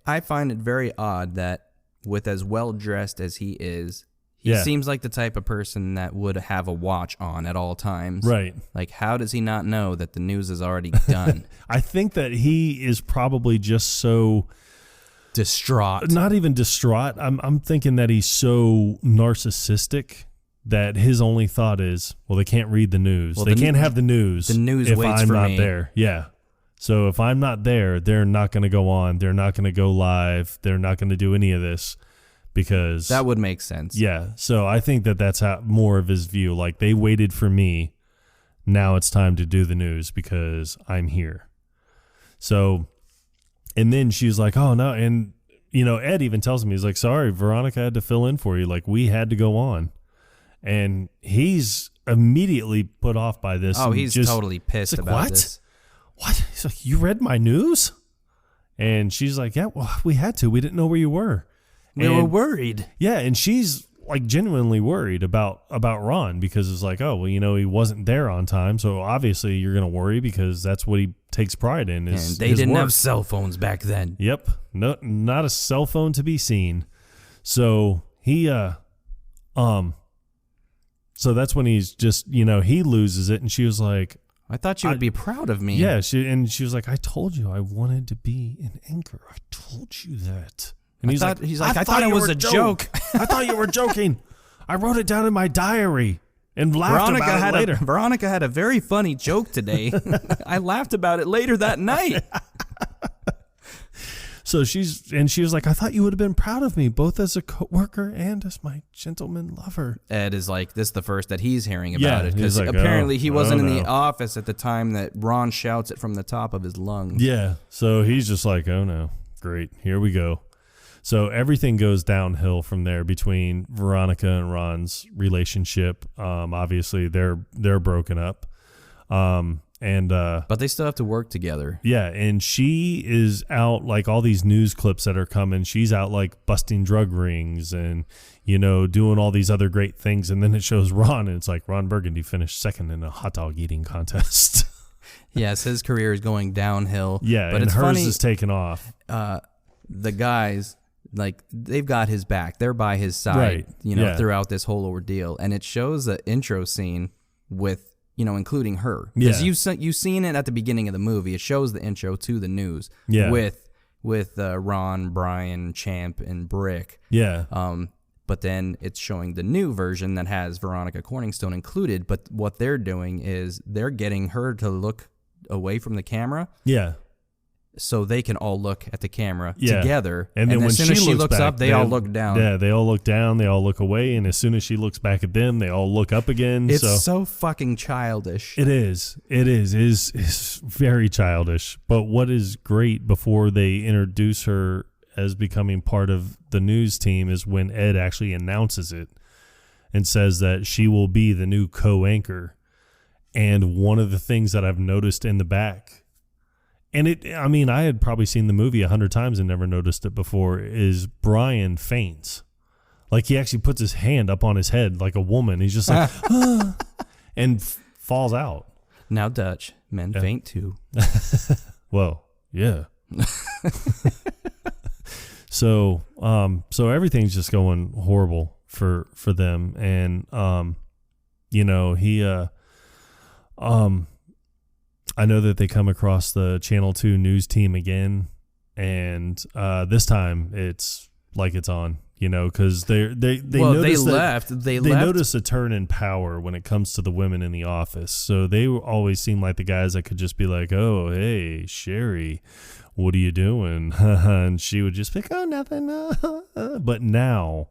I find it very odd that with as well dressed as he is, he seems like the type of person that would have a watch on at all times. Right. Like, how does he not know that the news is already done? I think that he is probably just so distraught. Not even distraught. I'm thinking that he's so narcissistic that his only thought is, well, they can't read the news. They can't have the news. The news if waits I'm for not me. there. Yeah. So if I'm not there, they're not going to go on. They're not going to go live. They're not going to do any of this because that would make sense. Yeah. So I think that that's how more of his view. Like, they waited for me Now it's time to do the news because I'm here. So, and then she's like, oh no. And, Ed even tells me, he's like, sorry, Veronica had to fill in for you. Like, we had to go on. And he's immediately put off by this. Oh, he's totally pissed about this. What? He's like, you read my news? And she's like, yeah, well, we had to. We didn't know where you were. We were worried. Yeah, and she's like genuinely worried about Ron because it's like, oh, well, he wasn't there on time. So obviously you're going to worry because that's what he takes pride in. And they didn't have cell phones back then. Yep. No, not a cell phone to be seen. So he, so that's when he's just, he loses it. And she was like, I thought you would be proud of me. Yeah. She was like, I told you I wanted to be an anchor. I told you that. And he's like, I thought it was a joke. I thought you were joking. I wrote it down in my diary and laughed about it later. Veronica had a very funny joke today. I laughed about it later that night. So she was like, I thought you would have been proud of me, both as a coworker and as my gentleman lover. Ed is like, this is the first that he's hearing about it. Because like, apparently he wasn't in the office at the time that Ron shouts it from the top of his lungs. Yeah. So he's just like, oh no, great. Here we go. So everything goes downhill from there between Veronica and Ron's relationship. Obviously they're broken up. But they still have to work together. Yeah, and she is out, like all these news clips that are coming. She's out like busting drug rings and, doing all these other great things. And then it shows Ron, and it's like Ron Burgundy finished second in a hot dog eating contest. Yes, his career is going downhill. Yeah, but hers funny, is taking off. The guys, like, they've got his back. They're by his side, right. Throughout this whole ordeal. And it shows the intro scene with, including her. Because you've seen it at the beginning of the movie. It shows the intro to the news with Ron, Brian, Champ, and Brick. Yeah. But then it's showing the new version that has Veronica Corningstone included. But what they're doing is they're getting her to look away from the camera. Yeah. So they can all look at the camera together. And then when as soon as she looks back, up, they all look down. Yeah, they all look down, they all look away, and as soon as she looks back at them, they all look up again. It's so fucking childish. It is. It's very childish. But what is great before they introduce her as becoming part of the news team is when Ed actually announces it and says that she will be the new co-anchor. And one of the things that I've noticed in the back, and I had probably seen the movie 100 times and never noticed it before, is Brian faints. Like, he actually puts his hand up on his head like a woman. He's just like, and falls out. Now, Dutch, men faint too. Well, yeah. So everything's just going horrible for them. And, I know that they come across the Channel 2 news team again, and this time it's like it's on, because they notice a turn in power when it comes to the women in the office. So they always seem like the guys that could just be like, oh, hey, Sherry, what are you doing? And she would just be like, oh, nothing. But now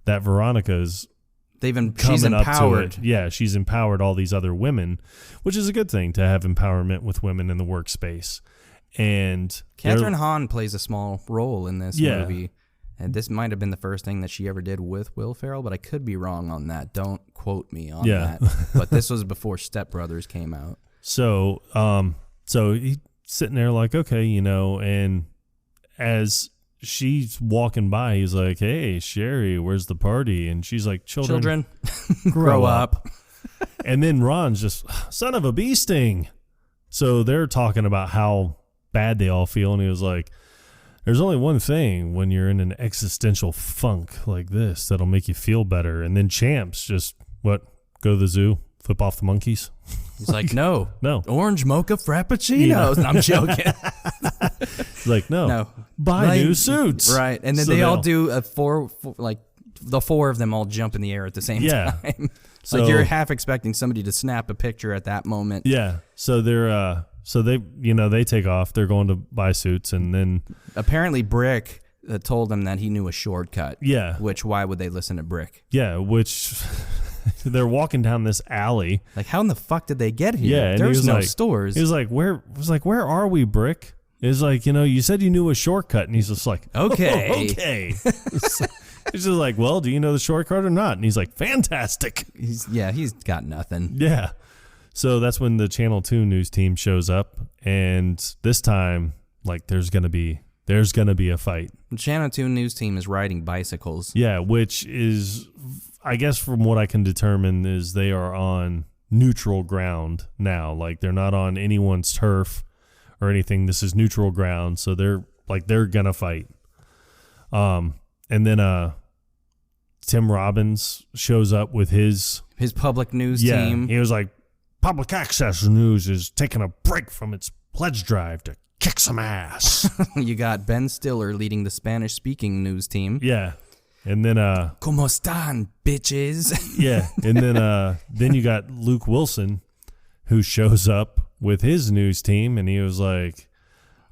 that Veronica's she's empowered. Yeah, she's empowered all these other women, which is a good thing to have empowerment with women in the workspace. And Catherine Hahn plays a small role in this movie. And this might have been the first thing that she ever did with Will Ferrell, but I could be wrong on that. Don't quote me on that. But this was before Step Brothers came out. So he's sitting there like, okay, and as she's walking by, he's like, hey, Sherry, where's the party? And she's like, children grow up. And then Ron's just, son of a bee sting. So they're talking about how bad they all feel. And he was like, there's only one thing when you're in an existential funk like this that'll make you feel better. And then Champ's just, go to the zoo, flip off the monkeys? He's like, no. Orange mocha frappuccinos. I'm joking. He's like, no. Buy new suits. Right. And then they all do the four of them all jump in the air at the same time. So you're half expecting somebody to snap a picture at that moment. Yeah. So they take off. They're going to buy suits, and then apparently Brick told them that he knew a shortcut. Yeah. Which, why would they listen to Brick? Yeah. Which they're walking down this alley. Like, how in the fuck did they get here? Yeah, and there's no like, stores. He was like, where are we, Brick? It's like, you said you knew a shortcut, and he's just like, okay. Okay. He's just like, well, do you know the shortcut or not? And he's like, fantastic. He's got nothing. Yeah. So that's when the Channel 2 news team shows up, and this time, like, there's gonna be a fight. The Channel 2 news team is riding bicycles. Yeah, which is, I guess from what I can determine, is they are on neutral ground now. Like, they're not on anyone's turf or anything. This is neutral ground, so they're gonna fight. And then Tim Robbins shows up with his public news team. He was like, public access news is taking a break from its pledge drive to kick some ass. You got Ben Stiller leading the Spanish-speaking news team. Yeah. And then ¿Cómo están, bitches? Yeah. And then you got Luke Wilson, who shows up with his news team, and he was like,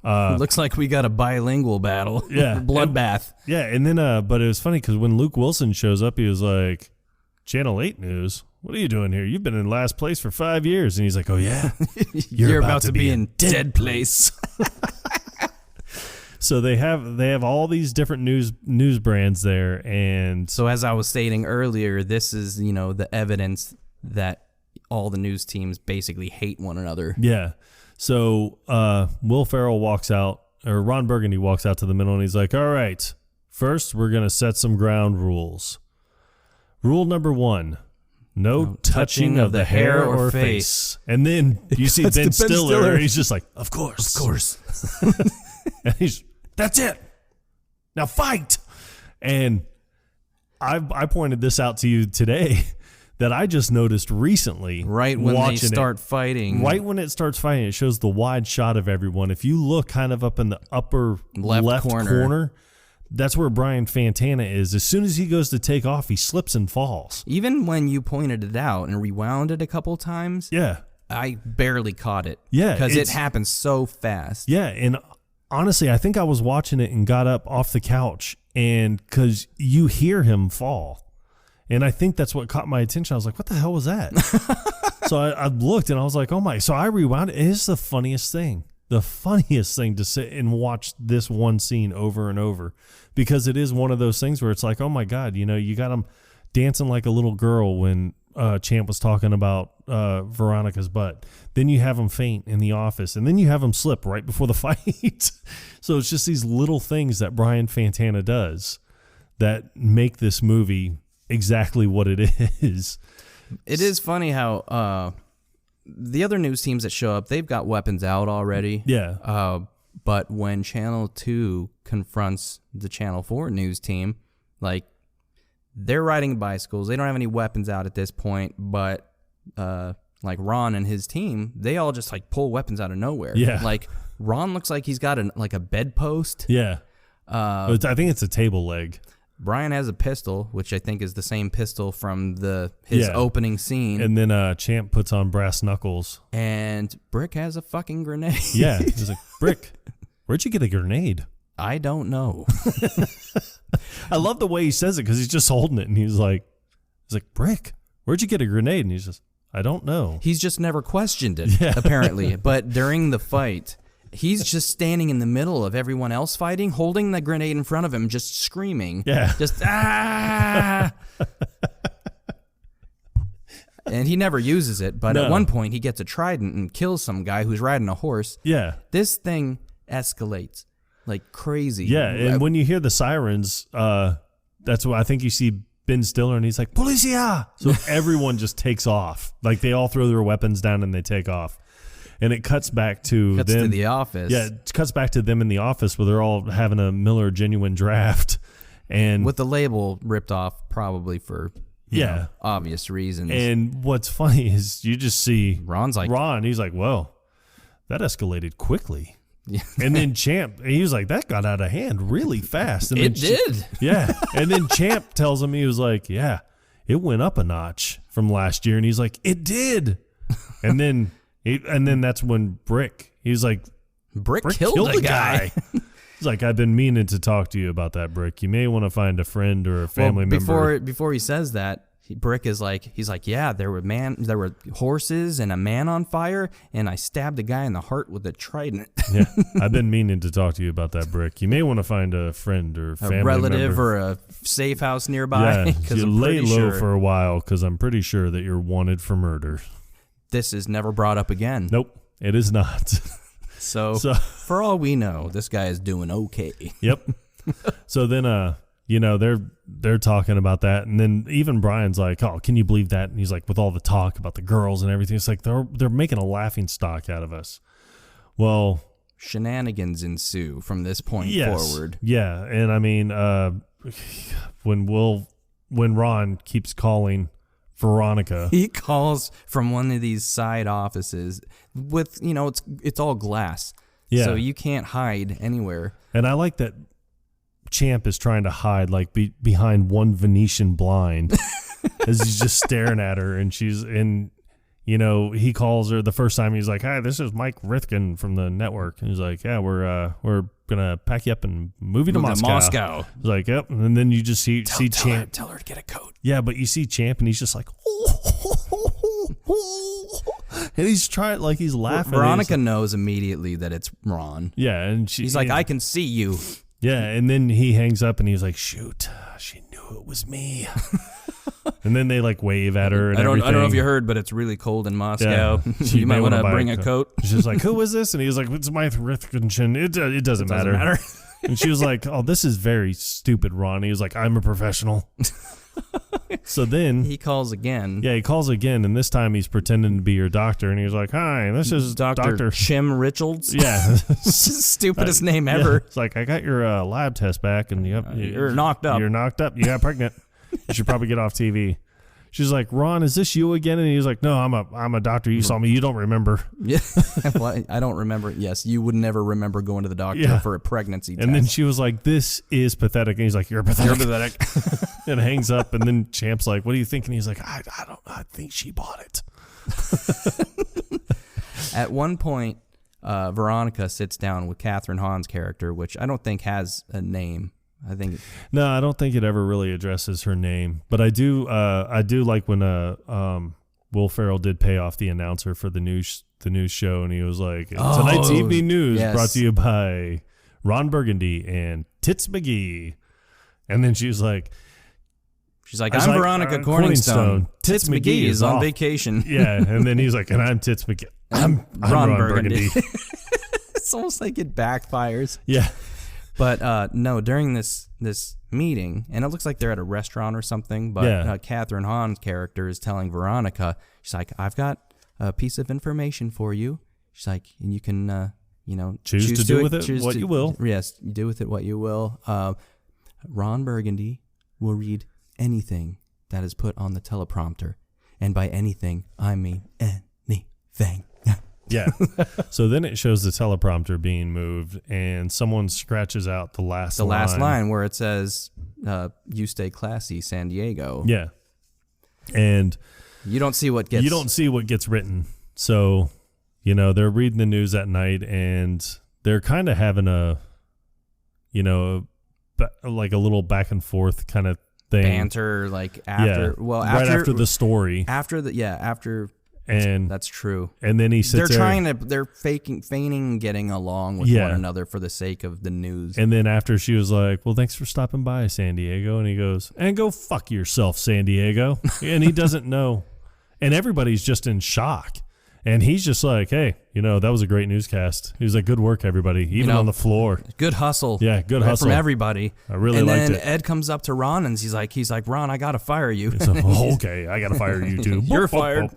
looks like we got a bilingual battle. Yeah. Bloodbath. Yeah. And then but it was funny because when Luke Wilson shows up, he was like, Channel 8 News, what are you doing here? You've been in last place for 5 years. And he's like, oh, yeah? You're about to be in dead place. So they have all these different news brands there. And so as I was stating earlier, this is, the evidence that all the news teams basically hate one another. Yeah. So Will Ferrell walks out, or Ron Burgundy walks out to the middle, and he's like, all right, first we're going to set some ground rules. Rule number 1, no touching of the hair or face. And then you see Ben Stiller, and he's just like, of course. Of course. And that's it. Now fight. And I pointed this out to you today that I just noticed recently. Right when they start fighting. Right when it starts fighting, it shows the wide shot of everyone. If you look kind of up in the upper left corner, that's where Brian Fantana is. As soon as he goes to take off, he slips and falls. Even when you pointed it out and rewound it a couple times, yeah, I barely caught it. Yeah, because it happens so fast. Yeah, and honestly, I think I was watching it and got up off the couch, and because you hear him fall. And I think that's what caught my attention. I was like, what the hell was that? So I looked, and I was like, oh my. So I rewound it. It is the funniest thing. The funniest thing to sit and watch this one scene over and over, because it is one of those things where it's like, oh my God, you got him dancing like a little girl when Champ was talking about Veronica's butt. Then you have him faint in the office, and then you have him slip right before the fight. So it's just these little things that Brian Fantana does that make this movie exactly what it is. It is funny how the other news teams that show up, they've got weapons out already. Yeah. But when Channel 2 confronts the Channel 4 news team, like, they're riding bicycles. They don't have any weapons out at this point, but like Ron and his team, they all just like pull weapons out of nowhere. Yeah. Like, Ron looks like he's got a bedpost. Yeah. I think it's a table leg. Brian has a pistol, which I think is the same pistol from his opening scene. And then Champ puts on brass knuckles. And Brick has a fucking grenade. Yeah. He's like, Brick, where'd you get a grenade? I don't know. I love the way he says it, because he's just holding it, and he's like, Brick, where'd you get a grenade? And he's just, I don't know. He's just never questioned it, apparently. But during the fight, he's just standing in the middle of everyone else fighting, holding the grenade in front of him, just screaming. Yeah. Just, ah! And he never uses it, but at one point he gets a trident and kills some guy who's riding a horse. Yeah. This thing escalates like crazy. Yeah, and when you hear the sirens, that's what I think you see Ben Stiller, and he's like, Policia! So everyone just takes off. Like, they all throw their weapons down and they take off. And it cuts back to them. To the office. Yeah, it cuts back to them in the office where they're all having a Miller Genuine Draft. And with the label ripped off, probably for you know, obvious reasons. And what's funny is you just see Ron, he's like, whoa, that escalated quickly. Yeah. And then Champ, he was like, that got out of hand really fast. And it did. Yeah. And then Champ tells him, he was like, yeah, it went up a notch from last year. And he's like, it did. And then that's when he's like, Brick killed a guy. He's like, I've been meaning to talk to you about that, Brick. You may want to find a friend or a family member. Before he says that, Brick is like, he's like, yeah, there were horses and a man on fire, and I stabbed a guy in the heart with a trident. Yeah, I've been meaning to talk to you about that, Brick. You may want to find a friend or family relative member. or a safe house nearby. Yeah, because you lay low for a while because I'm pretty sure that you're wanted for murder. This is never brought up again. Nope, it is not. So for all we know, this guy is doing okay. Yep. So then, they're talking about that, and then even Brian's like, "Oh, can you believe that?" And he's like, "With all the talk about the girls and everything, it's like they're making a laughing stock out of us." Well, shenanigans ensue from this point forward. Yeah, and I mean, when Ron keeps calling Veronica, he calls from one of these side offices with it's all glass, so you can't hide anywhere. And I like that Champ is trying to hide like behind one Venetian blind as he's just staring at her, and he calls her the first time. He's like, "Hi, this is Mike Rithkin from the network." And he's like, "Yeah, we're gonna pack you up and move you to Moscow." He's like, "Yep." And then you just see Champ. Tell her to get a coat. Yeah, but you see Champ, and he's just like, and he's trying, like, he's laughing. Veronica knows immediately that it's Ron. Yeah, and he's like, "I can see you." Yeah, and then he hangs up and he's like, "Shoot, she knew it was me." And then they like wave at her and everything. I don't know if you heard, but it's really cold in Moscow. Yeah, you might want to bring a coat. She's like, "Who is this?" And he was like, "It's Mike Rithkin. It doesn't matter." And she was like, "Oh, this is very stupid, Ron." He was like, "I'm a professional." So then he calls again. Yeah, he calls again, and this time he's pretending to be your doctor, and he was like, "Hi, this is Dr. Chim Richards." Yeah, stupidest name ever. Yeah. It's like, "I got your lab test back, and you're knocked up. You're knocked up. You got pregnant. You should probably get off TV." She's like, "Ron, is this you again?" And he was like, "No, I'm a doctor. You saw me. You don't remember." Yeah, well, I don't remember. Yes, you would never remember going to the doctor for a pregnancy test. And then she was like, "This is pathetic." And he's like, "You're pathetic." You're pathetic. And hangs up. And then Champ's like, "What do you think?" And he's like, I think she bought it." At one point, Veronica sits down with Catherine Hahn's character, which I don't think has a name. I don't think it ever really addresses her name, but I do like when Will Ferrell did pay off the announcer for the news show, and he was like, "Tonight's evening news brought to you by Ron Burgundy and Tits McGee," and then she's like, "I'm Veronica Corningstone. Tits McGee is on vacation." Yeah, and then he's like, "And I'm Tits McGee. I'm Ron Burgundy." It's almost like it backfires. Yeah. But no, during this meeting, and it looks like they're at a restaurant or something, but Catherine Hahn's character is telling Veronica, she's like, "I've got a piece of information for you." She's like, "And you can, choose to do with it what you will." Yes, do with it what you will. Ron Burgundy will read anything that is put on the teleprompter. And by anything, I mean anything. Yeah. So then it shows the teleprompter being moved, and someone scratches out the last line where it says, "You stay classy, San Diego." Yeah. And you don't see what gets written. So, they're reading the news at night, and they're kind of having like a little back and forth kind of thing. Banter, like after after the story. And that's true. And then he sits there. They're feigning getting along with one another for the sake of the news. And then after she was like, "Well, thanks for stopping by, San Diego." And he goes, "And go fuck yourself, San Diego." And he doesn't know. And everybody's just in shock. And he's just like, "Hey, that was a great newscast." He was like, "Good work, everybody, even on the floor. Good hustle." Yeah, good hustle from everybody. I really liked it. And then Ed comes up to Ron and he's like, "Ron, I gotta fire you." Like, "Okay, I gotta fire you too." You're fired.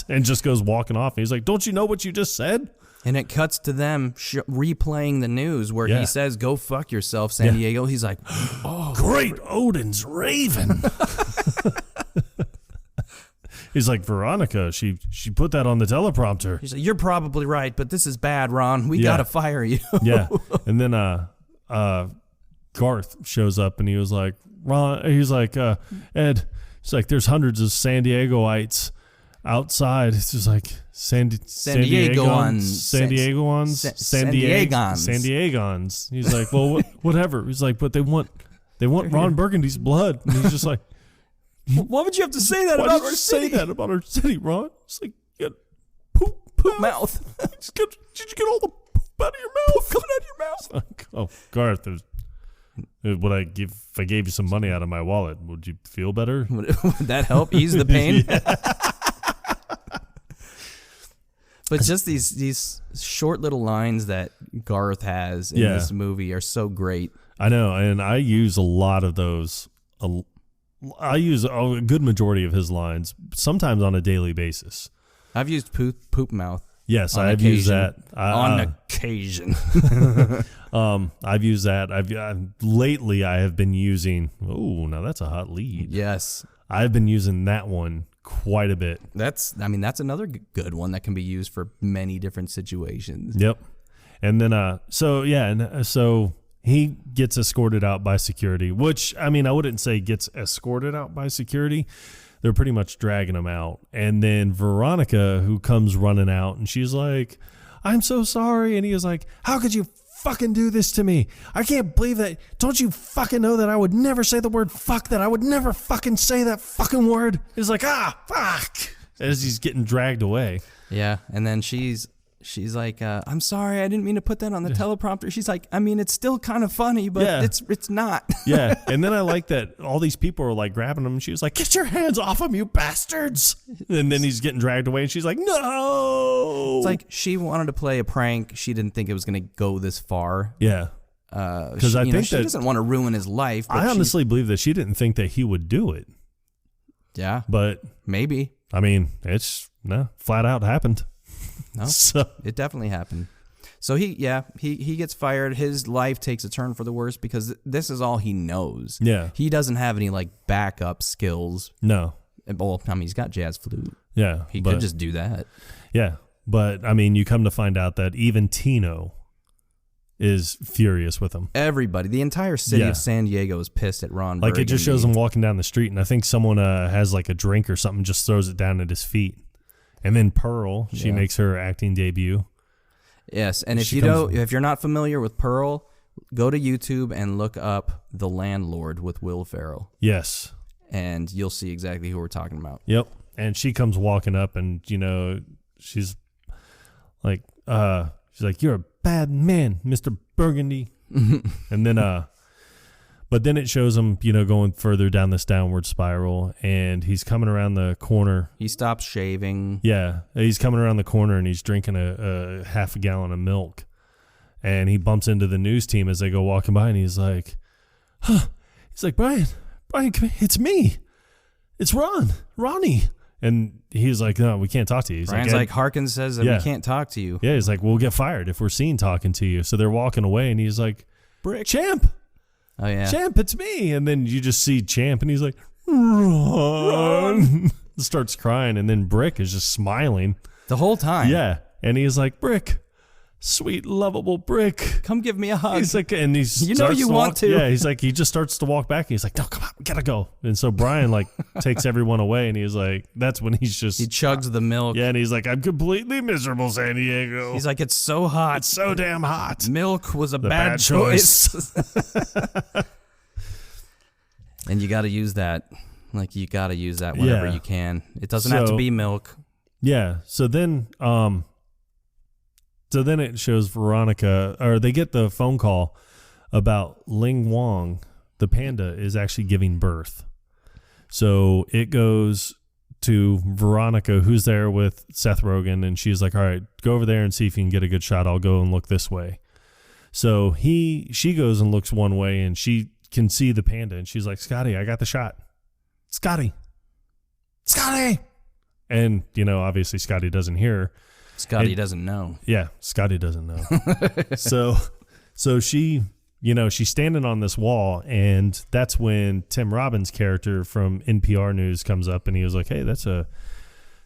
And just goes walking off. He's like, "Don't you know what you just said?" And it cuts to them replaying the news where he says, "Go fuck yourself, San Diego." He's like, "Oh, great Odin's raven." He's like, "Veronica, she put that on the teleprompter." He's like, "You're probably right, but this is bad, Ron. We gotta fire you." Yeah. And then Garth shows up, and he was like, "Ron," he's like, "Ed," he's like, "There's hundreds of San Diegoites outside." It's just like San Diegans. He's like, "Well, whatever." He's like, "But they want Ron Burgundy's blood." And he's just like, Why would you have to say that Why about did our you city? say that about our city, Ron? It's like, you got poop Mouth. Did you get all the poop out of your mouth? Coming out of your mouth. Like, oh, Garth, would I give if I gave you some money out of my wallet? Would you feel better? Would that help ease the pain? But just these short little lines that Garth has in this movie are so great. I know, and I use a lot of those. I use a good majority of his lines, sometimes on a daily basis. I've used poop mouth. Yes, I've used that. On occasion. I've used that. Lately I have been using, now that's a hot lead. Yes. I've been using that one quite a bit. That's another good one that can be used for many different situations. Yep. And then, so he gets escorted out by security, which, I mean, I wouldn't say gets escorted out by security. They're pretty much dragging him out. And then Veronica, who comes running out, and she's like, I'm so sorry. And he was like, how could you fucking do this to me? I can't believe that. Don't you fucking know that I would never say the word fuck, that I would never fucking say that fucking word? He's like, fuck, as he's getting dragged away. Yeah. And then she's like, I'm sorry, I didn't mean to put that on the teleprompter. She's like, I mean, it's still kind of funny, but it's not. Yeah. And then I like that all these people are like grabbing him, and she was like, get your hands off him, you bastards. And then he's getting dragged away, and she's like, no. It's like she wanted to play a prank. She didn't think it was going to go this far. Yeah. Because I think she doesn't want to ruin his life. But I honestly believe that she didn't think that he would do it. Yeah. But maybe. I mean, it's flat out happened. No, it definitely happened. So he gets fired. His life takes a turn for the worse because this is all he knows. Yeah. He doesn't have any like backup skills. No. Well, I mean, he's got jazz flute. Yeah. He could just do that. Yeah. But I mean, you come to find out that even Tino is furious with him. Everybody, the entire city of San Diego is pissed at Ron Like Burgundy. it just shows him walking down the street, and I think someone has like a drink or something, just throws it down at his feet. And then Pearl, she makes her acting debut. Yes, and if you're not familiar with Pearl, go to YouTube and look up The Landlord with Will Ferrell. Yes. And you'll see exactly who we're talking about. Yep. And she comes walking up, and she's like, you're a bad man, Mr. Burgundy. And then but then it shows him, going further down this downward spiral, and he's coming around the corner. He stops shaving. Yeah, he's coming around the corner, and he's drinking a half a gallon of milk. And he bumps into the news team as they go walking by, and he's like, He's like, Brian, come here. It's me. It's Ronnie. And he's like, no, we can't talk to you. He's Brian's like Harkins says that we can't talk to you. Yeah, he's like, we'll get fired if we're seen talking to you. So they're walking away, and he's like, Brick. Champ. Oh, yeah. Champ, it's me. And then you just see Champ, and he's like, Ron. Starts crying, and then Brick is just smiling. The whole time. Yeah. And he's like, Brick, sweet, lovable Brick. Come give me a hug. He's like, and he's want to. Yeah, he's like, he just starts to walk back. And he's like, no, come on, we gotta go. And so Brian like takes everyone away, and he's like, that's when he chugs the milk. Yeah, and he's like, I'm completely miserable, San Diego. He's like, it's so hot. It's so damn hot. Milk was a bad choice. And you got to use that. Like, you got to use that whenever you can. It doesn't have to be milk. Yeah. So then it shows Veronica, or they get the phone call about Ling Wong, the panda, is actually giving birth. So it goes to Veronica, who's there with Seth Rogen, and she's like, all right, go over there and see if you can get a good shot. I'll go and look this way. So she goes and looks one way, and she can see the panda, and she's like, Scotty, I got the shot. Scotty. And, obviously Scotty doesn't hear her. Scotty doesn't know. Yeah, Scotty doesn't know. So she, she's standing on this wall, and that's when Tim Robbins' character from NPR News comes up, and he was like, hey, that's a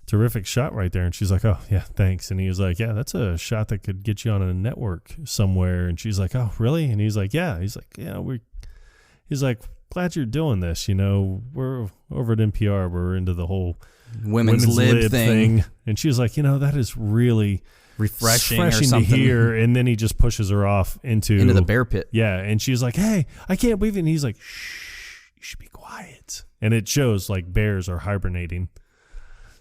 terrific shot right there. And she's like, oh, yeah, thanks. And he was like, yeah, that's a shot that could get you on a network somewhere. And she's like, oh, really? And he's like, yeah. He's like, yeah, he's like, glad you're doing this. We're over at NPR. We're into the whole women's lib thing. And she was like, that is really refreshing or to something. hear. And then he just pushes her off into the bear pit. Yeah. And she's like, hey, I can't believe it. And he's like, should be quiet. And it shows like bears are hibernating.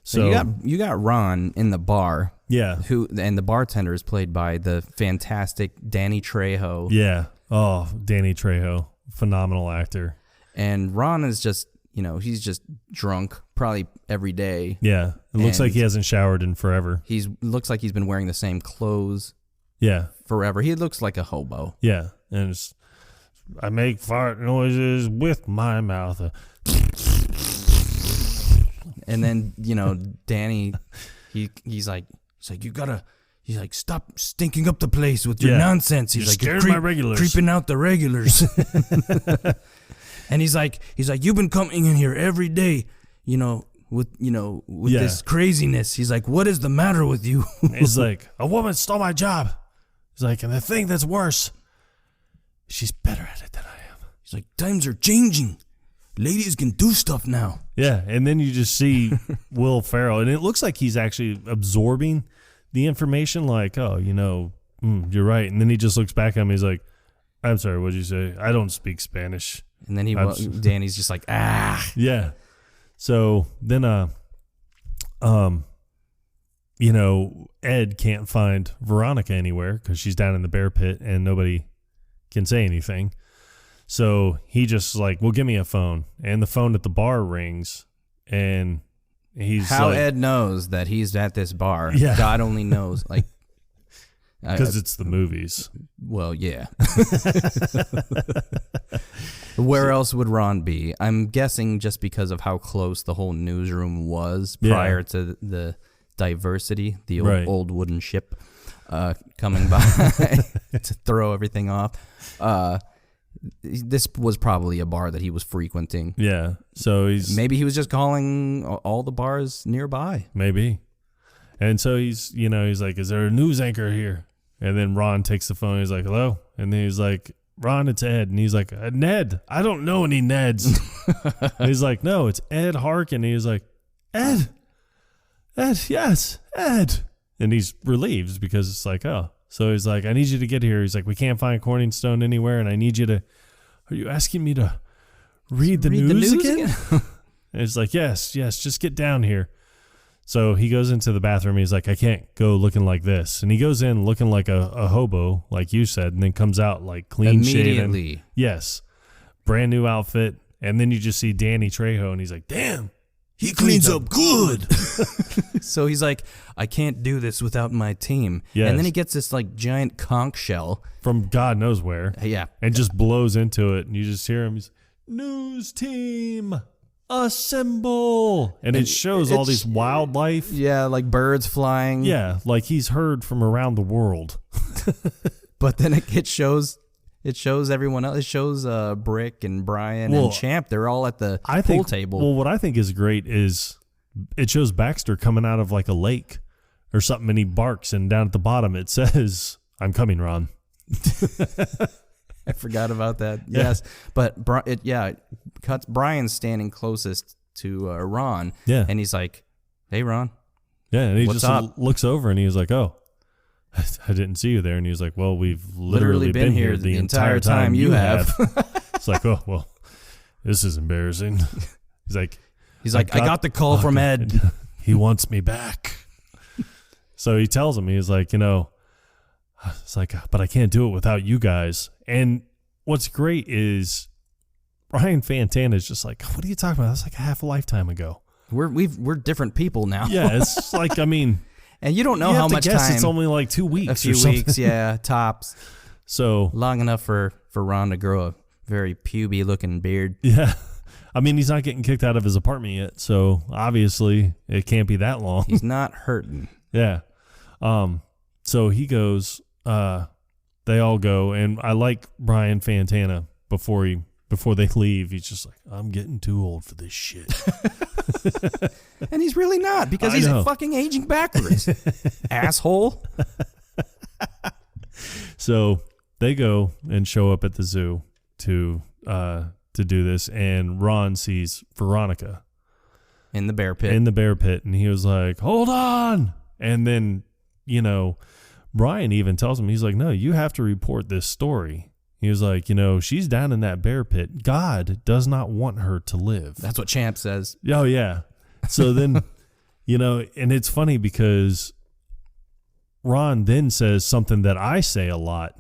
So you got Ron in the bar. Yeah. And the bartender is played by the fantastic Danny Trejo. Yeah. Oh, Danny Trejo. Phenomenal actor. And Ron is just, he's just drunk probably every day. Yeah. It looks like he hasn't showered in forever. Looks like he's been wearing the same clothes. Yeah. Forever. He looks like a hobo. Yeah. And I make fart noises with my mouth. And then, Danny, he's like, stop stinking up the place with your nonsense. He's like, scared my regulars. Creeping out the regulars. And he's like, you've been coming in here every day, with this craziness. He's like, what is the matter with you? He's like, a woman stole my job. He's like, and the thing that's worse, she's better at it than I am. He's like, times are changing. Ladies can do stuff now. Yeah, and then you just see Will Ferrell, and it looks like he's actually absorbing the information, like, oh, you're right. And then he just looks back at him, he's like, I'm sorry, what'd you say? I don't speak Spanish. And then Danny's just like, ah. Yeah. So then, Ed can't find Veronica anywhere because she's down in the bear pit and nobody can say anything. So he just like, well, give me a phone. And the phone at the bar rings, and he's how like, Ed knows that he's at this bar. Yeah. God only knows. Like, because it's the movies. Well, yeah. Where else would Ron be? I'm guessing just because of how close the whole newsroom was prior to the diversity, the old wooden ship coming by to throw everything off. This was probably a bar that he was frequenting. Yeah. So maybe he was just calling all the bars nearby. Maybe. And so he's like, is there a news anchor here? And then Ron takes the phone. He's like, hello. And then he's like, Ron, it's Ed. And he's like, Ned, I don't know any Neds. He's like, no, it's Ed Harkin. And he's like, Ed, yes, Ed. And he's relieved because it's like, oh. So he's like, I need you to get here. He's like, we can't find Corningstone anywhere, and I need you to, are you asking me to read the news again? And he's like, yes, just get down here. So he goes into the bathroom. He's like, I can't go looking like this. And he goes in looking like a hobo, like you said, and then comes out like clean shaven. Immediately. Yes. Brand new outfit. And then you just see Danny Trejo, and he's like, damn. He cleans up good. So he's like, I can't do this without my team. Yes. And then he gets this like giant conch shell. From God knows where. Yeah. And just blows into it. And you just hear him. He's, news team, assemble. And it shows all this wildlife. Yeah, like birds flying. Yeah, like he's heard from around the world. But then it shows everyone else. It shows Brick and Brian and Champ. They're all at the pool table. Well, what I think is great is it shows Baxter coming out of like a lake or something, and he barks, and down at the bottom it says, I'm coming, Ron. I forgot about that. Yes. But it cuts Brian standing closest to Ron. Yeah. And he's like, hey, Ron. Yeah, and he What's just up? looks over, and he's like, oh, I didn't see you there. And he was like, well, we've literally been here the entire time you have. It's like, oh, well, this is embarrassing. He's like, I got the call from Ed. He wants me back. So he tells him, he's like, it's like, but I can't do it without you guys. And what's great is Brian Fantana is just like, what are you talking about? That's like a half a lifetime ago. We're different people now. Yeah, it's like, I mean, and you don't know how much time. It's only like 2 weeks. A few weeks, yeah, tops. So long enough for Ron to grow a very puby looking beard. Yeah. I mean, he's not getting kicked out of his apartment yet, so obviously it can't be that long. He's not hurting. Yeah. So he goes, they all go, and I like Brian Fantana before they leave. He's just like, I'm getting too old for this shit. And he's really not, because he's fucking aging backwards. Asshole. So they go and show up at the zoo to do this, and Ron sees Veronica in the bear pit. And he was like, hold on. And then, Brian even tells him, he's like, no, you have to report this story. He was like, she's down in that bear pit. God does not want her to live. That's what Champ says. Oh, yeah. So then, and it's funny because Ron then says something that I say a lot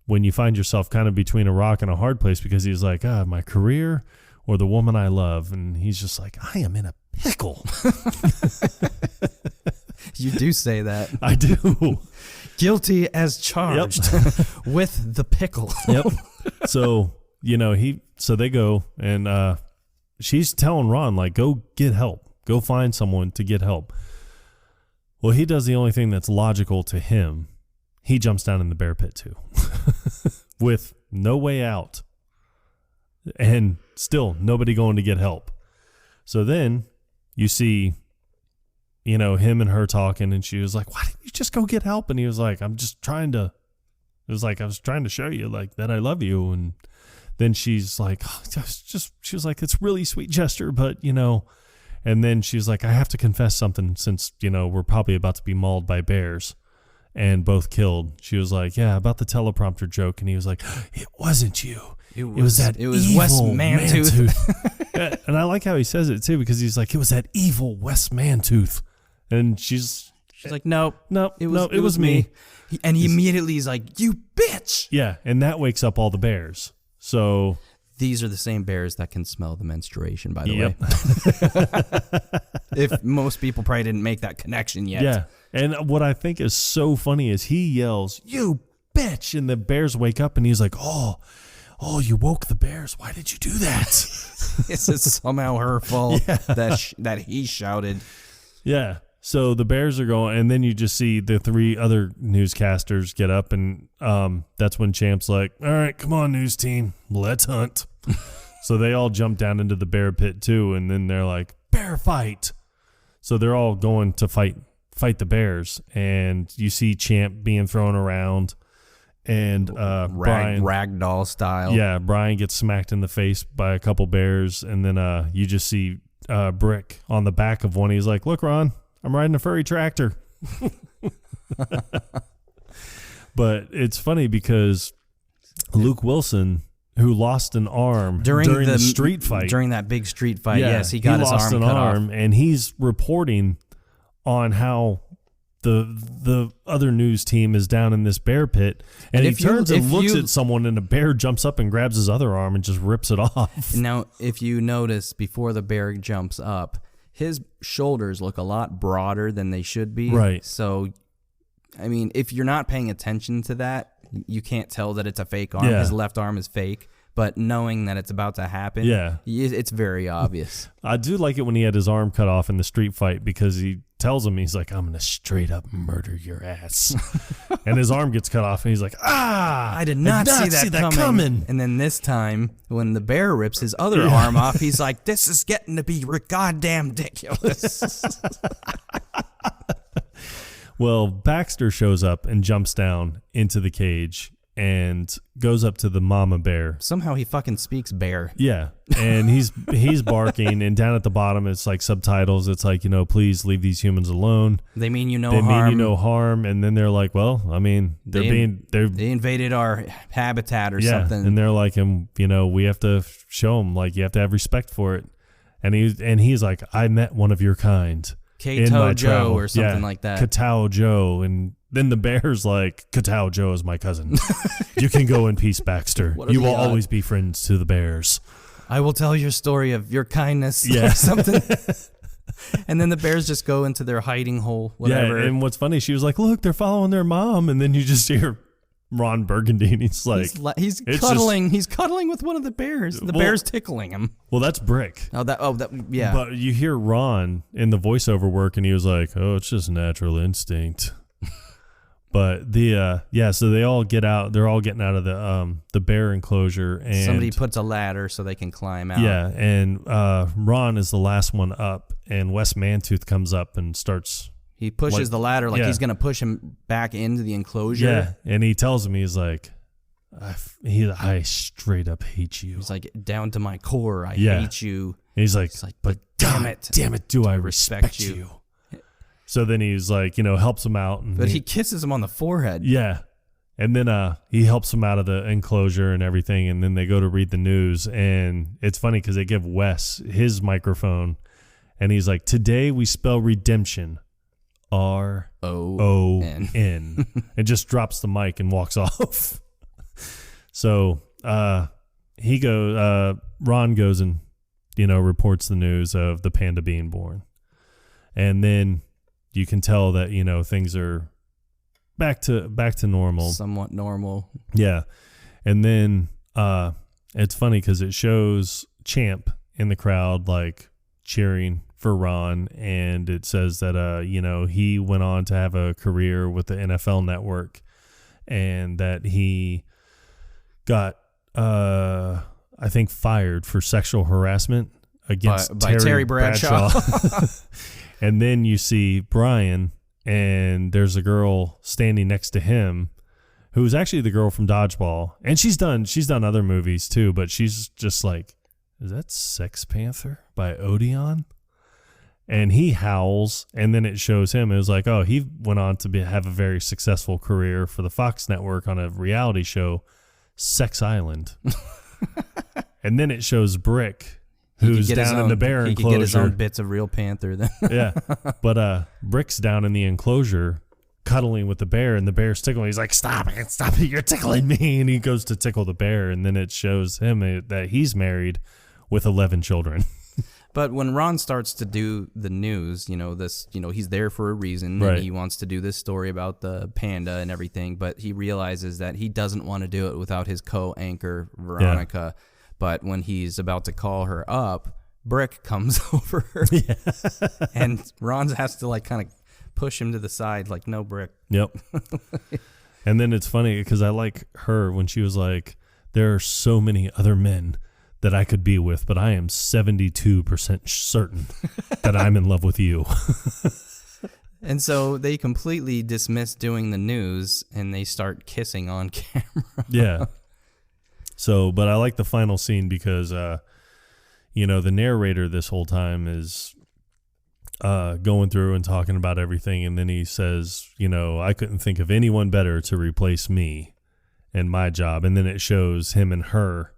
when you find yourself kind of between a rock and a hard place, because he's like, my career or the woman I love. And he's just like, I am in a pickle. You do say that. I do. Guilty as charged. With the pickle. Yep. So, so they go, and she's telling Ron, like, go get help. Go find someone to get help. Well, he does the only thing that's logical to him. He jumps down in the bear pit too. With no way out. And still nobody going to get help. So then you see, him and her talking, and she was like, why didn't you just go get help? And he was like, I was trying to show you like that I love you. And then she's like, she was like, it's really sweet gesture, but and then she's like, I have to confess something, since, we're probably about to be mauled by bears and both killed. She was like, yeah, about the teleprompter joke. And he was like, it wasn't you. It was Wes Mantooth. And I like how he says it too, because he's like, it was that evil Wes Mantooth. And she's like, nope, it was me. And he immediately is like, you bitch. Yeah. And that wakes up all the bears. So these are the same bears that can smell the menstruation, by the way. If most people probably didn't make that connection yet. Yeah. And what I think is so funny is he yells, you bitch. And the bears wake up, and he's like, oh, you woke the bears. Why did you do that? This is somehow her fault that he shouted. Yeah. So the bears are going, and then you just see the 3 other newscasters get up, and that's when Champ's like, all right, come on, news team, let's hunt. So they all jump down into the bear pit too, and then they're like, bear fight. So they're all going to fight the bears, and you see Champ being thrown around, and Brian, ragdoll style. Yeah, Brian gets smacked in the face by a couple bears, and then you just see Brick on the back of one. He's like, look, Ron, I'm riding a furry tractor. But it's funny because Luke Wilson, who lost an arm during the street fight. During that big street fight, yes, he got his arm cut off. And he's reporting on how the other news team is down in this bear pit, and he turns and looks at someone, and a bear jumps up and grabs his other arm and just rips it off. Now, if you notice, before the bear jumps up, his shoulders look a lot broader than they should be. Right. So, I mean, if you're not paying attention to that, you can't tell that it's a fake arm. Yeah. His left arm is fake. But knowing that it's about to happen, it's very obvious. I do like it when he had his arm cut off in the street fight, because he tells him, he's like, I'm going to straight up murder your ass. And his arm gets cut off, and he's like, I did not see that coming. And then this time, when the bear rips his other arm off, he's like, this is getting to be goddamn ridiculous. Well, Baxter shows up and jumps down into the cage and goes up to the mama bear. Somehow he fucking speaks bear. Yeah. And he's barking, and down at the bottom it's like subtitles. It's like, please leave these humans alone. They mean you no harm. They mean you no harm. And then they're like, well, I mean, they invaded our habitat or something. And they're like, we have to show them, like, you have to have respect for it. And he's like, I met one of your kind. Kato Joe or something like that. Katao Joe. And then the bear's like, Katao Joe is my cousin. You can go in peace, Baxter. You will always be friends to the bears. I will tell your story of your kindness or something. And then the bears just go into their hiding hole, whatever. Yeah, and what's funny, she was like, look, they're following their mom. And then you just hear Ron Burgundy, and he's like, he's cuddling. He's cuddling with one of the bears. The bear's tickling him. Well, that's Brick. Yeah. But you hear Ron in the voiceover work, and he was like, oh, it's just natural instinct. But so they all get out. They're all getting out of the bear enclosure, and somebody puts a ladder so they can climb out. Yeah, and Ron is the last one up, and Wes Mantooth comes up and starts. He pushes the ladder like he's going to push him back into the enclosure. Yeah, and he tells him, he's like, I straight up hate you. He's like, down to my core, I hate you. And he's like, but damn it, do I respect you? So then he's like, helps him out. But he kisses him on the forehead. Yeah. And then he helps him out of the enclosure and everything, and then they go to read the news. And it's funny because they give Wes his microphone, and he's like, "Today we spell redemption, RON," and just drops the mic and walks off. So Ron goes and reports the news of the panda being born, and then you can tell that things are back to normal, somewhat normal. Yeah. And then it's funny because it shows Champ in the crowd like cheering for Ron, and it says that he went on to have a career with the NFL Network, and that he got I think fired for sexual harassment against by Terry Bradshaw. And then you see Brian, and there's a girl standing next to him who's actually the girl from Dodgeball. And she's done other movies too, but she's just like, is that Sex Panther by Odeon? And he howls, and then it shows him. It was like, oh, he went on to have a very successful career for the Fox network on a reality show, Sex Island. And then it shows Brick, who's down in the bear enclosure. He could get his own bits of real panther then. Yeah. But Brick's down in the enclosure cuddling with the bear, and the bear's tickling. He's like, stop it, you're tickling me. And he goes to tickle the bear, and then it shows him that he's married with 11 children. But when Ron starts to do the news, he's there for a reason. Right. And he wants to do this story about the panda and everything, but he realizes that he doesn't want to do it without his co-anchor, Veronica. Yeah. But when he's about to call her up, Brick comes over, and Ron has to kind of push him to the side, like, no, Brick. Yep. And then it's funny because I like her when she was like, there are so many other men that I could be with, but I am 72% certain that I'm in love with you. And so they completely dismiss doing the news, and they start kissing on camera. Yeah. So, but I like the final scene because, the narrator this whole time is going through and talking about everything. And then he says, I couldn't think of anyone better to replace me and my job. And then it shows him and her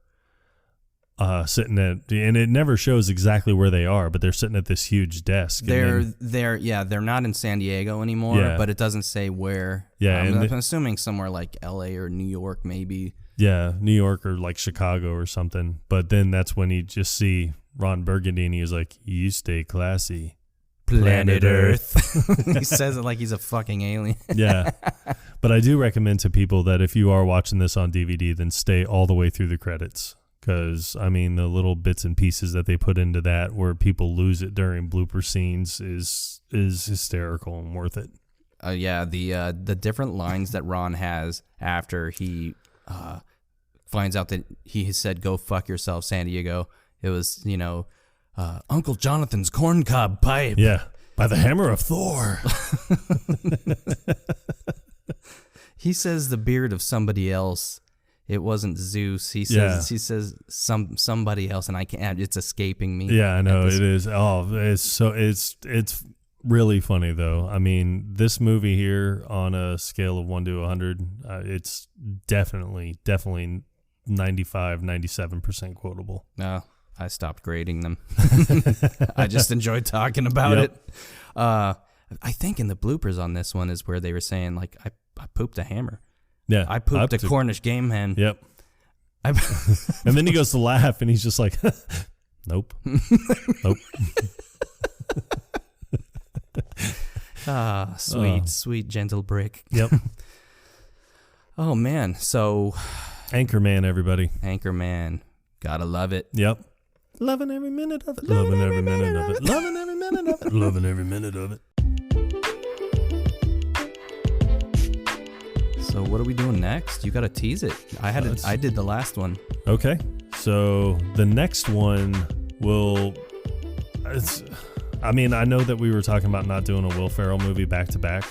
sitting at, and it never shows exactly where they are, but they're sitting at this huge desk. They're not in San Diego anymore, but it doesn't say where. Yeah. I'm assuming somewhere like LA or New York, maybe. Yeah, New York or like Chicago or something. But then that's when you just see Ron Burgundy, and he's like, you stay classy. Planet Earth. He says it like he's a fucking alien. Yeah. But I do recommend to people that if you are watching this on DVD, then stay all the way through the credits. Because, the little bits and pieces that they put into that where people lose it during blooper scenes is hysterical and worth it. The different lines that Ron has after he finds out that he has said, go fuck yourself, San Diego. It was, Uncle Jonathan's corncob pipe. Yeah, by the hammer of Thor. He says the beard of somebody else. It wasn't Zeus. He says somebody else, and I can't. It's escaping me. Yeah, I know it is. Oh, it's really funny though. This movie here on a scale of 1 to 100, it's definitely 95, 97% quotable. No, I stopped grading them. I just enjoyed talking about it. I think in the bloopers on this one is where they were saying like I pooped a hammer. Yeah, I pooped a Cornish game hen. Yep. And then he goes to laugh, and he's just like, nope. Nope. Sweet, gentle Brick. Yep. Oh, man. So. Anchorman, everybody. Anchorman. Gotta love it. Yep. Loving every minute of it. Loving every minute of it. Loving every minute of it. Loving every minute of it. So what are we doing next? You got to tease it. I did the last one. Okay. So the next one I know that we were talking about not doing a Will Ferrell movie back to back,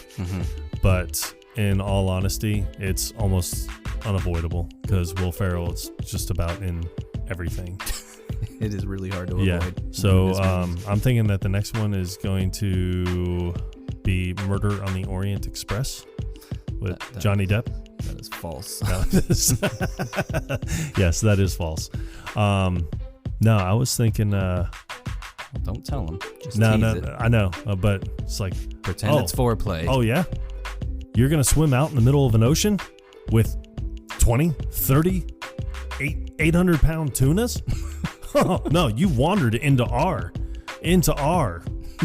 but in all honesty, it's almost unavoidable because Will Ferrell is just about in everything. It is really hard to avoid. Yeah. So I'm thinking that the next one is going to be Murder on the Orient Express with Johnny Depp. That is false. Yes, that is false. No, I was thinking. Don't tell him. Just No, tease no, it. I know, but it's like Pretend it's foreplay. Oh yeah, you're gonna swim out in the middle of an ocean with 20, 30, 800-pound tunas? No, you wandered into our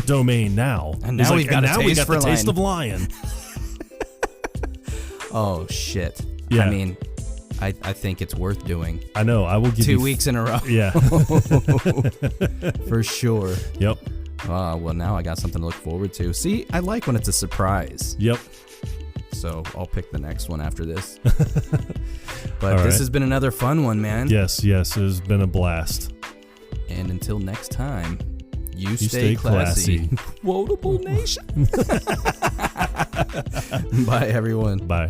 domain now. And now we've got the taste of lion. Oh shit. Yeah. I mean, I think it's worth doing. I know. I will give 2 weeks in a row. Yeah. For sure. Yep. Well, now I got something to look forward to. See, I like when it's a surprise. Yep. So I'll pick the next one after this. But All this right. has been another fun one, man. Yes, it has been a blast. And until next time, you stay classy. Quotable Nation. Bye, everyone. Bye.